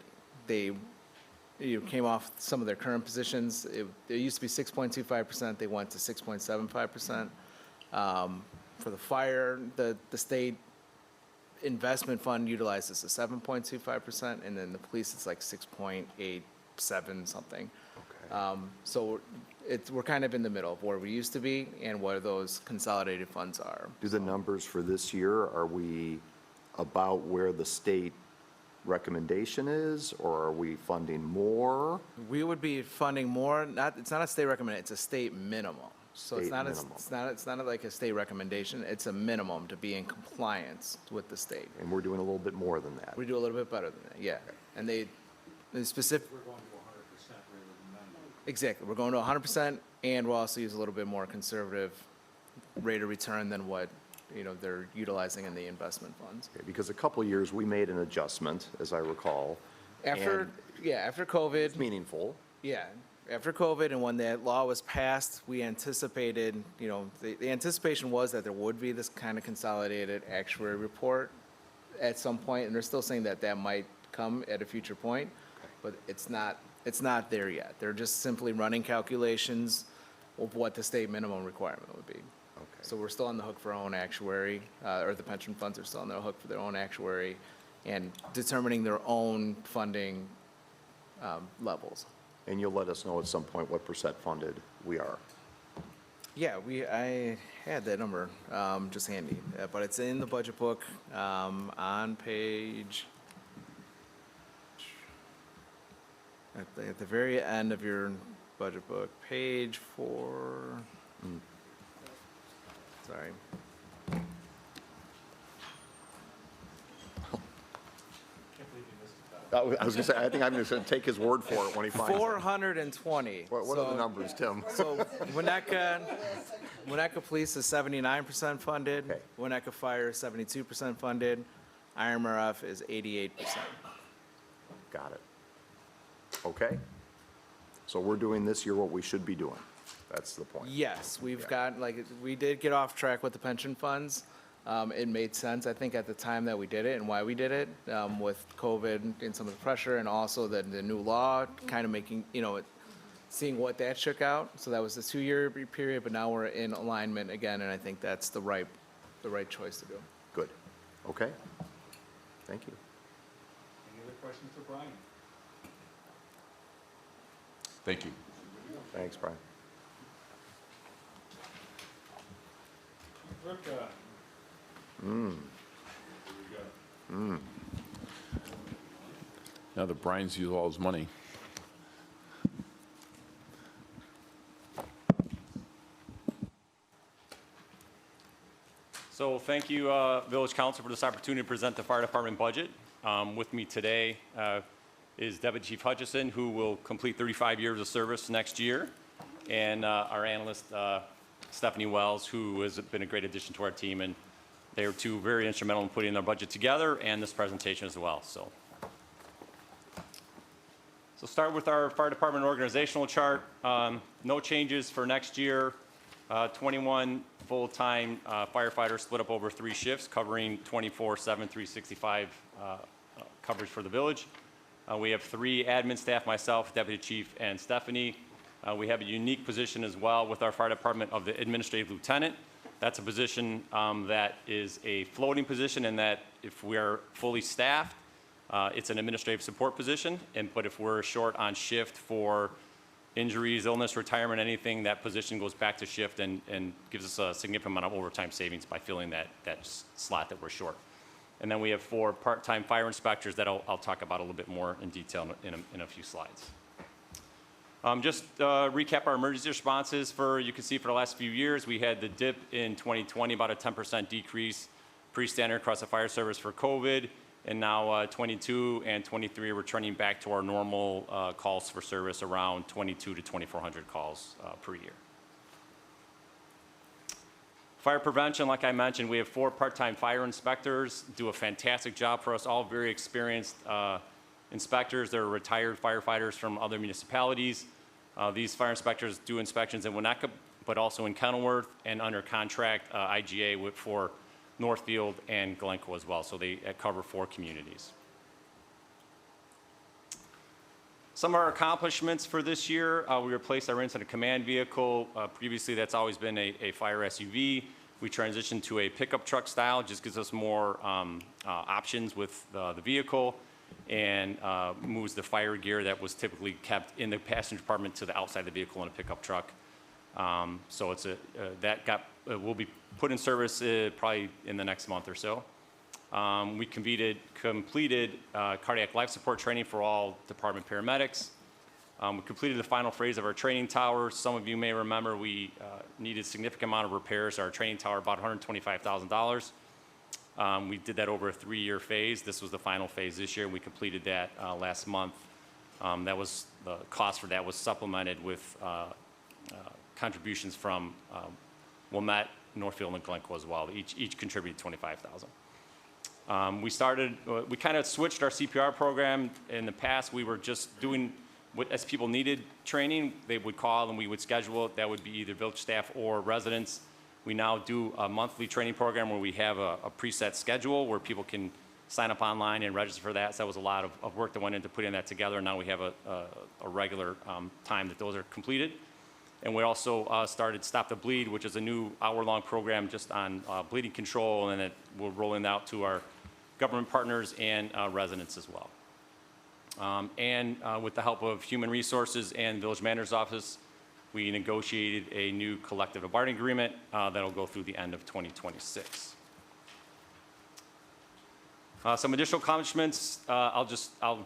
came off some of their current positions. It used to be 6.25%, they went to 6.75%. For the fire, the state investment fund utilizes a 7.25%, and then the police, it's like 6.87 something. So we're kind of in the middle of where we used to be and where those consolidated funds are. Do the numbers for this year, are we about where the state recommendation is, or are we funding more? We would be funding more, it's not a state recommendation, it's a state minimum. So it's State not, minimum. it's not like a state recommendation, it's a minimum to be in compliance with the state. And we're doing a little bit more than that. We do a little bit better than that, yeah. And they specific. We're going to 100% rather than 90. Exactly, we're going to 100%, and we'll also use a little bit more conservative rate of return than what, they're utilizing in the investment funds. Okay, because a couple of years, we made an adjustment, as I recall. After COVID. It's meaningful. Yeah, after COVID and when that law was passed, we anticipated, the anticipation was that there would be this kind of consolidated actuary report at some point, and they're still saying that that might come at a future point, but it's not there yet. They're just simply running calculations of what the state minimum requirement would be. Okay. So we're still on the hook for our own actuary, or the pension funds are still on the hook for their own actuary and determining their own funding levels. And you'll let us know at some point what % funded we are. Yeah, I had that number just handy, but it's in the budget book on page, at the very end of your budget book, page 4. Sorry. I was going to say, I think I'm just going to take his word for it when he finds it. 420. What are the numbers, Tim? So Winnetka Police is 79% funded. Okay. Winnetka Fire is 72% funded. IMRF is 88%. Got it. Okay. So we're doing this year what we should be doing. That's the point. Yes, we've got, we did get off track with the pension funds. It made sense, I think, at the time that we did it and why we did it, with COVID and some of the pressure, and also the new law kind of making, seeing what that shook out. So that was a 2-year period, but now we're in alignment again, and I think that's the right choice to do. Good. Okay. Thank you. Any other questions for Brian? Thank you. Thanks, Brian. Rivka. Now that Brian's used all his money. So thank you, Village Council, for this opportunity to present the fire department budget. With me today is Deputy Chief Hutchison, who will complete 35 years of service next year, and our analyst, Stephanie Wells, who has been a great addition to our team, and they were two very instrumental in putting our budget together and this presentation as well. So start with our fire department organizational chart. No changes for next year. 21 full-time firefighters split up over 3 shifts, covering 24/7, 365 coverage for the village. We have 3 admin staff, myself, Deputy Chief, and Stephanie. We have a unique position as well with our fire department of the administrative lieutenant. That's a position that is a floating position, in that if we are fully staffed, it's an administrative support position. But if we're short on shift for injuries, illness, retirement, anything, that position goes back to shift and gives us a significant amount of overtime savings by filling that slot that we're short. And then we have 4 part-time fire inspectors that I'll talk about a little bit more in detail in a few slides. Just recap our emergency responses. You can see for the last few years, we had the dip in 2020, about a 10% decrease pre-standard across the fire service for COVID. And now 22 and 23 are returning back to our normal calls for service, around 2,200 to 2,400 calls per year. Fire prevention, like I mentioned, we have 4 part-time fire inspectors, do a fantastic job for us, all very experienced inspectors. They're retired firefighters from other municipalities. These fire inspectors do inspections in Winnetka, but also in Kenilworth, and under contract IGA for Northfield and Glencoe as well. So they cover 4 communities. Some of our accomplishments for this year, we replaced our incident command vehicle. Previously, that's always been a fire SUV. We transitioned to a pickup truck style, just gives us more options with the vehicle, and moves the fire gear that was typically kept in the passenger compartment to the outside of the vehicle in a pickup truck. So it's will be put in service probably in the next month or so. We completed cardiac life support training for all department paramedics. We completed the final phase of our training tower. Some of you may remember we needed a significant amount of repairs. Our training tower, about $125,000. We did that over a 3-year phase. This was the final phase this year. We completed that last month. That was the cost for that was supplemented with contributions from Wilmette, Northfield, and Glencoe as well. Each contributed $25,000. We kind of switched our CPR program. In the past, we were just doing as people needed training, they would call and we would schedule it. That would be either village staff or residents. We now do a monthly training program where we have a preset schedule where people can sign up online and register for that. So that was a lot of work that went into putting that together. Now we have a regular time that those are completed. And we also started Stop the Bleed, which is a new hour-long program just on bleeding control, and we're rolling out to our government partners and residents as well. With the help of Human Resources and Village Manager's Office, we negotiated a new collective bargaining agreement that'll go through the end of 2026. Some additional accomplishments. I'll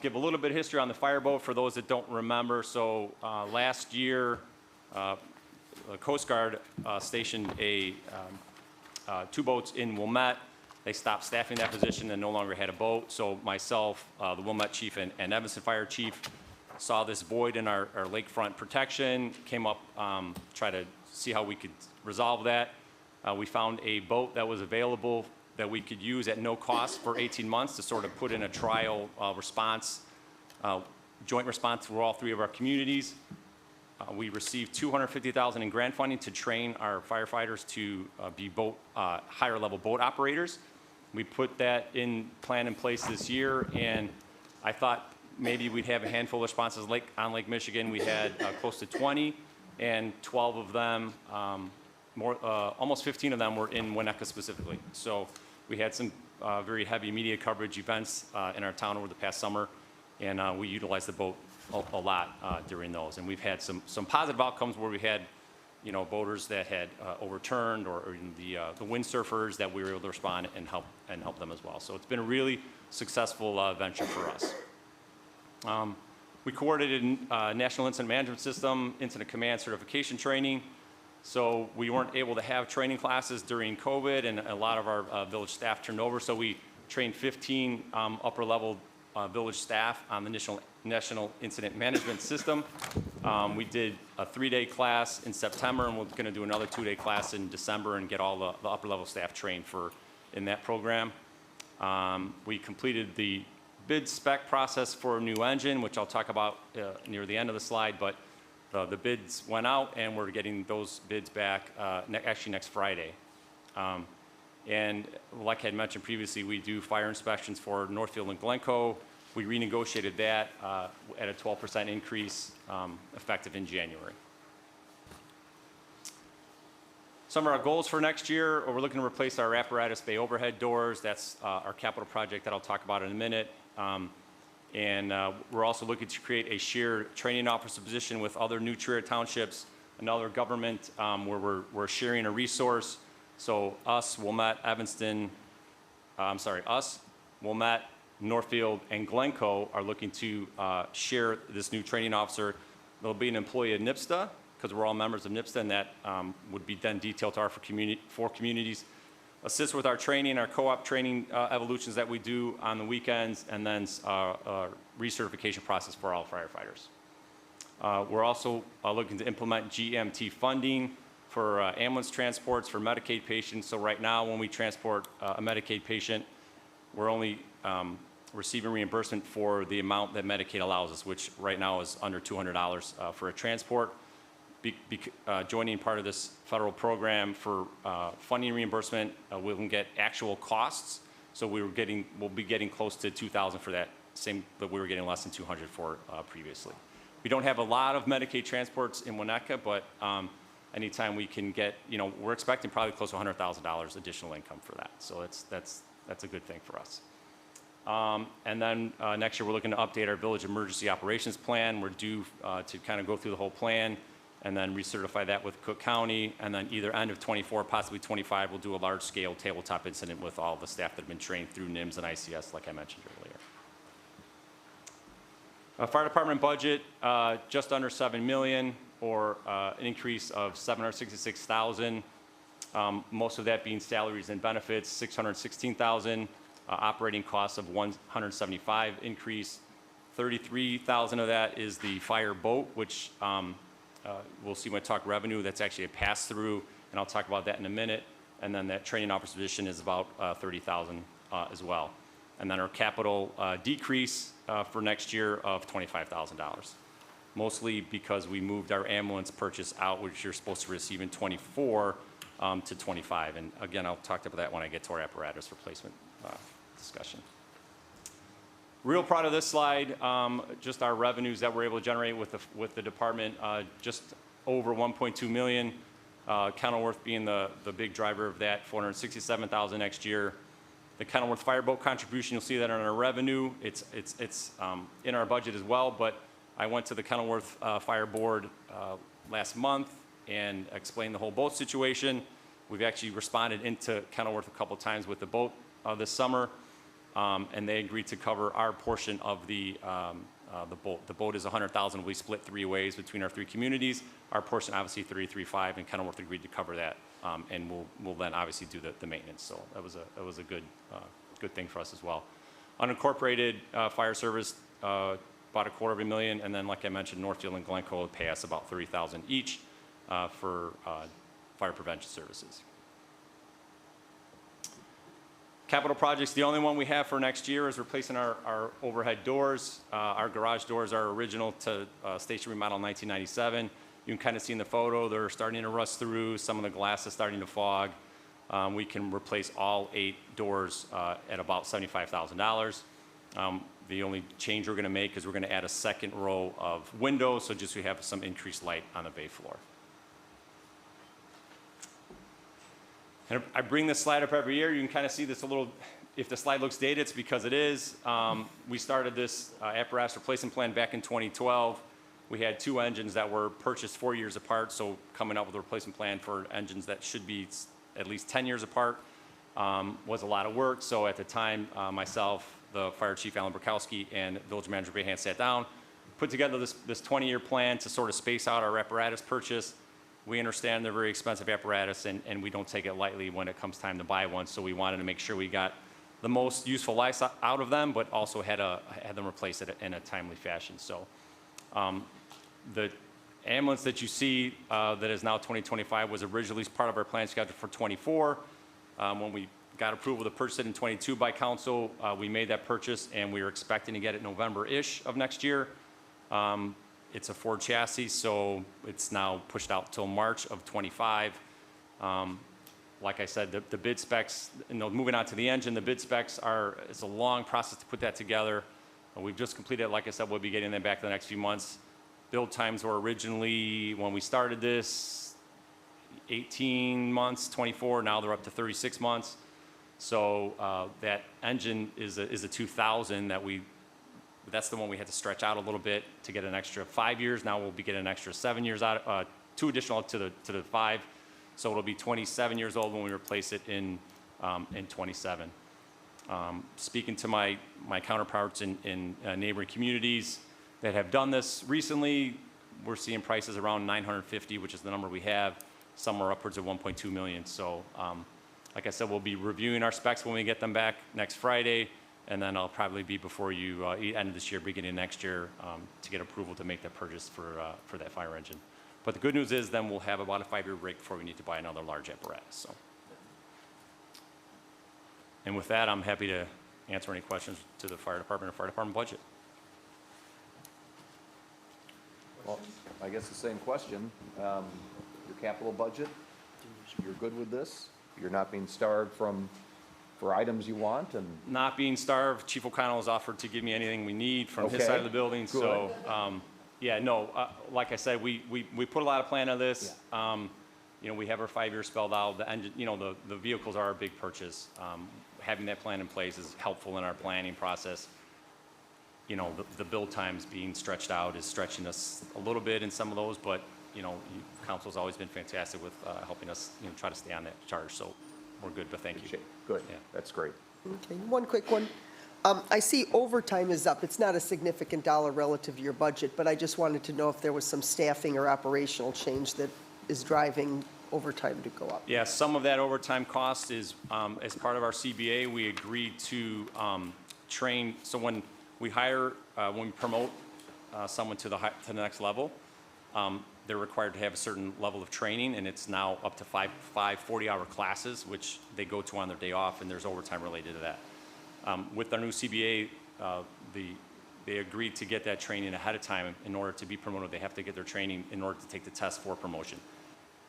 give a little bit of history on the fireboat for those that don't remember. So last year, the Coast Guard stationed 2 boats in Wilmette. They stopped staffing that position and no longer had a boat. So myself, the Wilmette chief, and Evanston fire chief saw this void in our lakefront protection, came up, try to see how we could resolve that. We found a boat that was available that we could use at no cost for 18 months to sort of put in a trial response, joint response for all 3 of our communities. We received $250,000 in grant funding to train our firefighters to be higher level boat operators. We put that plan in place this year, and I thought maybe we'd have a handful of responses on Lake Michigan. We had close to 20, and 12 of them, almost 15 of them were in Winnetka specifically. So we had some very heavy media coverage events in our town over the past summer, and we utilized the boat a lot during those. And we've had some positive outcomes where we had boaters that had overturned, or the windsurfers that we were able to respond and help them as well. So it's been a really successful venture for us. We coordinated National Incident Management System, Incident Command Certification Training. So we weren't able to have training classes during COVID, and a lot of our village staff turned over. So we trained 15 upper level village staff on the National Incident Management System. We did a 3-day class in September, and we're going to do another 2-day class in December and get all the upper level staff trained in that program. We completed the bid spec process for a new engine, which I'll talk about near the end of the slide, but the bids went out, and we're getting those bids back actually next Friday. And like I had mentioned previously, we do fire inspections for Northfield and Glencoe. We renegotiated that at a 12% increase effective in January. Some of our goals for next year, we're looking to replace our apparatus bay overhead doors. That's our capital project that I'll talk about in a minute. We're also looking to create a shared training officer position with other new Trier townships, another government where we're sharing a resource. So Wilmette, Northfield, and Glencoe are looking to share this new training officer. There'll be an employee at NIPSTA, because we're all members of NIPSTA, and that would be then detailed to our four communities. Assist with our training, our co-op training evolutions that we do on the weekends, and then recertification process for all firefighters. We're also looking to implement GMT funding for ambulance transports for Medicaid patients. So right now, when we transport a Medicaid patient, we're only receiving reimbursement for the amount that Medicaid allows us, which right now is under $200 for a transport. Joining part of this federal program for funding reimbursement, we can get actual costs. So we'll be getting close to 2,000 for that same, but we were getting less than 200 for previously. We don't have a lot of Medicaid transports in Winnetka, but anytime we can get, we're expecting probably close to $100,000 additional income for that. So that's a good thing for us. And then next year, we're looking to update our village emergency operations plan. We're due to kind of go through the whole plan and then recertify that with Cook County. And then either end of '24, possibly '25, we'll do a large-scale tabletop incident with all the staff that have been trained through NIMS and ICS, like I mentioned earlier. Fire department budget, just under $7 million, or an increase of $766,000. Most of that being salaries and benefits, $616,000. Operating costs of $175,000 increase. $33,000 of that is the fire boat, which we'll see when I talk revenue. That's actually a pass-through, and I'll talk about that in a minute. And then that training officer position is about $30,000 as well. And then our capital decrease for next year of $25,000, mostly because we moved our ambulance purchase out, which you're supposed to receive in '24 to '25. And again, I'll talk about that when I get to our apparatus replacement discussion. Real proud of this slide, just our revenues that we're able to generate with the department, just over 1.2 million. Kenilworth being the big driver of that, 467,000 next year. The Kenilworth Fireboat contribution, you'll see that in our revenue. It's in our budget as well, but I went to the Kenilworth Fire Board last month and explained the whole boat situation. We've actually responded into Kenilworth a couple times with the boat this summer, and they agreed to cover our portion of the boat. The boat is $100,000. We split 3 ways between our 3 communities. Our portion, obviously, $33,500, and Kenilworth agreed to cover that, and we'll then obviously do the maintenance. So that was a good thing for us as well. Unincorporated fire service, about $250,000, and then, like I mentioned, Northfield and Glencoe will pay us about $30,000 each for fire prevention services. Capital projects, the only one we have for next year is replacing our overhead doors. Our garage doors are original to station remodel in 1997. You can kind of see in the photo, they're starting to rust through. Some of the glass is starting to fog. We can replace all 8 doors at about $75,000. The only change we're going to make is we're going to add a second row of windows, so just we have some increased light on the bay floor. And I bring this slide up every year. You can kind of see this a little, if the slide looks dated, it's because it is. We started this apparatus replacement plan back in 2012. We had 2 engines that were purchased 4 years apart, so coming up with a replacement plan for engines that should be at least 10 years apart was a lot of work. So at the time, myself, the fire chief, Alan Burkowski, and village manager Bayhan sat down, put together this 20-year plan to sort of space out our apparatus purchase. We understand they're very expensive apparatus, and we don't take it lightly when it comes time to buy one. So we wanted to make sure we got the most useful life out of them, but also had them replaced it in a timely fashion. So the ambulance that you see that is now 2025 was originally part of our plan schedule for '24. When we got approval to purchase it in '22 by council, we made that purchase, and we were expecting to get it November-ish of next year. It's a Ford chassis, so it's now pushed out till March of '25. Like I said, the bid specs, moving on to the engine, the bid specs it's a long process to put that together. We've just completed it. Like I said, we'll be getting them back in the next few months. Build times were originally, when we started this, 18 months, 24. Now they're up to 36 months. So that engine is a 2000 that's the one we had to stretch out a little bit to get an extra 5 years. Now we'll be getting an extra 7 years out, 2 additional to the 5. So it'll be 27 years old when we replace it in 27. Speaking to my counterparts in neighboring communities that have done this recently, we're seeing prices around $950,000, which is the number we have, somewhere upwards of $1.2 million. So like I said, we'll be reviewing our specs when we get them back next Friday. And then I'll probably be before you end of this year, beginning of next year, to get approval to make that purchase for that fire engine. But the good news is then we'll have about a 5-year break before we need to buy another large apparatus. So. And with that, I'm happy to answer any questions to the fire department or fire department budget. Well, I guess the same question. Your capital budget, you're good with this? You're not being starved from for items you want and? Not being starved, Chief O'Connell has offered to give me anything we need from his Okay, side of the building. good. So, yeah, no, like I said, we put a lot of plan on this. You know, we have our 5 years spelled out. The engine, you know, the vehicles are our big purchase. Having that plan in place is helpful in our planning process. You know, the build times being stretched out is stretching us a little bit in some of those, but, you know, council's always been fantastic with helping us, you know, try to stay on that charge. So we're good, but thank you. Good, Yeah. that's great. Okay, one quick one. I see overtime is up. It's not a significant dollar relative to your budget, but I just wanted to know if there was some staffing or operational change that is driving overtime to go up. Yeah, some of that overtime cost is, as part of our CBA, we agreed to train, so when we hire, when we promote someone to the next level, they're required to have a certain level of training, and it's now up to five 40-hour classes, which they go to on their day off, and there's overtime related to that. With our new CBA, they agreed to get that training ahead of time. In order to be promoted, they have to get their training in order to take the test for promotion.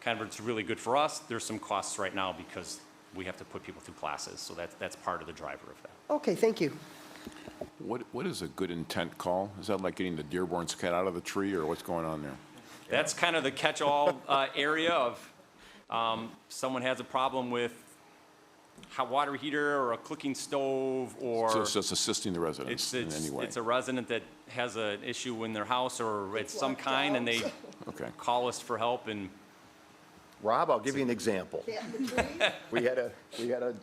Kind of, it's really good for us. There's some costs right now because we have to put people through classes, so that's part of the driver of that. Okay, thank you. What is a good intent call? Is that like getting the Dearborn's cat out of the tree, or what's going on there? That's kind of the catch-all area of someone has a problem with hot water heater or a cooking stove, or So it's just assisting the residents in any way? it's a resident that has an issue in their house or it's some kind, and they Okay. call us for help. And Rob, I'll give you an example. We had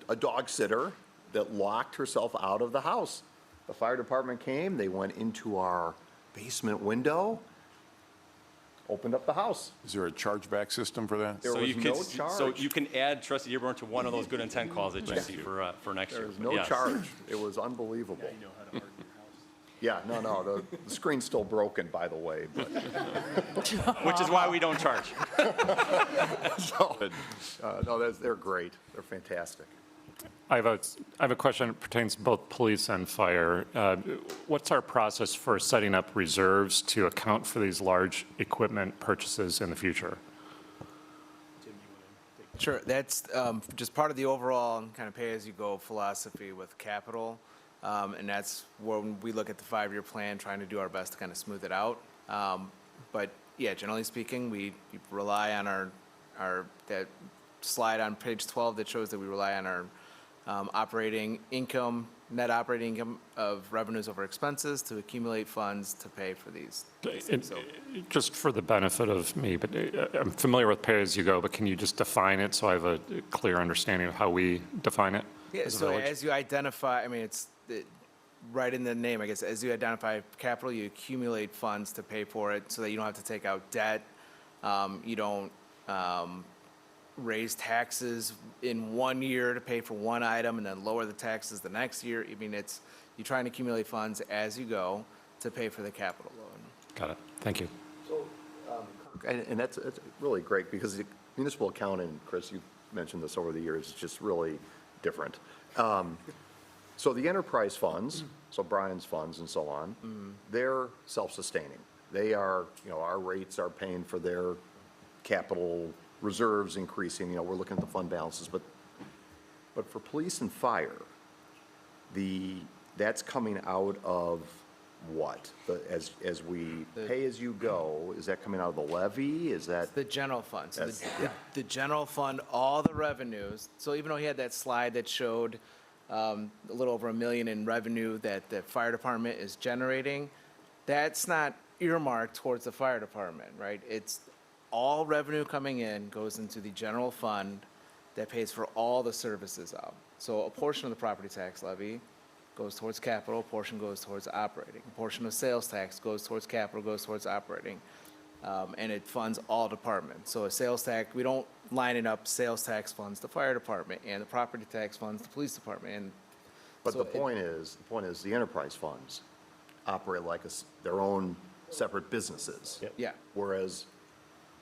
a dog sitter that locked herself out of the house. The fire department came, they went into our basement window, opened up the house. Is there a chargeback system for that? There so was you can no charge. so you can add Trustee Dearborn to one of those good intent calls that you see for next year. There was But no yes. charge. It was unbelievable. Yeah, no, the screen's still broken, by the way, but, Which is why we don't charge. no, they're great. They're fantastic. I have a question that pertains to both police and fire. What's our process for setting up reserves to account for these large equipment purchases in the future? Sure, that's just part of the overall kind of pay-as-you-go philosophy with capital. And that's when we look at the 5-year plan, trying to do our best to kind of smooth it out. But yeah, generally speaking, we rely on that slide on page 12 that shows that we rely on our operating income, net operating income of revenues over expenses to accumulate funds to pay for these. Just for the benefit of me, but I'm familiar with pay-as-you-go, but can you just define it so I have a clear understanding of how we define it? Yeah, as a so village? as you identify, I mean, it's right in the name, I guess, as you identify capital, you accumulate funds to pay for it so that you don't have to take out debt. You don't raise taxes in one year to pay for one item and then lower the taxes the next year. I mean, you try and accumulate funds as you go to pay for the capital loan. Got it. Thank you. And that's really great because the municipal accounting, Chris, you've mentioned this over the years, is just really different. So the enterprise funds, so Brian's funds and so on, they're self-sustaining. They are, our rates are paying for their capital reserves increasing, we're looking at the fund balances, but for police and fire, that's coming out of what? As we pay as you go, is that coming out of the levy? Is that? The general fund. So That's- the general fund, all the revenues. So even though he had that slide that showed a little over $1 million in revenue that the fire department is generating, that's not earmarked towards the fire department, right? It's all revenue coming in goes into the general fund that pays for all the services out. So a portion of the property tax levy goes towards capital, a portion goes towards operating. A portion of sales tax goes towards capital, goes towards operating. And it funds all departments. So a sales tax, we don't line it up, sales tax funds the fire department, and the property tax funds the police department. And But so the point is the enterprise funds operate like their own separate businesses. yeah, Whereas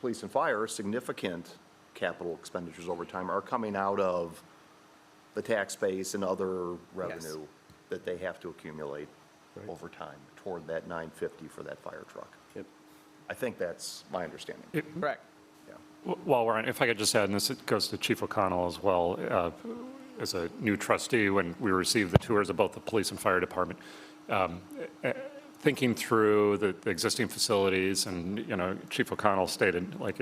police and fire, significant capital expenditures over time are coming out of the tax base and other revenue that they have to accumulate over time toward that 950 for that fire truck. I think that's my understanding. correct. While we're on, if I could just add, and this goes to Chief O'Connell as well, as a new trustee, when we received the tours of both the police and fire department, thinking through the existing facilities, and, you know, Chief O'Connell stated, like,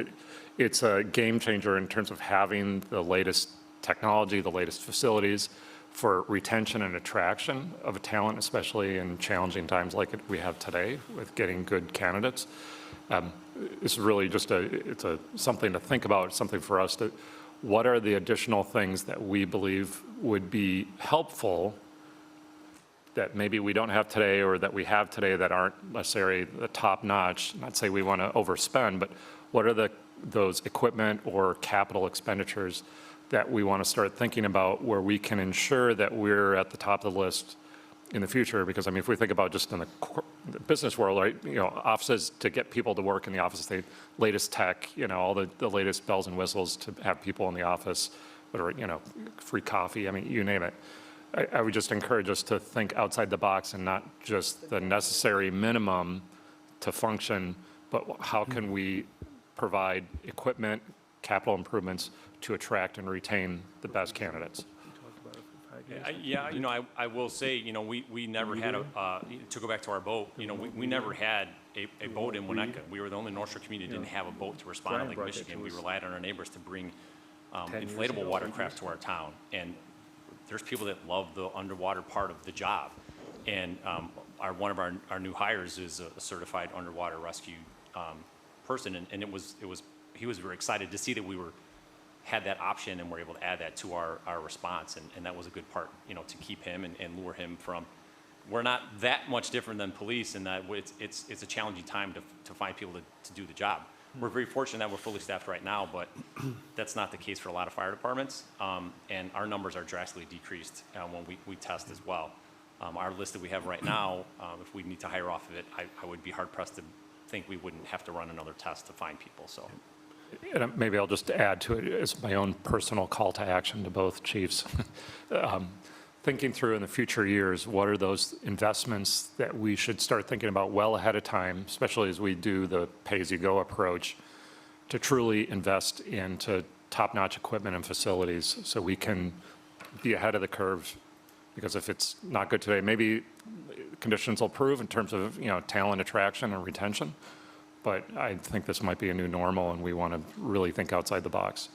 it's a game changer in terms of having the latest technology, the latest facilities for retention and attraction of talent, especially in challenging times like we have today with getting good candidates. It's really just something to think about, something for us to, what are the additional things that we believe would be helpful that maybe we don't have today or that we have today that aren't necessarily the top notch? Not say we want to overspend, but what are those equipment or capital expenditures that we want to start thinking about where we can ensure that we're at the top of the list in the future? Because, I mean, if we think about just in the business world, right, you know, offices, to get people to work in the office, the latest tech, you know, all the latest bells and whistles to have people in the office, whatever, you know, free coffee, I mean, you name it. I would just encourage us to think outside the box and not just the necessary minimum to function, but how can we provide equipment, capital improvements to attract and retain the best candidates? Yeah, you know, I will say, you know, we never had to go back to our boat, you know, we never had a boat in Winnetka. We were the only North Shore community that didn't have a boat to respond to Lake Michigan. We relied on our neighbors to bring inflatable watercraft to our town. And there's people that love the underwater part of the job. And one of our new hires is a certified underwater rescue person, and he was very excited to see that we had that option and were able to add that to our response, and that was a good part, you know, to keep him and lure him from. We're not that much different than police in that it's a challenging time to find people to do the job. We're very fortunate that we're fully staffed right now, but that's not the case for a lot of fire departments, and our numbers are drastically decreased when we test as well. Our list that we have right now, if we need to hire off of it, I would be hard-pressed to think we wouldn't have to run another test to find people, so. And maybe I'll just add to it as my own personal call to action to both chiefs. Thinking through in the future years, what are those investments that we should start thinking about well ahead of time, especially as we do the pay-as-you-go approach, to truly invest into top-notch equipment and facilities so we can be ahead of the curve. Because if it's not good today, maybe conditions will improve in terms of, you know, talent attraction and retention. But I think this might be a new normal, and we want to really think outside the box.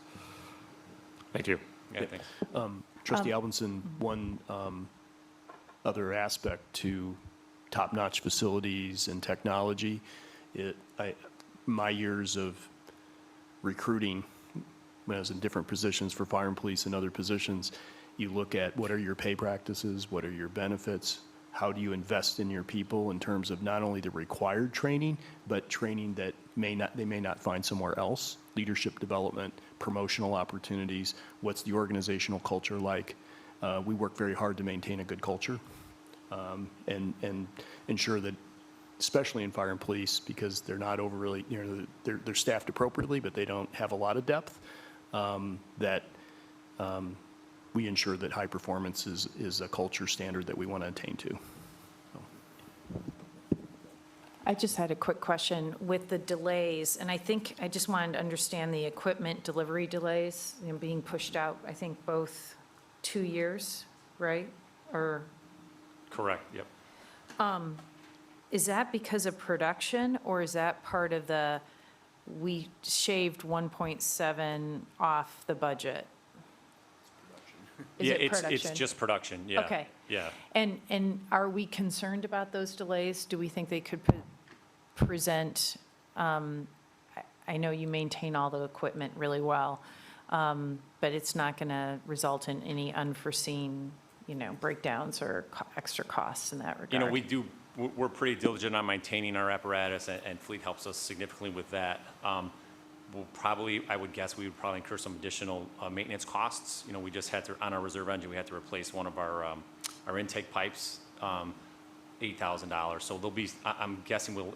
Thank you. Yeah, thanks. Trustee Albinson, one other aspect to top-notch facilities and technology, my years of recruiting when I was in different positions for fire and police and other positions, you look at what are your pay practices, what are your benefits, how do you invest in your people in terms of not only the required training, but training that they may not find somewhere else, leadership development, promotional opportunities, what's the organizational culture like. We work very hard to maintain a good culture and ensure that, especially in fire and police, because they're not overly, you know, they're staffed appropriately, but they don't have a lot of depth, that we ensure that high performance is a culture standard that we want to attain to. I just had a quick question with the delays, and I think I just wanted to understand the equipment delivery delays, you know, being pushed out, I think both 2 years, right? Or Correct, yep. is that because of production, or is that part of we shaved 1.7 off the budget? Is Yeah, it it's production? just production, yeah. Okay. Yeah. And are we concerned about those delays? Do we think they could present, I know you maintain all the equipment really well, but it's not going to result in any unforeseen, you know, breakdowns or extra costs in that regard? You know, we're pretty diligent on maintaining our apparatus, and Fleet helps us significantly with that. I would guess we would probably incur some additional maintenance costs. You know, we just had to, on our reserve engine, we had to replace one of our intake pipes, $8,000. So there'll be, I'm guessing we'll,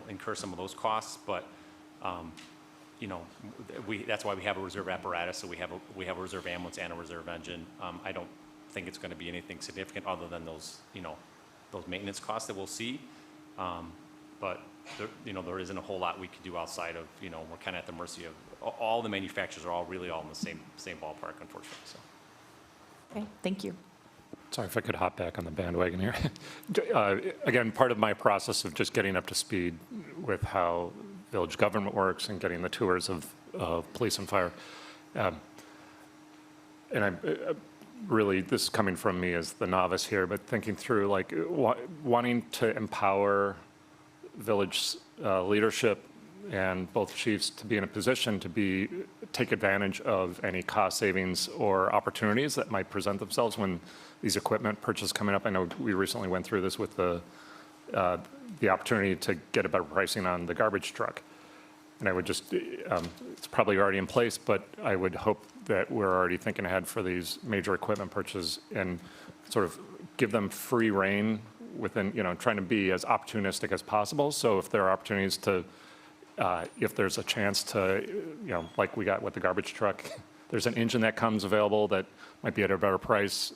incur some of those costs, but, you know, that's why we have a reserve apparatus. So we have a reserve ambulance and a reserve engine. I don't think it's going to be anything significant other than those, you know, those maintenance costs that we'll see. But there isn't a whole lot we could do outside of, you know, we're kind of at the mercy of, all the manufacturers are all in the same ballpark, unfortunately, so. Okay, thank you. Sorry if I could hop back on the bandwagon here. Again, part of my process of just getting up to speed with how village government works and getting the tours of police and fire. And I'm really, this is coming from me as the novice here, but thinking through like wanting to empower village leadership and both chiefs to be in a position to take advantage of any cost savings or opportunities that might present themselves when these equipment purchases coming up. I know we recently went through this with the opportunity to get a better pricing on the garbage truck. And I would just, it's probably already in place, but I would hope that we're already thinking ahead for these major equipment purchases and sort of give them free rein within, trying to be as opportunistic as possible. So if there are opportunities to, if there's a chance to, like we got with the garbage truck, there's an engine that comes available that might be at a better price,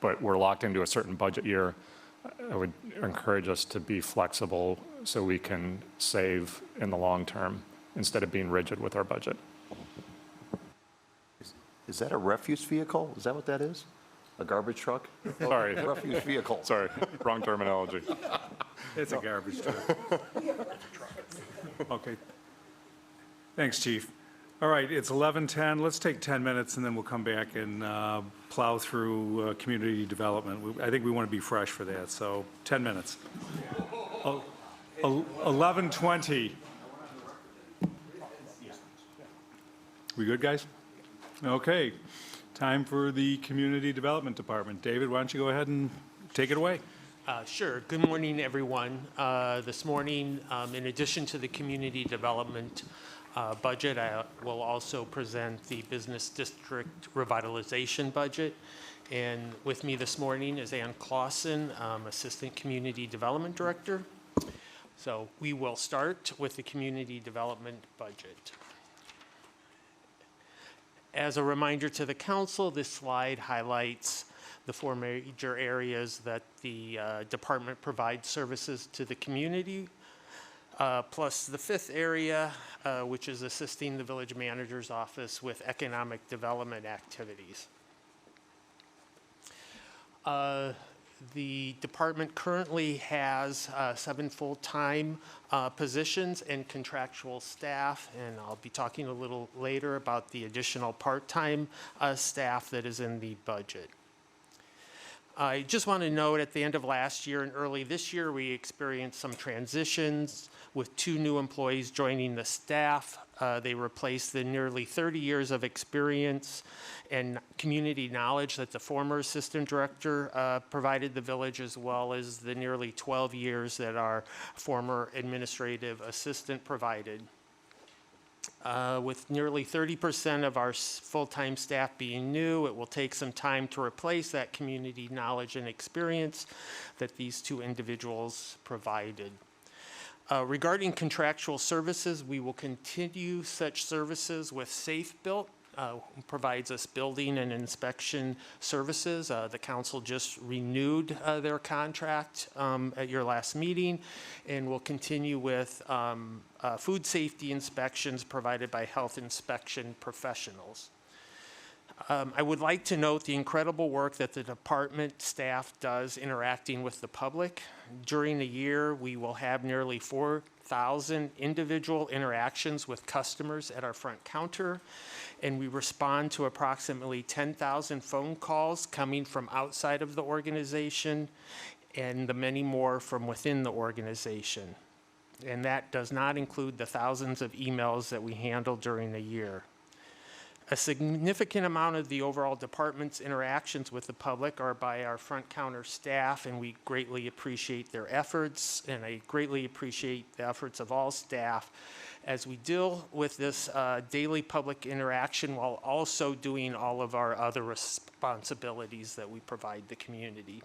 but we're locked into a certain budget year. I would encourage us to be flexible so we can save in the long term instead of being rigid with our budget. Is that a refuse vehicle? Is that what that is? A garbage truck? Sorry. Refuse vehicle. Sorry, wrong terminology. It's a garbage truck. Okay. Thanks, Chief. All right, it's 11:10. Let's take 10 minutes, and then we'll come back and plow through community development. I think we want to be fresh for that, so 10 minutes. 11:20. We good, guys? Okay. Time for the Community Development Department. David, why don't you go ahead and take it away? Sure. Good morning, everyone. This morning, in addition to the community development budget, I will also present the business district revitalization budget. And with me this morning is Ann Clausen, Assistant Community Development Director. So we will start with the community development budget. As a reminder to the council, this slide highlights the four major areas that the department provides services to the community, plus the fifth area, which is assisting the village manager's office with economic development activities. The department currently has 7 full-time positions and contractual staff, and I'll be talking a little later about the additional part-time staff that is in the budget. I just want to note at the end of last year and early this year, we experienced some transitions with 2 new employees joining the staff. They replaced the nearly 30 years of experience and community knowledge that the former assistant director provided the village, as well as the nearly 12 years that our former administrative assistant provided. With nearly 30% of our full-time staff being new, it will take some time to replace that community knowledge and experience that these 2 individuals provided. Regarding contractual services, we will continue such services with Safe Built, who provides us building and inspection services. The council just renewed their contract at your last meeting, and will continue with food safety inspections provided by health inspection professionals. I would like to note the incredible work that the department staff does interacting with the public. During a year, we will have nearly 4,000 individual interactions with customers at our front counter, and we respond to approximately 10,000 phone calls coming from outside of the organization and the many more from within the organization. And that does not include the thousands of emails that we handle during the year. A significant amount of the overall department's interactions with the public are by our front counter staff, and we greatly appreciate their efforts, and I greatly appreciate the efforts of all staff as we deal with this daily public interaction while also doing all of our other responsibilities that we provide the community.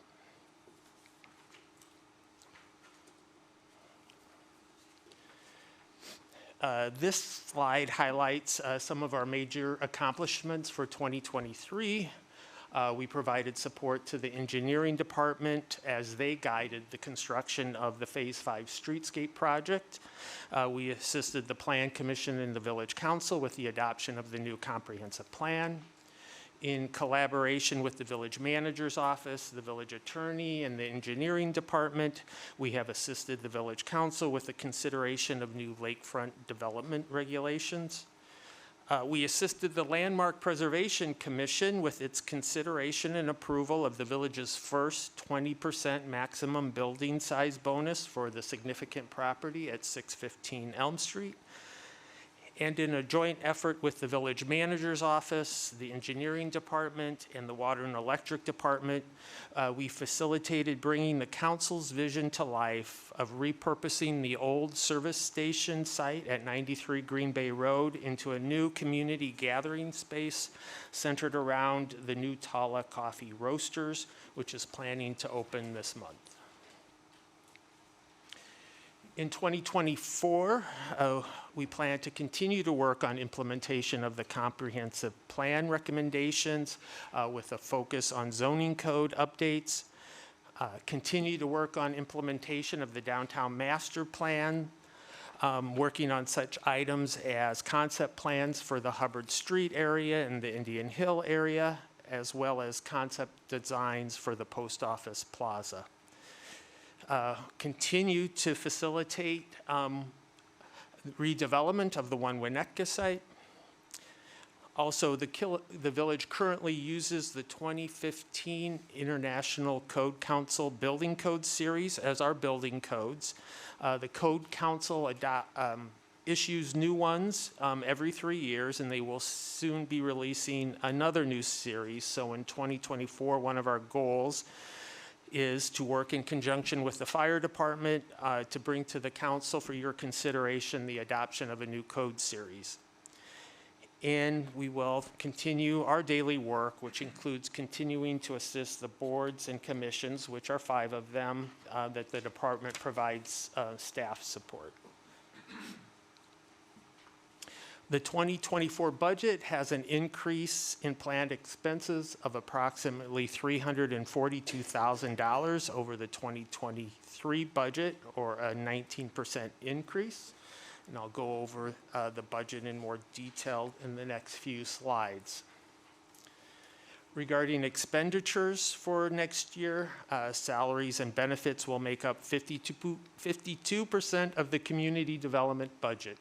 This slide highlights some of our major accomplishments for 2023. We provided support to the engineering department as they guided the construction of the Phase 5 streetscape project. We assisted the Plan Commission and the Village Council with the adoption of the new comprehensive plan. In collaboration with the village manager's office, the village attorney, and the engineering department, we have assisted the village council with the consideration of new lakefront development regulations. We assisted the Landmark Preservation Commission with its consideration and approval of the village's first 20% maximum building size bonus for the significant property at 615 Elm Street. And in a joint effort with the village manager's office, the engineering department, and the water and electric department, we facilitated bringing the council's vision to life of repurposing the old service station site at 93 Green Bay Road into a new community gathering space centered around the new Tala Coffee Roasters, which is planning to open this month. In 2024, we plan to continue to work on implementation of the comprehensive plan recommendations with a focus on zoning code updates, continue to work on implementation of the downtown master plan, working on such items as concept plans for the Hubbard Street area and the Indian Hill area, as well as concept designs for the post office plaza. Continue to facilitate redevelopment of the One Winnetka site. Also, the village currently uses the 2015 International Code Council Building Code Series as our building codes. The Code Council issues new ones every 3 years, and they will soon be releasing another new series. So in 2024, one of our goals is to work in conjunction with the fire department to bring to the council for your consideration the adoption of a new code series. And we will continue our daily work, which includes continuing to assist the boards and commissions, which are 5 of them, that the department provides staff support. The 2024 budget has an increase in planned expenses of approximately $342,000 over the 2023 budget, or a 19% increase. And I'll go over the budget in more detail in the next few slides. Regarding expenditures for next year, salaries and benefits will make up 52% of the community development budget.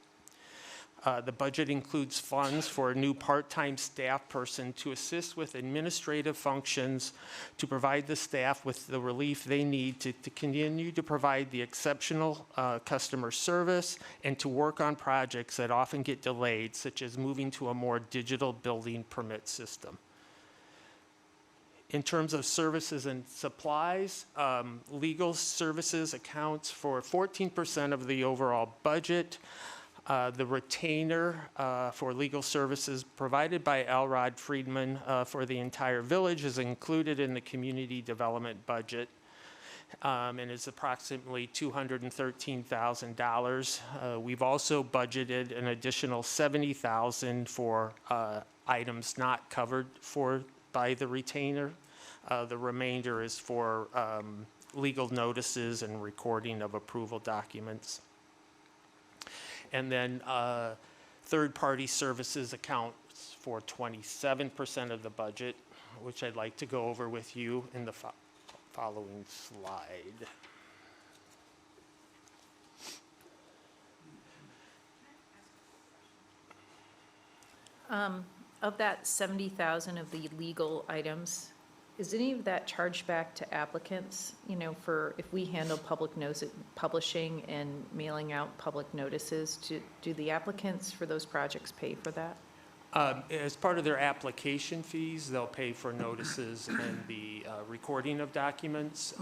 The budget includes funds for a new part-time staff person to assist with administrative functions, to provide the staff with the relief they need to continue to provide the exceptional customer service and to work on projects that often get delayed, such as moving to a more digital building permit system. In terms of services and supplies, legal services accounts for 14% of the overall budget. The retainer for legal services provided by Elrod Friedman for the entire village is included in the community development budget and is approximately $213,000. We've also budgeted an additional $70,000 for items not covered by the retainer. The remainder is for legal notices and recording of approval documents. And then third-party services accounts for 27% of the budget, which I'd like to go over with you in the following slide. Of that 70,000 of the legal items, is any of that charged back to applicants, for if we handle publishing and mailing out public notices, do the applicants for those projects pay for that? As part of their application fees, they'll pay for notices and the recording of documents.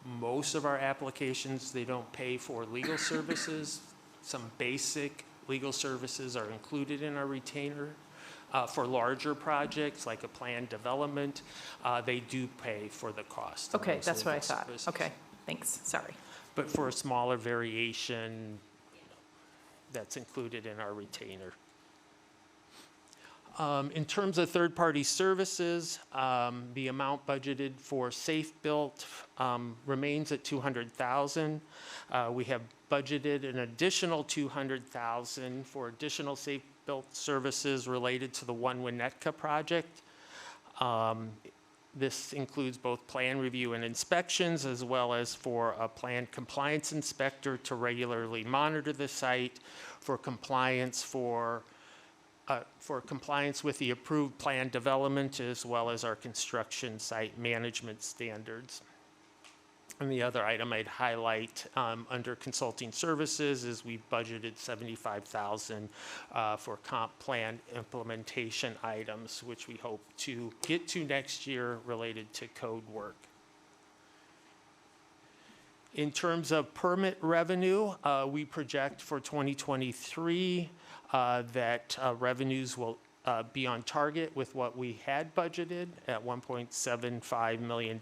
Most of our applications, they don't pay for legal services. Some basic legal services are included in our retainer. For larger projects, like a planned development, they do pay for the cost. Okay, that's what I thought. Okay, thanks, sorry. But for a smaller variation, that's included in our retainer. In terms of third-party services, the amount budgeted for Safe Built remains at $200,000. We have budgeted an additional $200,000 for additional Safe Built services related to the One Winnetka project. This includes both plan review and inspections, as well as for a plan compliance inspector to regularly monitor the site for compliance with the approved plan development, as well as our construction site management standards. And the other item I'd highlight under consulting services is we budgeted $75,000 for comp plan implementation items, which we hope to get to next year related to code work. In terms of permit revenue, we project for 2023 that revenues will be on target with what we had budgeted at $1.75 million.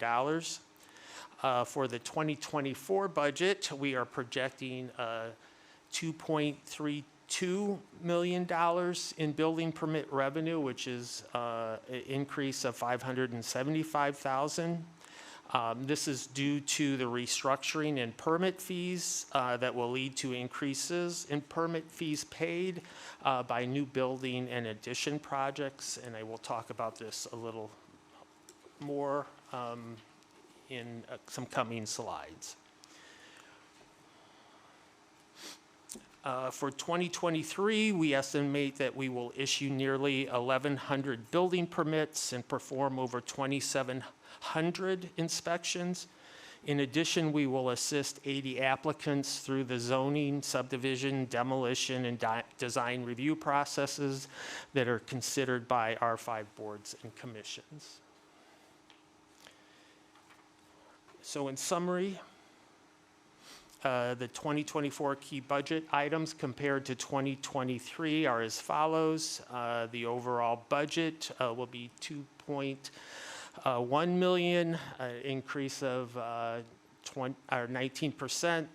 For the 2024 budget, we are projecting $2.32 million in building permit revenue, which is an increase of $575,000. This is due to the restructuring in permit fees that will lead to increases in permit fees paid by new building and addition projects, and I will talk about this a little more in some coming slides. For 2023, we estimate that we will issue nearly 1,100 building permits and perform over 2,700 inspections. In addition, we will assist 80 applicants through the zoning, subdivision, demolition, and design review processes that are considered by our 5 boards and commissions. So in summary, the 2024 key budget items compared to 2023 are as follows. The overall budget will be $2.1 million, increase of 19%,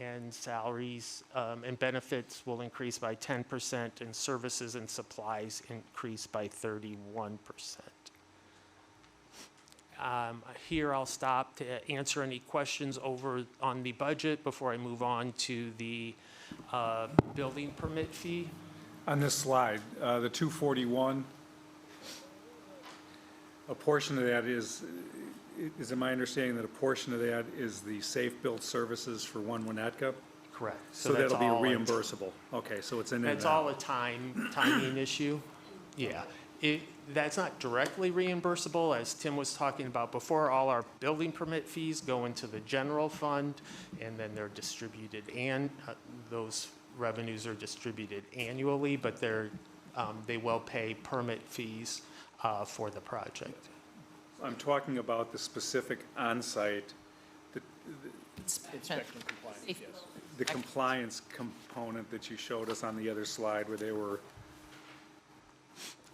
and salaries and benefits will increase by 10%, and services and supplies increase by 31%. Here I'll stop to answer any questions over on the budget before I move on to the building permit fee. On this slide, the 241, a portion of that is it my understanding that a portion of that is the Safe Built services for One Winnetka? Correct. So that'll be reimbursable. Okay, so it's in there now. That's all a timing issue. Yeah. That's not directly reimbursable, as Tim was talking about before. All our building permit fees go into the general fund, and then they're distributed, and those revenues are distributed annually, but they will pay permit fees for the project. I'm talking about the specific on-site, Inspection compliance, yes. The compliance component that you showed us on the other slide where they were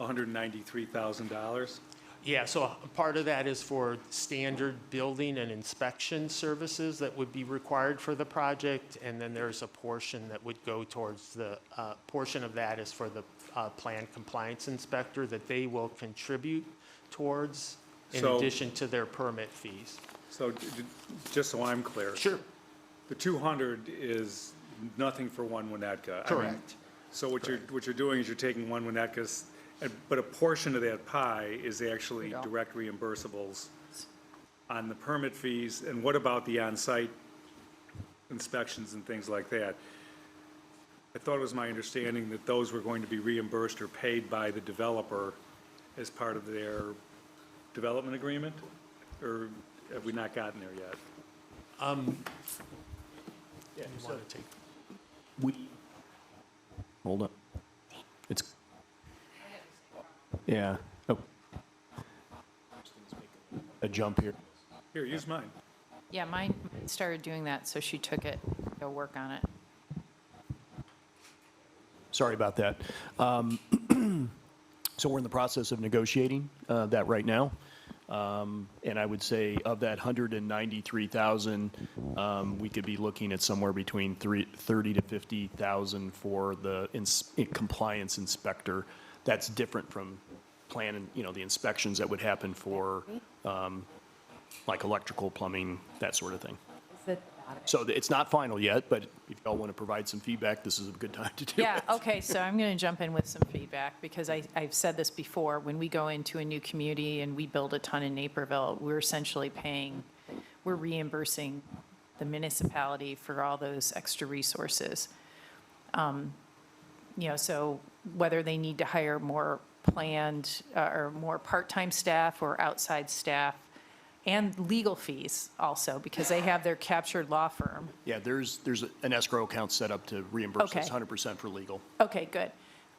$193,000. Yeah, so part of that is for standard building and inspection services that would be required for the project, and then there's a portion that would go towards the, portion of that is for the plan compliance inspector that they will contribute towards in addition to their permit fees. So just so I'm clear. Sure. The 200 is nothing for One Winnetka. Correct. So what you're doing is you're taking One Winnetka's, but a portion of that pie is actually direct reimbursables on the permit fees. And what about the on-site inspections and things like that? I thought it was my understanding that those were going to be reimbursed or paid by the developer as part of their development agreement? Or have we not gotten there yet? Yeah, you want to take. Hold on. It's, yeah. Oh. A jump here. Here, use mine. Yeah, mine started doing that, so she took it, go work on it. Sorry about that. So we're in the process of negotiating that right now. And I would say of that 193,000, we could be looking at somewhere between 30 to 50,000 for the compliance inspector that's different from planning, the inspections that would happen for, like electrical, plumbing, that sort of thing. So it's not final yet, but if y'all want to provide some feedback, this is a good time to do it. Yeah, okay, so I'm going to jump in with some feedback, because I've said this before. When we go into a new community and we build a ton in Naperville, we're essentially we're reimbursing the municipality for all those extra resources. So whether they need to hire more planned or more part-time staff or outside staff, and legal fees also, because they have their captured law firm. Yeah, there's an escrow account set up to reimburse us Okay. 100% for legal. Okay, good.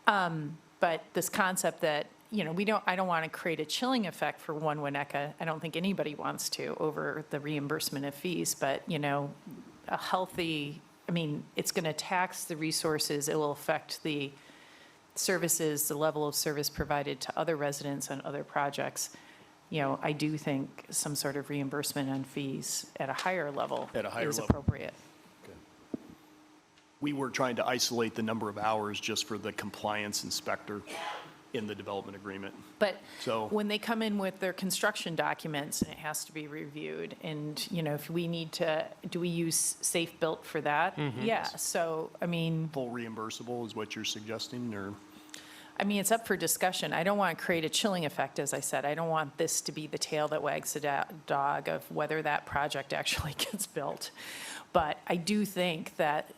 But this concept that, I don't want to create a chilling effect for One Winnetka. I don't think anybody wants to over the reimbursement of fees, but, a healthy, it's going to tax the resources. It will affect the services, the level of service provided to other residents on other projects. I do think some sort of reimbursement on fees at a higher level is appropriate. We were trying to isolate the number of hours just for the compliance inspector in the development agreement. But So- when they come in with their construction documents, and it has to be reviewed, and, if we need to, do we use Safe Built for that? Yeah, so, Full reimbursable is what you're suggesting, or? it's up for discussion. I don't want to create a chilling effect, as I said. I don't want this to be the tail that wags the dog of whether that project actually gets built. But I do think that,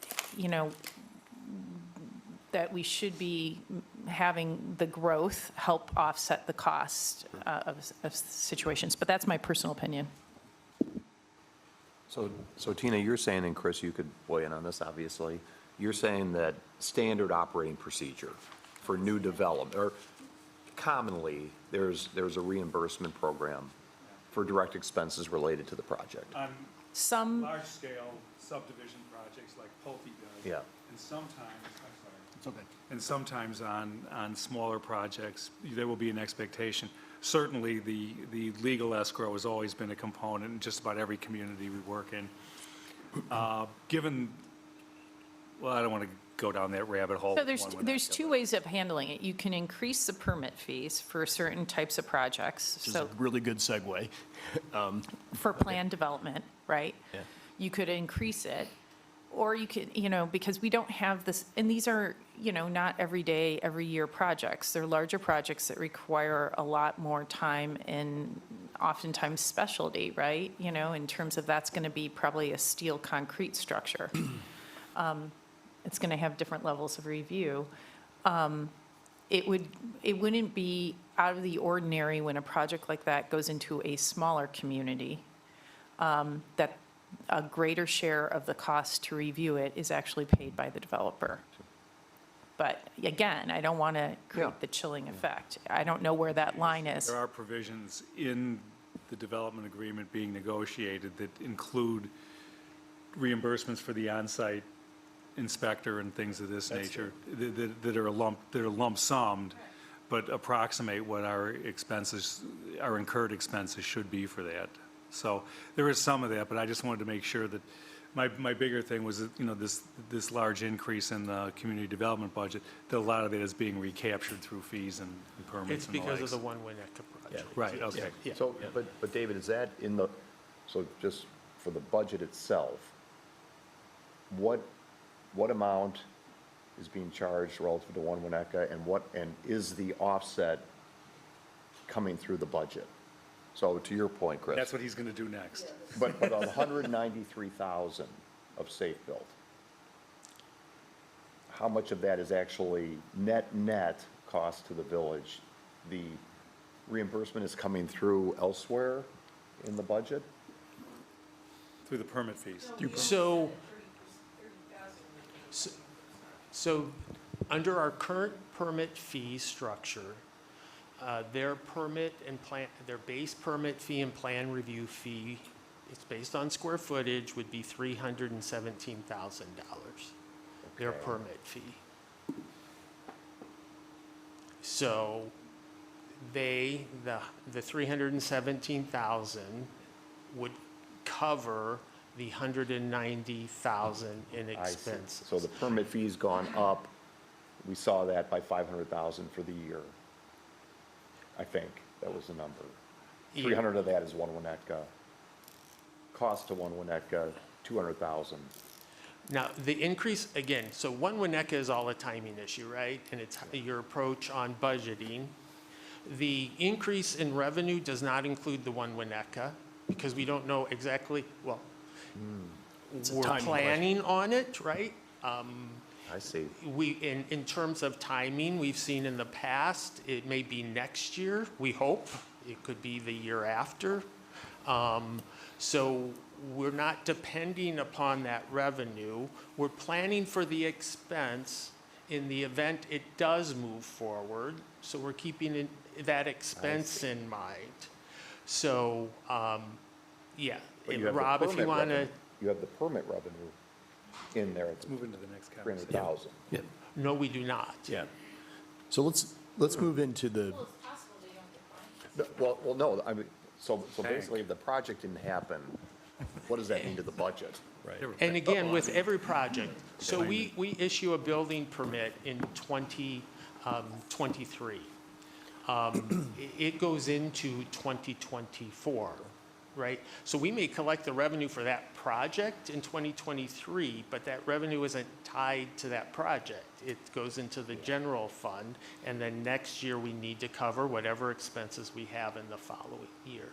that we should be having the growth help offset the cost of situations. But that's my personal opinion. So Tina, you're saying, and Chris, you could weigh in on this, obviously, you're saying that standard operating procedure for new development, or commonly, there's a reimbursement program for direct expenses related to the project. On Some, large-scale subdivision projects like Pulte does. Yeah. And sometimes, I'm sorry. It's okay. And sometimes on smaller projects, there will be an expectation. Certainly, the legal escrow has always been a component in just about every community we work in. Given, well, I don't want to go down that rabbit hole. so there's two ways of handling it. You can increase the permit fees for certain types of projects. Which is So a really good segue. for planned development, right? Yeah. You could increase it, or you could, because we don't have this, and these are, not every day, every year projects. They're larger projects that require a lot more time and oftentimes specialty, right? In terms of that's going to be probably a steel concrete structure. It's going to have different levels of review. It wouldn't be out of the ordinary when a project like that goes into a smaller community, that a greater share of the cost to review it is actually paid by the developer. But again, I don't want to create the chilling effect. I don't know where that line is. There are provisions in the development agreement being negotiated that include reimbursements for the on-site inspector and things of this nature that are lump summed, but approximate what our expenses, our incurred expenses should be for that. So there is some of that, but I just wanted to make sure that my bigger thing was that, this large increase in the community development budget, that a lot of it is being recaptured through fees and permits It's and the because of likes. the One Winnetka project. Right, okay. So, but David, is that so just for the budget itself, what amount is being charged relative to One Winnetka, and is the offset coming through the budget? So to your point, Chris. That's what he's going to do next. But of 193,000 of Safe Built, how much of that is actually net cost to the village? The reimbursement is coming through elsewhere in the budget? Through the permit fees. So under our current permit fee structure, their base permit fee and plan review fee, it's based on square footage, would be $317,000, their permit fee. So the $317,000 would cover the $190,000 in I see. expenses. So the permit fee's gone up we saw that by 500,000 for the year. I think that was the number. 300 of that is One Winnetka. Cost to One Winnetka, 200,000. Now, the increase, again, so One Winnetka is all a timing issue, right? And it's your approach on budgeting. The increase in revenue does not include the One Winnetka because we don't know exactly, well, It's a we're timing question. planning on it, right? I see. In terms of timing, we've seen in the past, it may be next year, we hope. It could be the year after. So we're not depending upon that revenue. We're planning for the expense in the event it does move forward. So we're keeping that expense in mind. So, yeah. But you have the Rob, if you permit want to. revenue- You have the permit revenue in there. Let's move into the next category. 300,000. Yeah, No, we do not. yeah. So let's move into the, Well, no, I mean, so basically, if the project didn't happen, what does that mean to the budget? right. And again, with every project, so we issue a building permit in 2023. It goes into 2024, right? So we may collect the revenue for that project in 2023, but that revenue isn't tied to that project. It goes into the general fund, and then next year we need to cover whatever expenses we have in the following year.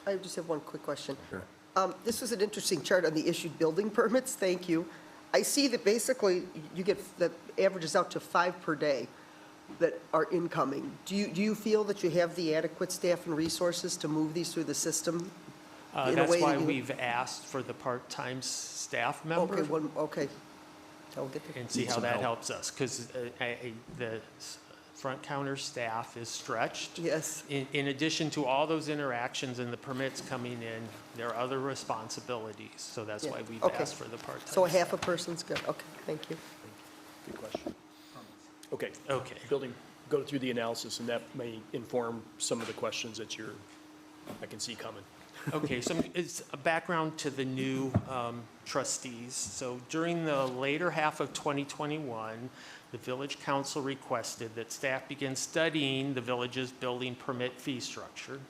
I just have one quick question. This was an interesting chart on the issued building permits, thank you. I see that basically you get, that averages out to 5 per day that are incoming. Do you feel that you have the adequate staff and resources to move these through the system? in a That's way why that you- we've asked for the part-time staff member. Okay. I'll get the. And see how that helps us, because the front counter staff is stretched. Yes. In addition to all those interactions and the permits coming in, there are other responsibilities, so that's Yeah. why we've Okay. asked for the part-time. So a half a person's good, okay, thank you. Good question. Okay. Okay. Building, go through the analysis, and that may inform some of the questions that I can see coming. Okay, so it's a background to the new trustees. So during the later half of 2021, the village council requested that staff begin studying the village's building permit fee structure.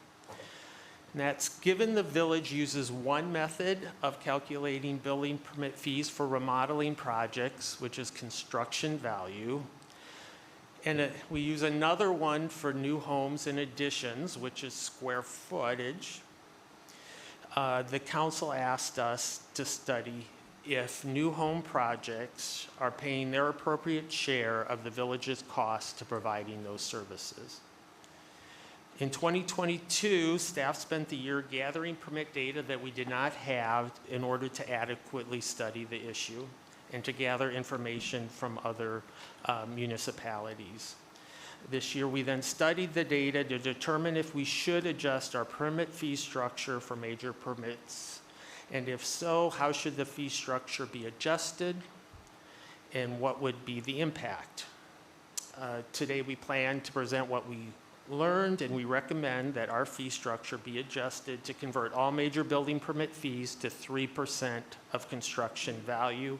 And that's given the village uses one method of calculating building permit fees for remodeling projects, which is construction value. And we use another one for new homes and additions, which is square footage. The council asked us to study if new home projects are paying their appropriate share of the village's cost to providing those services. In 2022, staff spent the year gathering permit data that we did not have in order to adequately study the issue and to gather information from other municipalities. This year, we then studied the data to determine if we should adjust our permit fee structure for major permits. And if so, how should the fee structure be adjusted? And what would be the impact? Today, we plan to present what we learned, and we recommend that our fee structure be adjusted to convert all major building permit fees to 3% of construction value,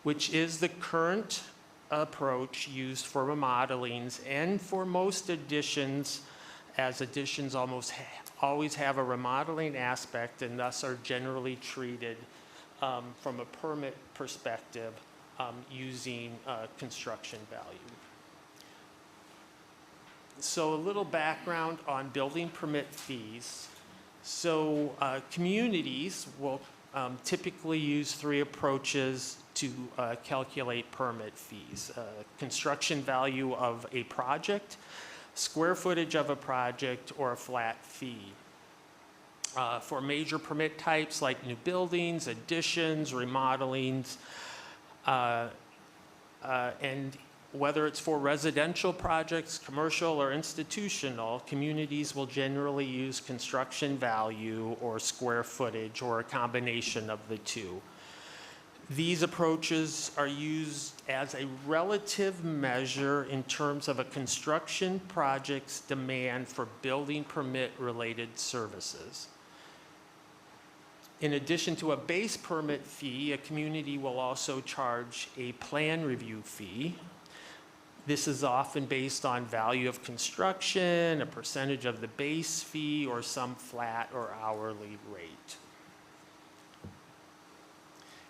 which is the current approach used for remodelings and for most additions, as additions almost always have a remodeling aspect and thus are generally treated from a permit perspective using construction value. So a little background on building permit fees. So communities will typically use 3 approaches to calculate permit fees. Construction value of a project, square footage of a project, or a flat fee. For major permit types like new buildings, additions, remodelings, and whether it's for residential projects, commercial, or institutional, communities will generally use construction value or square footage or a combination of the two. These approaches are used as a relative measure in terms of a construction project's demand for building permit-related services. In addition to a base permit fee, a community will also charge a plan review fee. This is often based on value of construction, a percentage of the base fee, or some flat or hourly rate.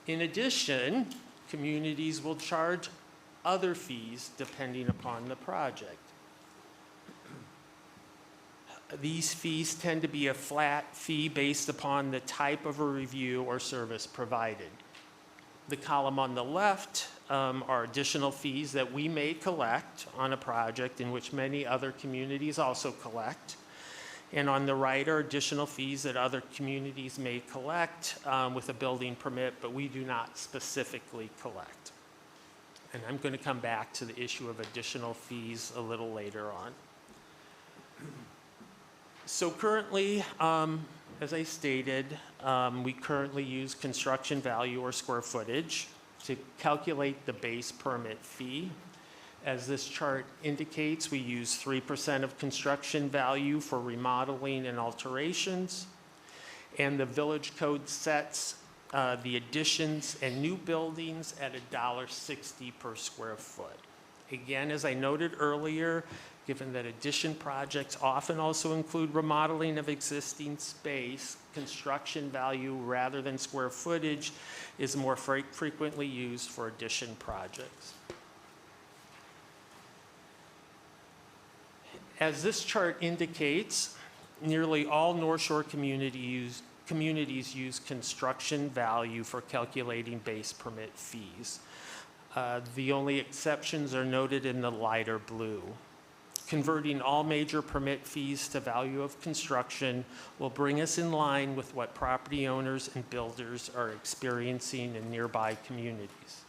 In addition, communities will charge other fees depending upon the project. These fees tend to be a flat fee based upon the type of a review or service provided. The column on the left are additional fees that we may collect on a project in which many other communities also collect. And on the right are additional fees that other communities may collect with a building permit, but we do not specifically collect. And I'm going to come back to the issue of additional fees a little later on. So currently, as I stated, we currently use construction value or square footage to calculate the base permit fee. As this chart indicates, we use 3% of construction value for remodeling and alterations. And the village code sets the additions and new buildings at $1.60 per square foot. Again, as I noted earlier, given that addition projects often also include remodeling of existing space, construction value rather than square footage is more frequently used for addition projects. As this chart indicates, nearly all North Shore communities use construction value for calculating base permit fees. The only exceptions are noted in the lighter blue. Converting all major permit fees to value of construction will bring us in line with what property owners and builders are experiencing in nearby communities.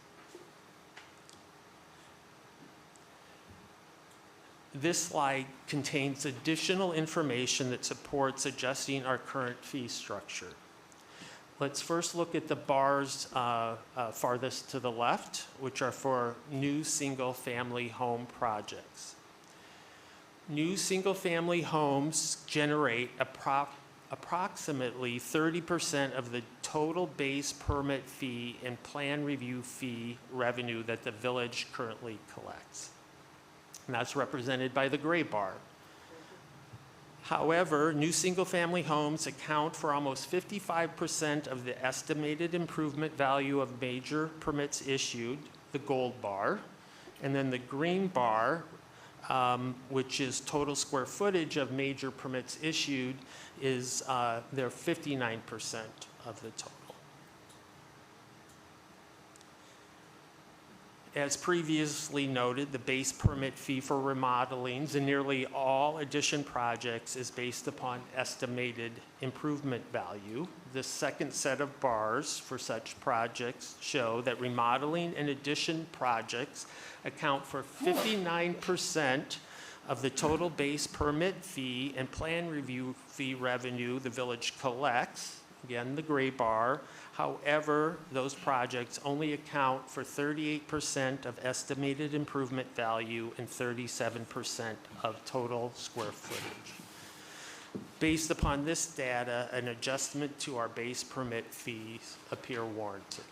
This slide contains additional information that supports adjusting our current fee structure. Let's first look at the bars farthest to the left, which are for new single-family home projects. New single-family homes generate approximately 30% of the total base permit fee and plan review fee revenue that the village currently collects. And that's represented by the gray bar. However, new single-family homes account for almost 55% of the estimated improvement value of major permits issued, the gold bar, and then the green bar, which is total square footage of major permits issued, is they're 59% of the total. As previously noted, the base permit fee for remodelings in nearly all addition projects is based upon estimated improvement value. The second set of bars for such projects show that remodeling and addition projects account for 59% of the total base permit fee and plan review fee revenue the village collects, again, the gray bar. However, those projects only account for 38% of estimated improvement value and 37% of total square footage. Based upon this data, an adjustment to our base permit fees appear warranted.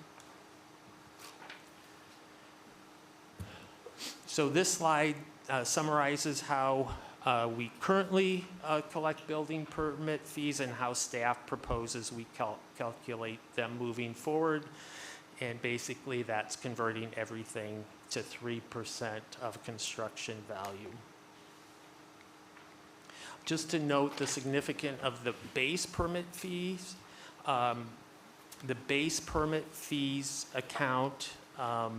So this slide summarizes how we currently collect building permit fees and how staff proposes we calculate them moving forward. And basically, that's converting everything to 3% of construction value. Just to note the significance of the base permit fees, the base permit fees account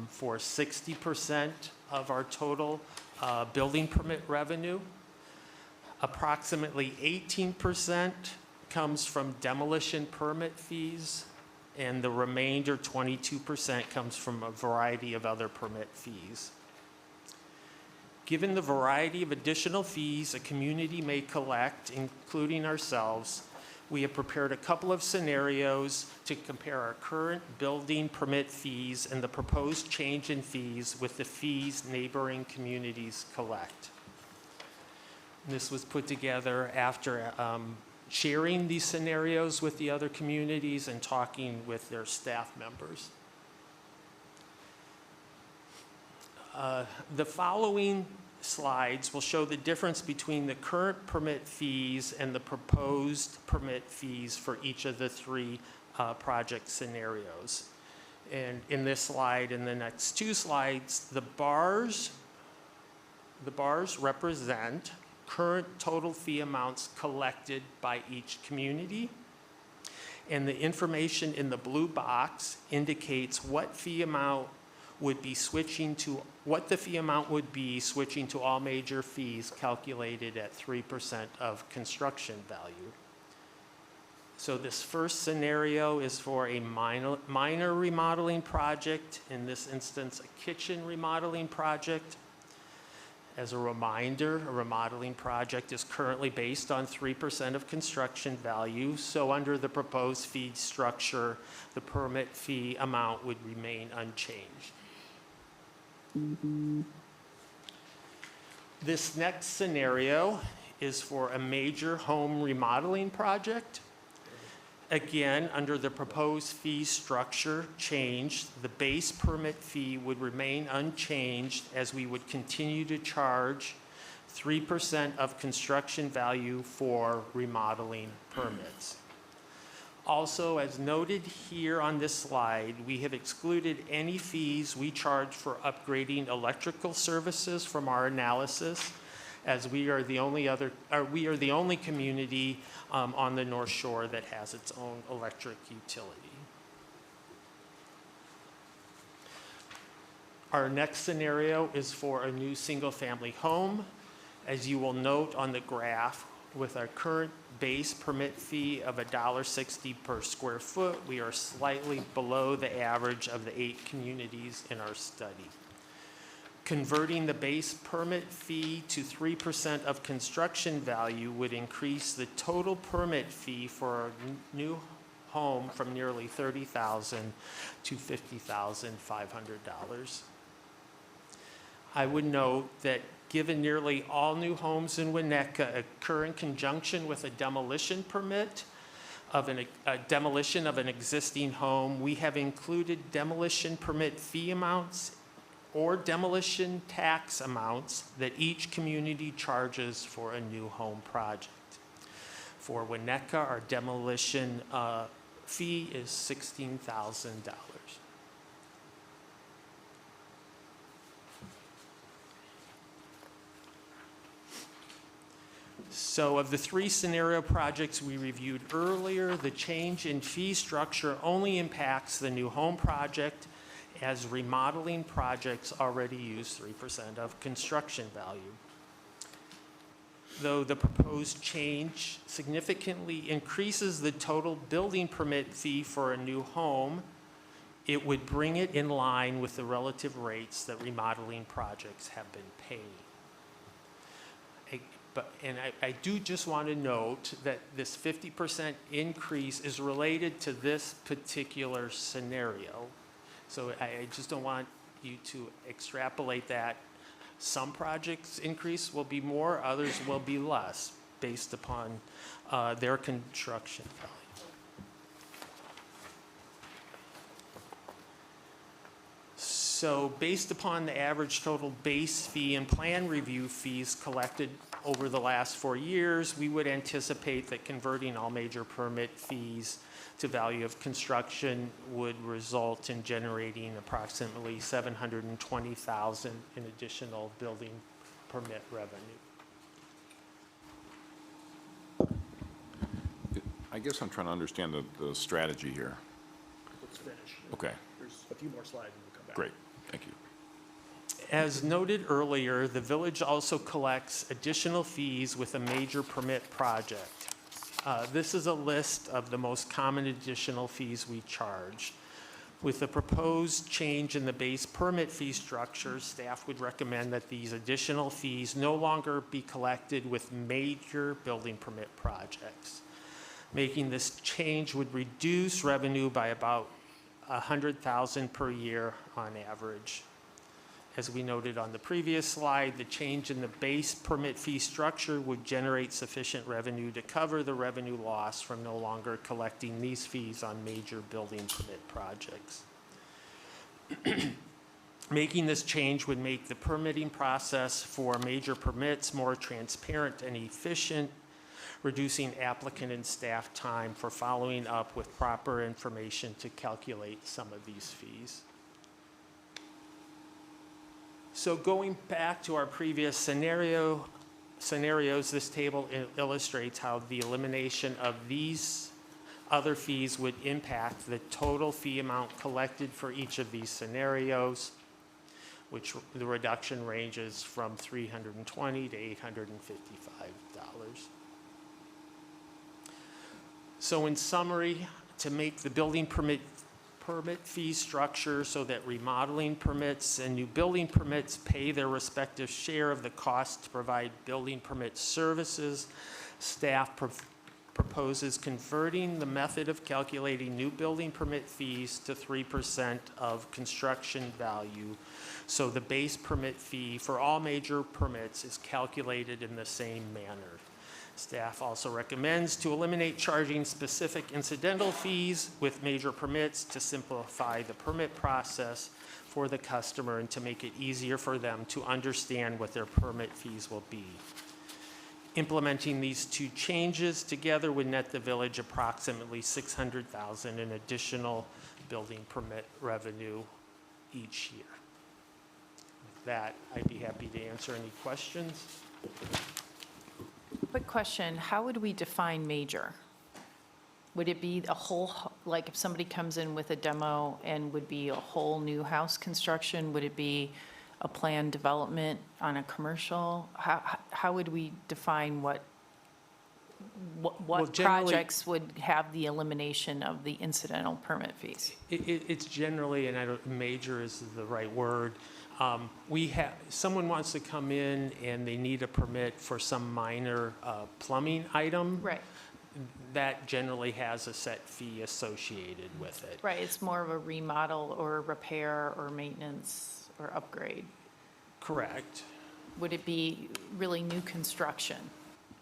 for 60% of our total building permit revenue. Approximately 18% comes from demolition permit fees, and the remainder, 22%, comes from a variety of other permit fees. Given the variety of additional fees a community may collect, including ourselves, we have prepared a couple of scenarios to compare our current building permit fees and the proposed change in fees with the fees neighboring communities collect. This was put together after sharing these scenarios with the other communities and talking with their staff members. The following slides will show the difference between the current permit fees and the proposed permit fees for each of the three project scenarios. And in this slide and the next two slides, the bars represent current total fee amounts collected by each community. And the information in the blue box indicates what the fee amount would be switching to all major fees calculated at 3% of construction value. So this first scenario is for a minor remodeling project, in this instance, a kitchen remodeling project. As a reminder, a remodeling project is currently based on 3% of construction value, so under the proposed fee structure, the permit fee amount would remain unchanged. This next scenario is for a major home remodeling project. Again, under the proposed fee structure change, the base permit fee would remain unchanged as we would continue to charge 3% of construction value for remodeling permits. Also, as noted here on this slide, we have excluded any fees we charge for upgrading electrical services from our analysis, as we are the only community on the North Shore that has its own electric utility. Our next scenario is for a new single-family home. As you will note on the graph, with our current base permit fee of $1.60 per square foot, we are slightly below the average of the 8 communities in our study. Converting the base permit fee to 3% of construction value would increase the total permit fee for a new home from nearly $30,000 to $50,500. I would note that given nearly all new homes in Winnetka occur in conjunction with a demolition permit of a demolition of an existing home, we have included demolition permit fee amounts or demolition tax amounts that each community charges for a new home project. For Winnetka, our demolition fee is $16,000. So of the 3 scenario projects we reviewed earlier, the change in fee structure only impacts the new home project, as remodeling projects already use 3% of construction value. Though the proposed change significantly increases the total building permit fee for a new home, it would bring it in line with the relative rates that remodeling projects have been paying. I do just want to note that this 50% increase is related to this particular scenario. So I just don't want you to extrapolate that. Some projects increase will be more, others will be less, based upon their construction value. So based upon the average total base fee and plan review fees collected over the last 4 years, we would anticipate that converting all major permit fees to value of construction would result in generating approximately $720,000 in additional building permit revenue. I guess I'm trying to understand the strategy here. Let's finish. Okay, There's a few more slides and we'll come back. great, thank you. As noted earlier, the village also collects additional fees with a major permit project. This is a list of the most common additional fees we charge. With the proposed change in the base permit fee structure, staff would recommend that these additional fees no longer be collected with major building permit projects. Making this change would reduce revenue by about $100,000 per year on average. As we noted on the previous slide, the change in the base permit fee structure would generate sufficient revenue to cover the revenue loss from no longer collecting these fees on major building permit projects. Making this change would make the permitting process for major permits more transparent and efficient, reducing applicant and staff time for following up with proper information to calculate some of these fees. So going back to our previous scenarios, this table illustrates how the elimination of these other fees would impact the total fee amount collected for each of these scenarios, which the reduction ranges from $320 to $855. So in summary, to make the building permit fee structure so that remodeling permits and new building permits pay their respective share of the cost to provide building permit services, staff proposes converting the method of calculating new building permit fees to 3% of construction value, so the base permit fee for all major permits is calculated in the same manner. Staff also recommends to eliminate charging specific incidental fees with major permits to simplify the permit process for the customer and to make it easier for them to understand what their permit fees will be. Implementing these two changes together would net the village approximately $600,000 in additional building permit revenue each year. With that, I'd be happy to answer any questions. Quick question, how would we define major? Would it be a whole, like if somebody comes in with a demo and would be a whole new house construction, would it be a planned development on a commercial? How would we define what generally- projects would have the elimination of the incidental permit fees? It's generally, and I don't, major is the right word. Someone wants to come in and they need a permit for some minor plumbing item. Right. That generally has a set fee associated with it. Right, it's more of a remodel or repair or maintenance or upgrade. Correct. Would it be really new construction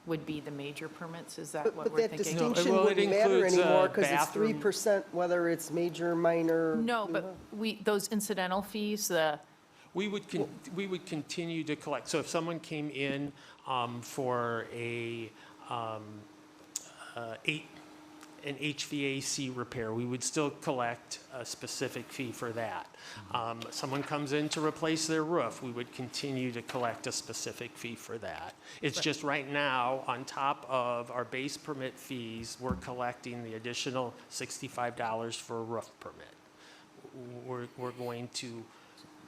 would be the major permits? Is that what But we're that thinking? distinction Well, it wouldn't matter includes, anymore because it's bathroom. 3%, whether it's major, minor. No, but those incidental fees, We would continue to collect. So if someone came in for an HVAC repair, we would still collect a specific fee for that. Someone comes in to replace their roof, we would continue to collect a specific fee for that. It's just right now, on top of our base permit fees, we're collecting the additional $65 for a roof permit. We're going to,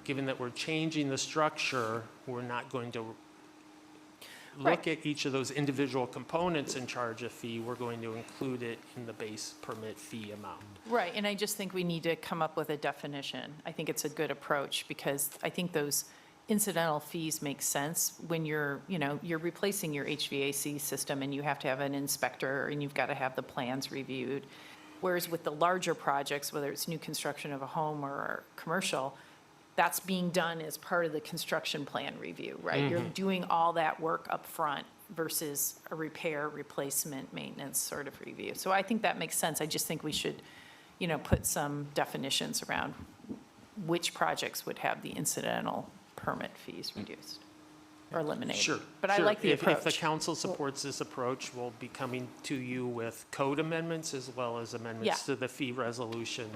given that we're changing the structure, we're not going to look at each of those individual components and charge a fee. We're going to include it in the base permit fee amount. right, and I just think we need to come up with a definition. I think it's a good approach because I think those incidental fees make sense when you're replacing your HVAC system and you have to have an inspector and you've got to have the plans reviewed. Whereas with the larger projects, whether it's new construction of a home or commercial, that's being done as part of the construction plan review, right? You're doing all that work up front versus a repair, replacement, maintenance sort of review. So I think that makes sense. I just think we should, put some definitions around which projects would have the incidental permit fees reduced or eliminated. Sure. But I like the If the approach. council supports this approach, we'll be coming to you with code amendments as well as amendments to the fee resolution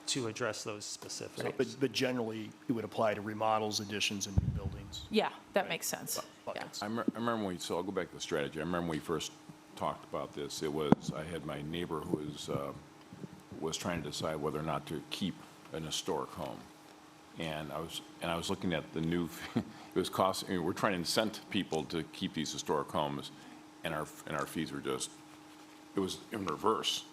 to address those specifics. But generally, it would apply to remodels, additions, and new buildings. Yeah, that makes sense. Yeah. Buckets. I remember so I'll go back to the strategy. I remember when we first talked about this, I had my neighbor who was trying to decide whether or not to keep an historic home. And I was looking at the new, it was costing, we're trying to incent people to keep these historic homes, and our fees were just, it was in reverse.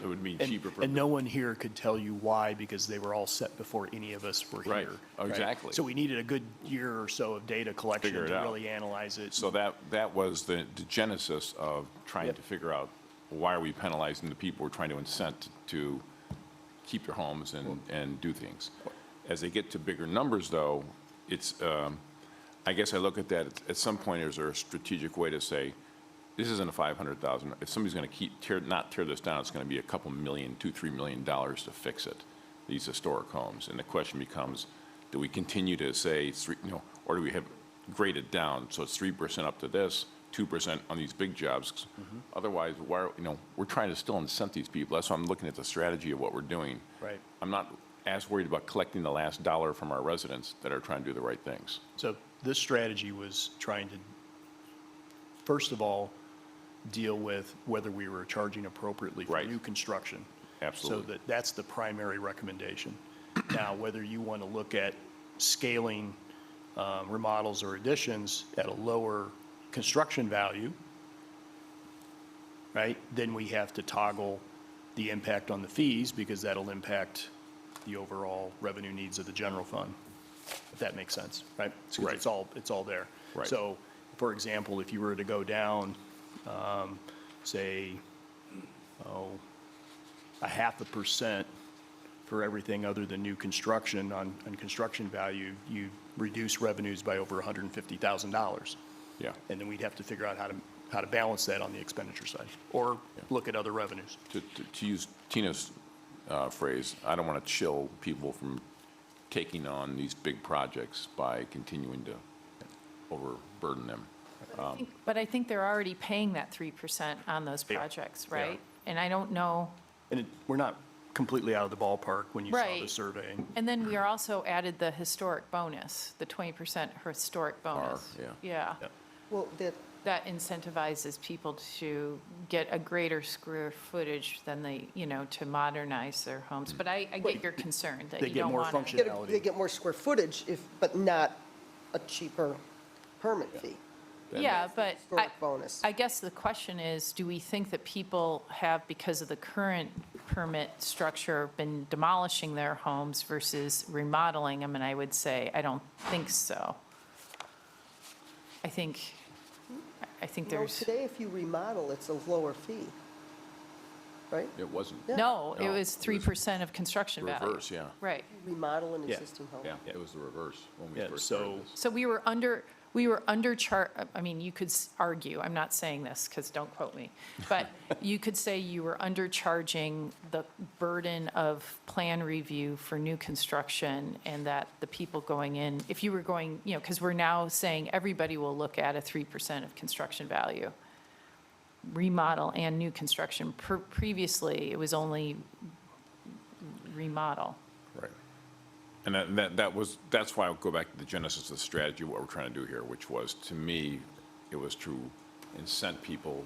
It would mean cheaper. And no one here could tell you why, because they were all set before any of us were Right. here. Oh, exactly. So we needed a good year or so of data collection Figure it to out. really analyze it. So that was the genesis of trying to figure out, why are we penalizing the people we're trying to incent to keep their homes and do things? As they get to bigger numbers, though, it's, I guess I look at that, at some point, is there a strategic way to say, this isn't a 500,000, if somebody's going to not tear this down, it's going to be a couple million, $2-3 million to fix it, these historic homes. And the question becomes, do we continue to say, or do we have grade it down, so it's 3% up to this, 2% on these big jobs? Otherwise, we're trying to still incent these people. That's why I'm looking at the strategy of what we're doing. Right. I'm not as worried about collecting the last dollar from our residents that are trying to do the right things. So this strategy was trying to, first of all, deal with whether we were charging appropriately for Right. new construction. Absolutely. So that's the primary recommendation. Now, whether you want to look at scaling remodels or additions at a lower construction value, right, then we have to toggle the impact on the fees, because that'll impact the overall revenue needs of the general fund, if that makes sense, right? Because Right. it's all there. Right. So, for example, if you were to go down, say, 0.5% for everything other than new construction on construction value, you reduce revenues by over $150,000. Yeah. And then we'd have to figure out how to balance that on the expenditure side, or look at other revenues. To use Tina's phrase, I don't want to chill people from taking on these big projects by continuing to overburden them. But I think they're already paying that 3% on those They are. projects, They are. right? And I don't know, And we're not completely out of the ballpark when you saw the Right. survey. and then we are also added the historic bonus, the 20% historic bonus. yeah. Yeah. Yeah. Well, That incentivizes people to get a greater square footage than they, to modernize their homes. But I get your concern that They you get don't more want to. function. they get more square footage but not a cheaper permit fee. Yeah, but Historic bonus. I guess the question is, do we think that people have, because of the current permit structure, been demolishing their homes versus remodeling them? And I would say, I don't think so. I think there's, Today, if you remodel, it's a lower fee, right? It wasn't. no, it No, was 3% of construction value. Reverse, yeah. Right. Remodel an Yeah. existing home. Yeah, it was the reverse when we Yeah, first so- started this. So we were I mean, you could argue, I'm not saying this because don't quote me, but you could say you were undercharging the burden of plan review for new construction, and that the people going in, if you were going, because we're now saying everybody will look at a 3% of construction value, remodel and new construction. Previously, it was only remodel. Right. And that's why I'll go back to the genesis of the strategy, what we're trying to do here, which was, to me, it was to incent people,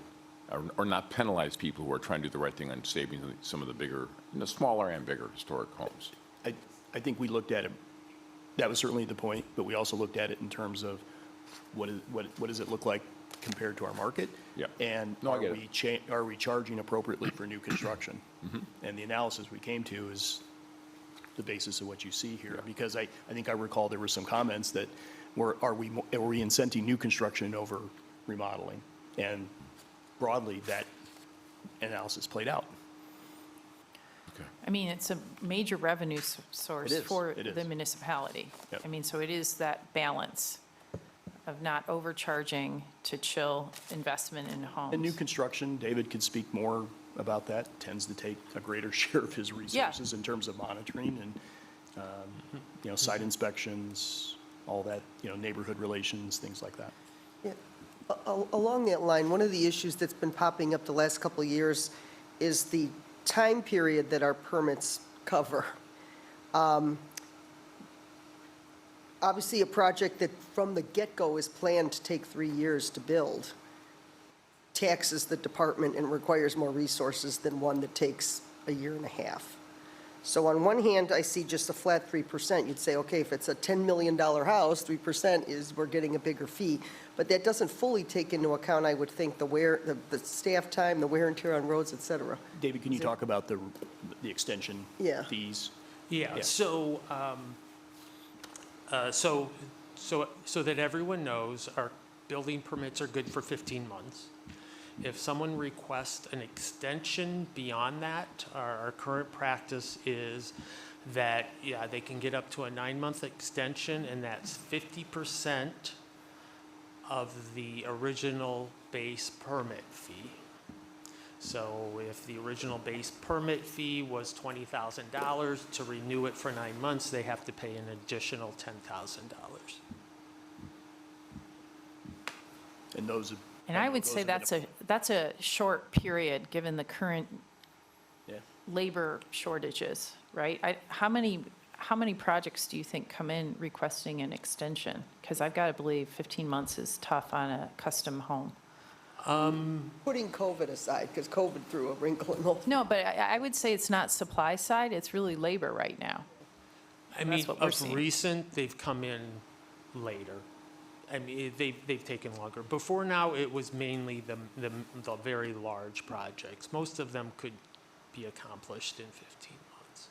or not penalize people who are trying to do the right thing on saving some of the bigger, the smaller and bigger historic homes. I think we looked at it, that was certainly the point, but we also looked at it in terms of what does it look like compared to our market? Yeah. And No, I are get it. we charging appropriately for new construction? And the analysis we came to is the basis of what you see here. Because I think I recall there were some comments that are we incenting new construction over remodeling? And broadly, that analysis played out. I mean, it's a major revenue source It is, for it is. the municipality. Yep. I mean, so it is that balance of not overcharging to chill investment in homes. And new construction, David could speak more about that, tends to take a greater share of his resources in terms of monitoring and, site inspections, all that, neighborhood relations, things like that. Yeah. Along that line, one of the issues that's been popping up the last couple of years is the time period that our permits cover. Obviously, a project that from the get-go is planned to take 3 years to build taxes the department and requires more resources than one that takes a year and a half. So on one hand, I see just a flat 3%. You'd say, okay, if it's a $10 million house, 3% is, we're getting a bigger fee. But that doesn't fully take into account, I would think, the staff time, the wear and tear on roads, et cetera. David, can you talk about the extension Yeah. fees? Yeah, Yeah. so that everyone knows, our building permits are good for 15 months. If someone requests an extension beyond that, our current practice is that, yeah, they can get up to a 9-month extension, and that's 50% of the original base permit fee. So if the original base permit fee was $20,000, to renew it for 9 months, they have to pay an additional $10,000. And those. And I would those say are gonna- that's a short period, given the current Yeah. labor shortages, right? How many projects do you think come in requesting an extension? Because I've got to believe 15 months is tough on a custom home. Putting COVID aside, because COVID threw a wrinkle in the. No, but I would say it's not supply side, it's really labor right now. I And mean, that's what we're of seeing. recent, they've come in later. I mean, they've taken longer. Before now, it was mainly the very large projects. Most of them could be accomplished in 15 months.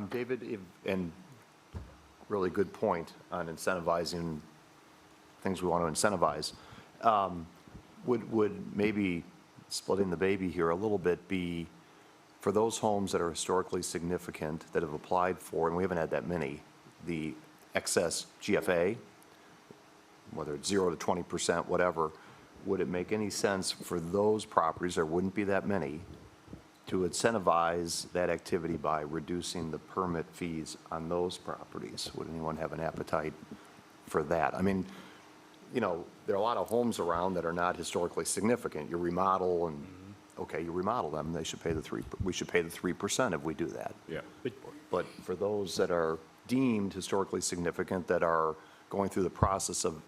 David, and really good point on incentivizing things we want to incentivize. Would maybe splitting the baby here a little bit be for those homes that are historically significant that have applied for, and we haven't had that many, the excess GFA, whether it's 0 to 20%, whatever, would it make any sense for those properties, there wouldn't be that many, to incentivize that activity by reducing the permit fees on those properties? Would anyone have an appetite for that? I mean, you know, there are a lot of homes around that are not historically significant. You remodel and, okay, you remodel them, they should pay we should pay the 3% if we do that. Yeah. But for those that are deemed historically significant, that are going through the process of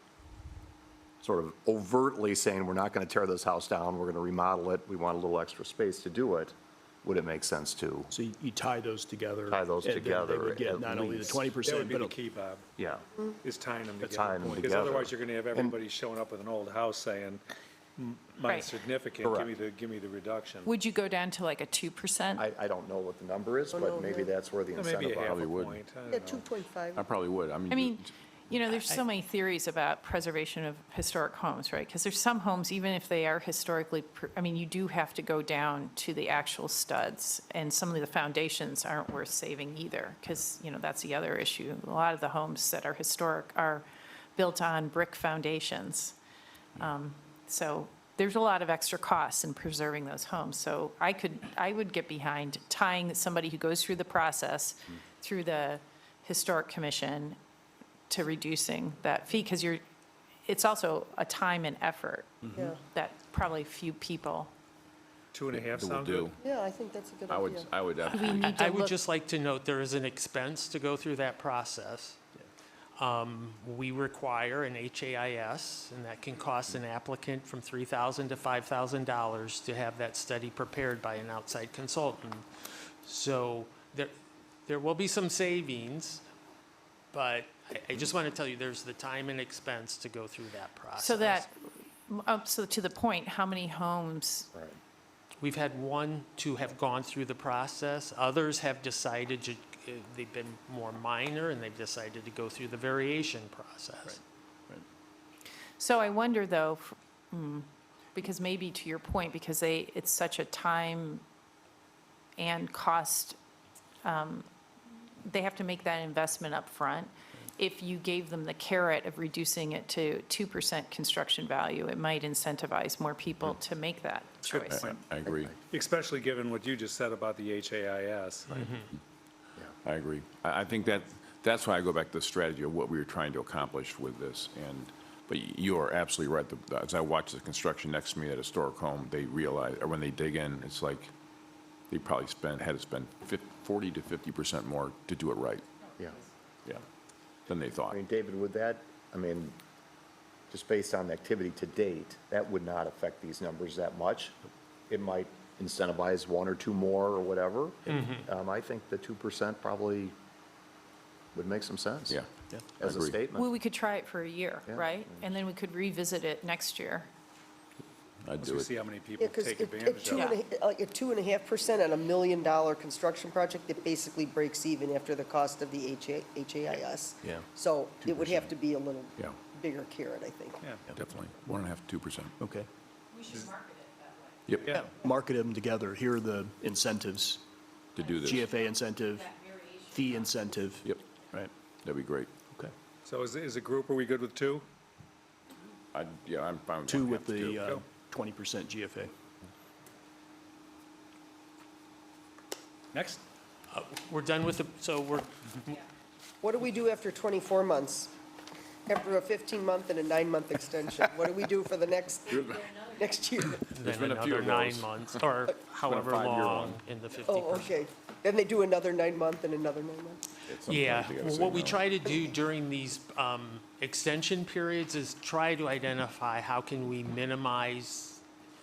sort of overtly saying, we're not going to tear this house down, we're going to remodel it, we want a little extra space to do it, would it make sense to? So you tie those together. Tie those and then together They would get at not only the least. 20%, That would be but the key, Bob, Yeah. is tying them together. Tying them Because together. otherwise, you're going to have everybody showing up with an old house saying, mine's Right. significant, Correct. give me the reduction. Would you go down to like a 2%? I don't know what the number is, no, but maybe no. that's where the Maybe a incentive. half a Probably would. point, I Yeah, don't know. 2.5. I probably would. I mean, you know, there's so many theories about preservation of historic homes, right? Because there's some homes, even if they are historically, I mean, you do have to go down to the actual studs, and some of the foundations aren't worth saving either, because, you know, that's the other issue. A lot of the homes that are historic are built on brick foundations. So there's a lot of extra costs in preserving those homes. So I would get behind tying somebody who goes through the process, through the Historic Commission, to reducing that fee, because it's also a time and effort Yeah, that probably few people. 2.5 Will sound do. good? yeah, I think that's a good I would, idea. I would We absolutely. need to I would look, just like to note, there is an expense to go through that process. We require an HAIS, and that can cost an applicant from $3,000 to $5,000 to have that study prepared by an outside consultant. So there will be some savings, but I just want to tell you, there's the time and expense to go through that process. so to the point, how many homes, We've had 1, 2 have gone through the process. Others have decided to, they've been more minor, and they've decided to go through the variation process. so I wonder though, because maybe to your point, because it's such a time and cost, they have to make that investment up front. If you gave them the carrot of reducing it to 2% construction value, it might incentivize more people to make that choice. I agree. Especially given what you just said about the HAIS. I agree. I think that's why I go back to the strategy of what we were trying to accomplish with this. But you are absolutely right. As I watch the construction next to me at a historic home, they realize, or when they dig in, it's like they probably had to spend 40 to 50% more to do it right. Yeah. Yeah. Than they thought. I mean, David, would that, I mean, just based on the activity to date, that would not affect these numbers that much. It might incentivize 1 or 2 more or whatever. I think the 2% probably would make some sense. Yeah. As a Agree. statement. Well, we could try it for a year, Yeah. right? And then we could revisit it next year. I'd Once do we it. see how many people Yeah, because take advantage of it. like at 2.5% on $1 million construction project, it basically breaks even after the cost of the HAIS. Yeah. So it would have to be a little Yeah. bigger carrot, I think. Definitely, 1.5% to 2%. Okay. We should market it that way. Yeah, market them together. Here are the incentives, To do this. GFA incentive, fee incentive. Yep, Right, that'd be great. okay. So as a group, are we good with 2? Yeah, I'm fine with 2 1.5 with to 2. the 20% GFA. Next? We're done with the, so we're, What do we do after 24 months? After a 15-month and a 9-month extension? What do we do for the next year? then been a few another of 9 those. months, or however 5-year long one. in the 50%. Oh, okay. Then they do another 9-month and another 9 months? At some Yeah, point, they gotta well, say what we no. try to do during these extension periods is try to identify how can we minimize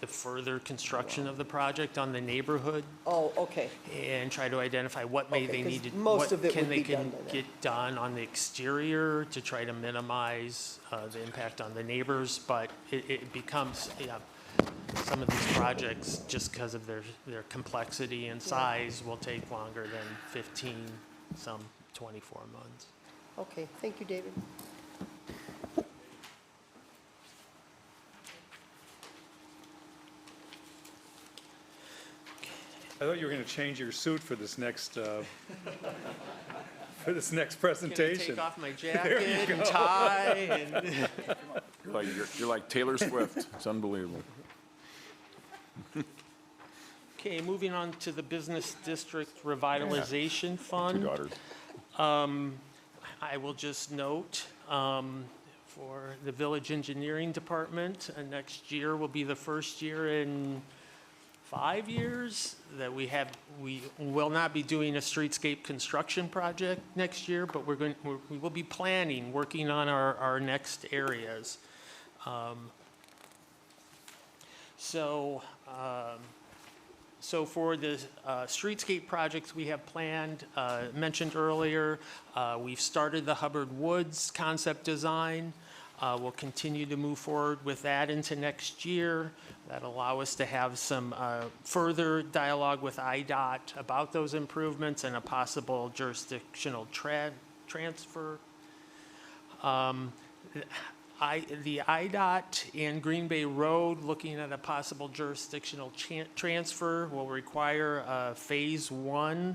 the further construction of the project on the neighborhood, Oh, okay. and try to identify what may Okay, they 'cause need to, most what of it can would they be can done by then. get done on the exterior to try to minimize the impact on the neighbors, but it becomes, some of these projects, just because of their complexity and size, will take longer than 15, some 24 months. Okay, thank you, David. I thought you were going to change your suit for this next, for this next Can I presentation. take off my jacket and tie and? You're like Taylor Swift. It's unbelievable. Okay, moving on to the Business District Revitalization 2 Fund. daughters. I will just note, for the Village Engineering Department, next year will be the first year in 5 years that we will not be doing a streetscape construction project next year, but we will be planning, working on our next areas. So for the streetscape projects we have planned, mentioned earlier, we've started the Hubbard Woods concept design. We'll continue to move forward with that into next year. That'll allow us to have some further dialogue with IDOT about those improvements and a possible jurisdictional transfer. The IDOT and Green Bay Road, looking at a possible jurisdictional transfer, will require a Phase 1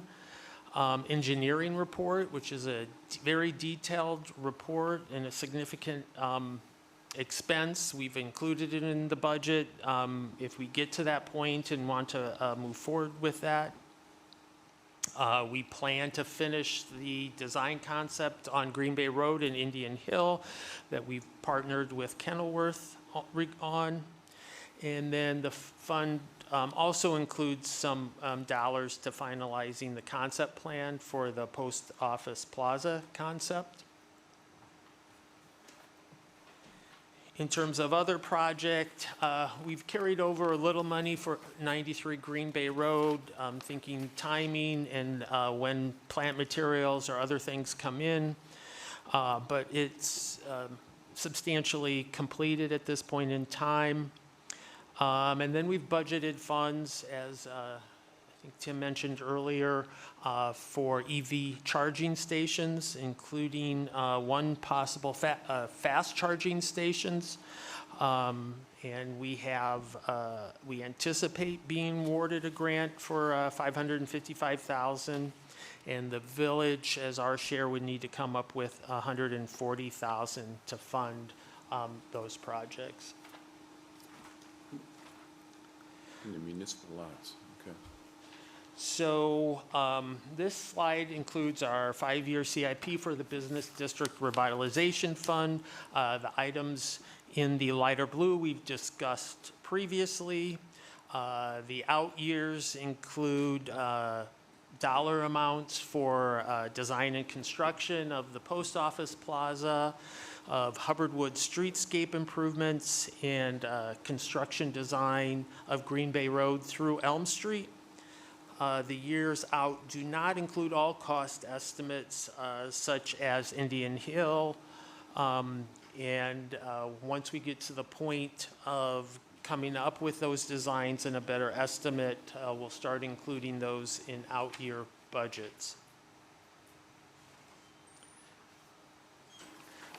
engineering report, which is a very detailed report and a significant expense. We've included it in the budget if we get to that point and want to move forward with that. We plan to finish the design concept on Green Bay Road in Indian Hill that we've partnered with Kenilworth on. And then the fund also includes some dollars to finalizing the concept plan for the Post Office Plaza concept. In terms of other project, we've carried over a little money for 93 Green Bay Road, thinking timing and when plant materials or other things come in. But it's substantially completed at this point in time. And then we've budgeted funds, as I think Tim mentioned earlier, for EV charging stations, including one possible fast charging stations. And we anticipate being awarded a grant for $555,000. And the village, as our share, would need to come up with $140,000 to fund those projects. In the municipal lots, okay. So this slide includes our 5-year CIP for the Business District Revitalization Fund. The items in the lighter blue we've discussed previously. The out years include dollar amounts for design and construction of the Post Office Plaza, of Hubbard Woods streetscape improvements, and construction design of Green Bay Road through Elm Street. The years out do not include all cost estimates such as Indian Hill. And once we get to the point of coming up with those designs and a better estimate, we'll start including those in out-year budgets.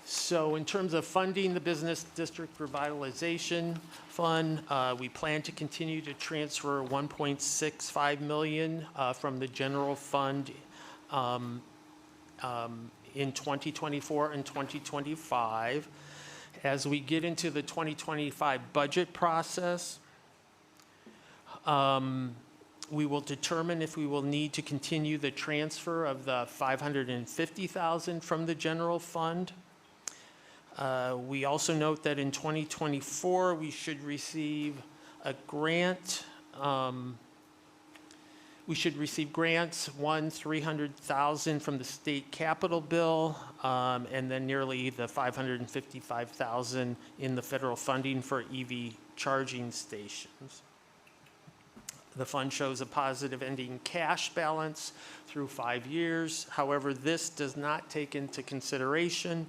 So in terms of funding the Business District Revitalization Fund, we plan to continue to transfer $1.65 million from the general fund in 2024 and 2025. As we get into the 2025 budget process, we will determine if we will need to continue the transfer of the $550,000 from the general fund. We also note that in 2024, we should receive a grant. We should receive grants, one, $300,000 from the state capital bill, and then nearly the $555,000 in the federal funding for EV charging stations. The fund shows a positive ending cash balance through 5 years. However, this does not take into consideration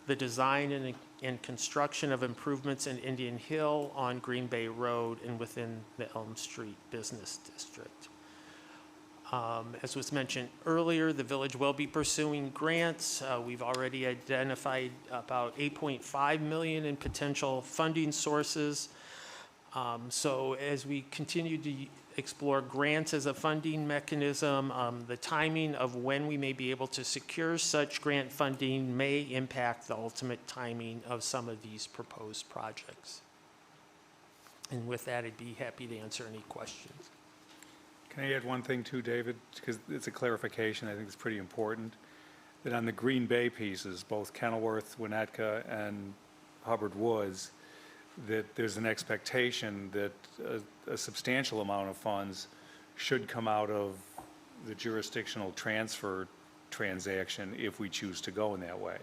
the design and construction of improvements in Indian Hill on Green Bay Road and within the Elm Street Business District. As was mentioned earlier, the village will be pursuing grants. We've already identified about $8.5 million in potential funding sources. So as we continue to explore grants as a funding mechanism, the timing of when we may be able to secure such grant funding may impact the ultimate timing of some of these proposed projects. And with that, I'd be happy to answer any questions. Can I add one thing too, David? Because it's a clarification, I think it's pretty important, that on the Green Bay pieces, both Kenilworth, Winnetka, and Hubbard Woods, that there's an expectation that a substantial amount of funds should come out of the jurisdictional transfer transaction if we choose to go in that way.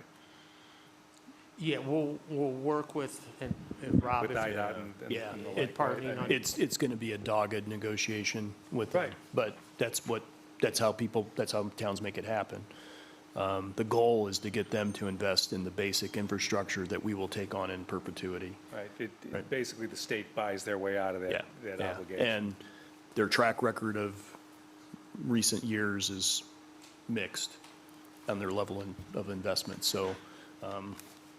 Yeah, we'll work with, and Rob, With if you- IDOT and Yeah, the it- like. partnering on- it's going to be a dogged negotiation with them. Right. But that's how towns make it happen. The goal is to get them to invest in the basic infrastructure that we will take on in perpetuity. Right, basically the state buys their way out of that Yeah. obligation. And their track record of recent years is mixed on their level of investment. So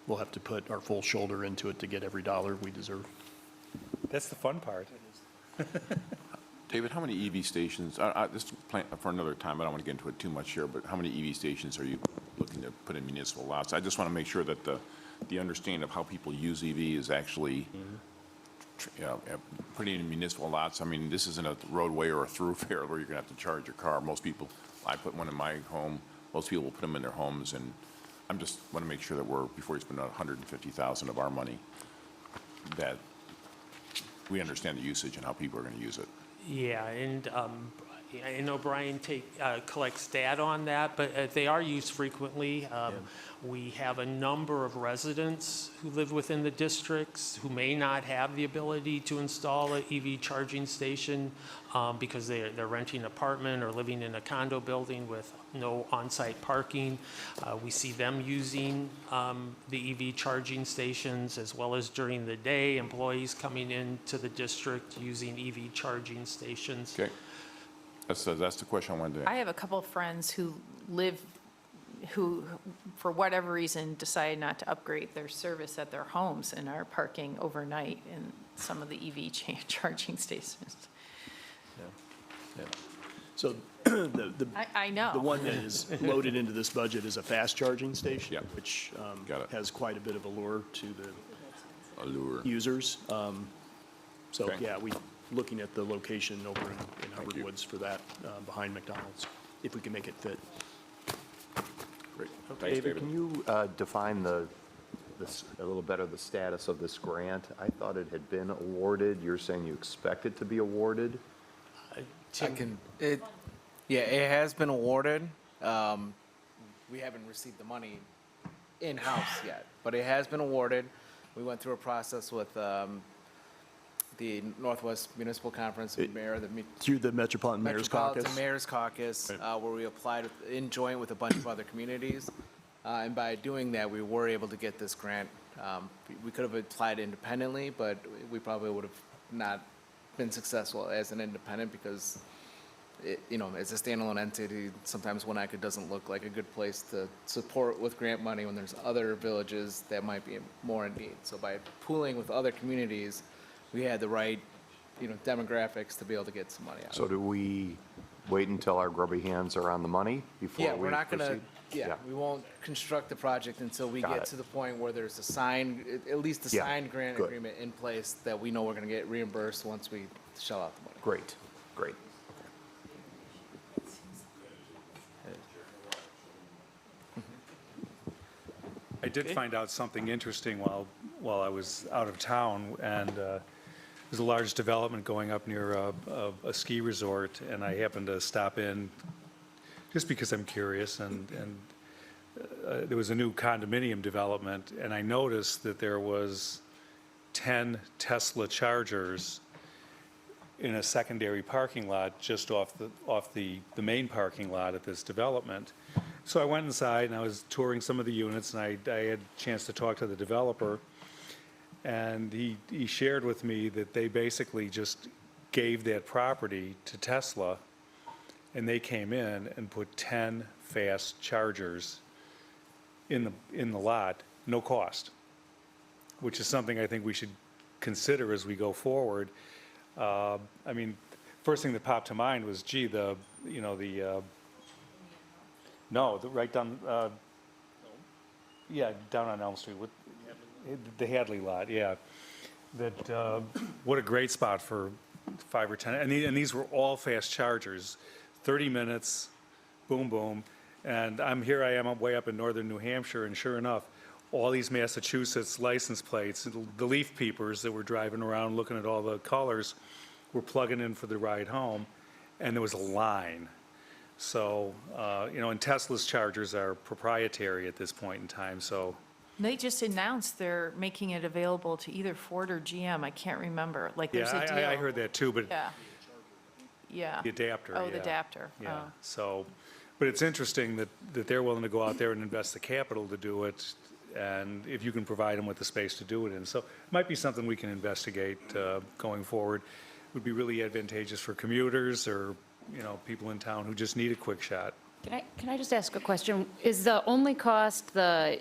we'll have to put our full shoulder into it to get every dollar we deserve. That's the fun part. David, how many EV stations, this is plan for another time, I don't want to get into it too much here, but how many EV stations are you looking to put in municipal lots? I just want to make sure that the understanding of how people use EV is actually, putting in municipal lots. I mean, this isn't a roadway or a thoroughfare where you're going to have to charge your car. Most people, I put one in my home, most people will put them in their homes, and I'm just want to make sure that before we spend $150,000 of our money, that we understand the usage and how people are going to use it. Yeah, and I know Brian collects data on that, but they are used frequently. We have a number of residents who live within the districts who may not have the ability to install an EV charging station because they're renting an apartment or living in a condo building with no on-site parking. We see them using the EV charging stations, as well as during the day, employees coming into the district using EV charging stations. Okay. That's the question I wanted to ask. I have a couple of friends who for whatever reason, decided not to upgrade their service at their homes and are parking overnight in some of the EV charging stations. Yeah. So I know. the one that is loaded into this budget is a fast charging station, Yeah. which Got it. has quite a bit of allure to the Allure. users. So, Okay. yeah, looking at the location over in Hubbard you. Woods for that, behind McDonald's, if we can make it fit. Great. Thanks, David, David. can you define a little better the status of this grant? I thought it had been awarded. You're saying you expect it to be awarded? It has been awarded. We haven't received the money in-house yet, but it has been awarded. We went through a process with the Northwest Municipal Conference, Mayor, Through the Metropolitan Mayor's Caucus? Metropolitan Mayor's Caucus, where we applied in joint with a bunch of other communities. And by doing that, we were able to get this grant. We could have applied independently, but we probably would have not been successful as an independent because as a standalone entity, sometimes Winnetka doesn't look like a good place to support with grant money when there's other villages that might be more in need. So by pooling with other communities, we had the right, demographics to be able to get some money out. So do we wait until our grubby hands are on the money before we Yeah, we're not gonna, proceed? yeah, we won't construct the project until we Got get it. to the point where there's a signed, at least a Yeah, signed grant good. agreement in place that we know we're gonna get reimbursed once we shell out the money. Great, great. I did find out something interesting while I was out of town, and there's a large development going up near a ski resort, and I happened to stop in just because I'm curious, and there was a new condominium development, and I noticed that there was 10 Tesla chargers in a secondary parking lot just off the main parking lot at this development. So I went inside and I was touring some of the units, and I had a chance to talk to the developer, and he shared with me that they basically just gave that property to Tesla, and they came in and put 10 fast chargers in the lot, no cost, which is something I think we should consider as we go forward. I mean, first thing that popped to mind was, gee, right down, down on Elm Street, the Hadley lot, yeah. That, what a great spot for 5 or 10, and these were all fast chargers, 30 minutes, boom, boom. And I am way up in northern New Hampshire, and sure enough, all these Massachusetts license plates, the leaf peepers that were driving around looking at all the colors, were plugging in for the ride home, and there was a line. So, and Tesla's chargers are proprietary at this point in time, so. They just announced they're making it available to either Ford or GM. I can't remember. Like, there's a deal. Yeah, I heard that too, but Yeah. Yeah. the adapter, Oh, the yeah. adapter. Yeah, Oh. so, but it's interesting that they're willing to go out there and invest the capital to do it, and if you can provide them with the space to do it in. So it might be something we can investigate going forward. It would be really advantageous for commuters or, people in town who just need a quick shot. Can I just ask a question? Is the only cost the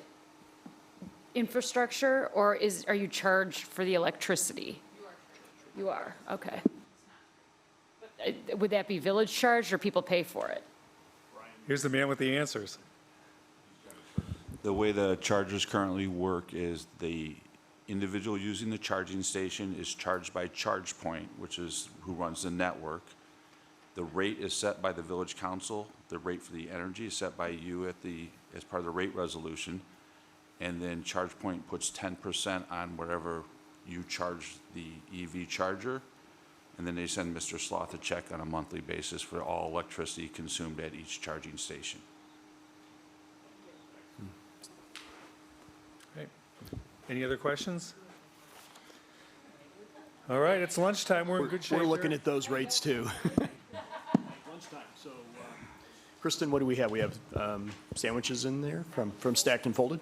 infrastructure, or are you charged for the electricity? You are, okay. Would that be village charged, or people pay for it? Here's the man with the answers. The way the chargers currently work is the individual using the charging station is charged by ChargePoint, which is who runs the network. The rate is set by the village council. The rate for the energy is set by you as part of the rate resolution. And then ChargePoint puts 10% on whatever you charge the EV charger. And then they send Mr. Sloth a check on a monthly basis for all electricity consumed at each charging station. Right. Any other questions? All right, it's lunchtime. We're in good shape. We're looking here. at those rates too. Lunchtime, so, Kristen, what do we have? We have sandwiches in there from Stacked and Folded?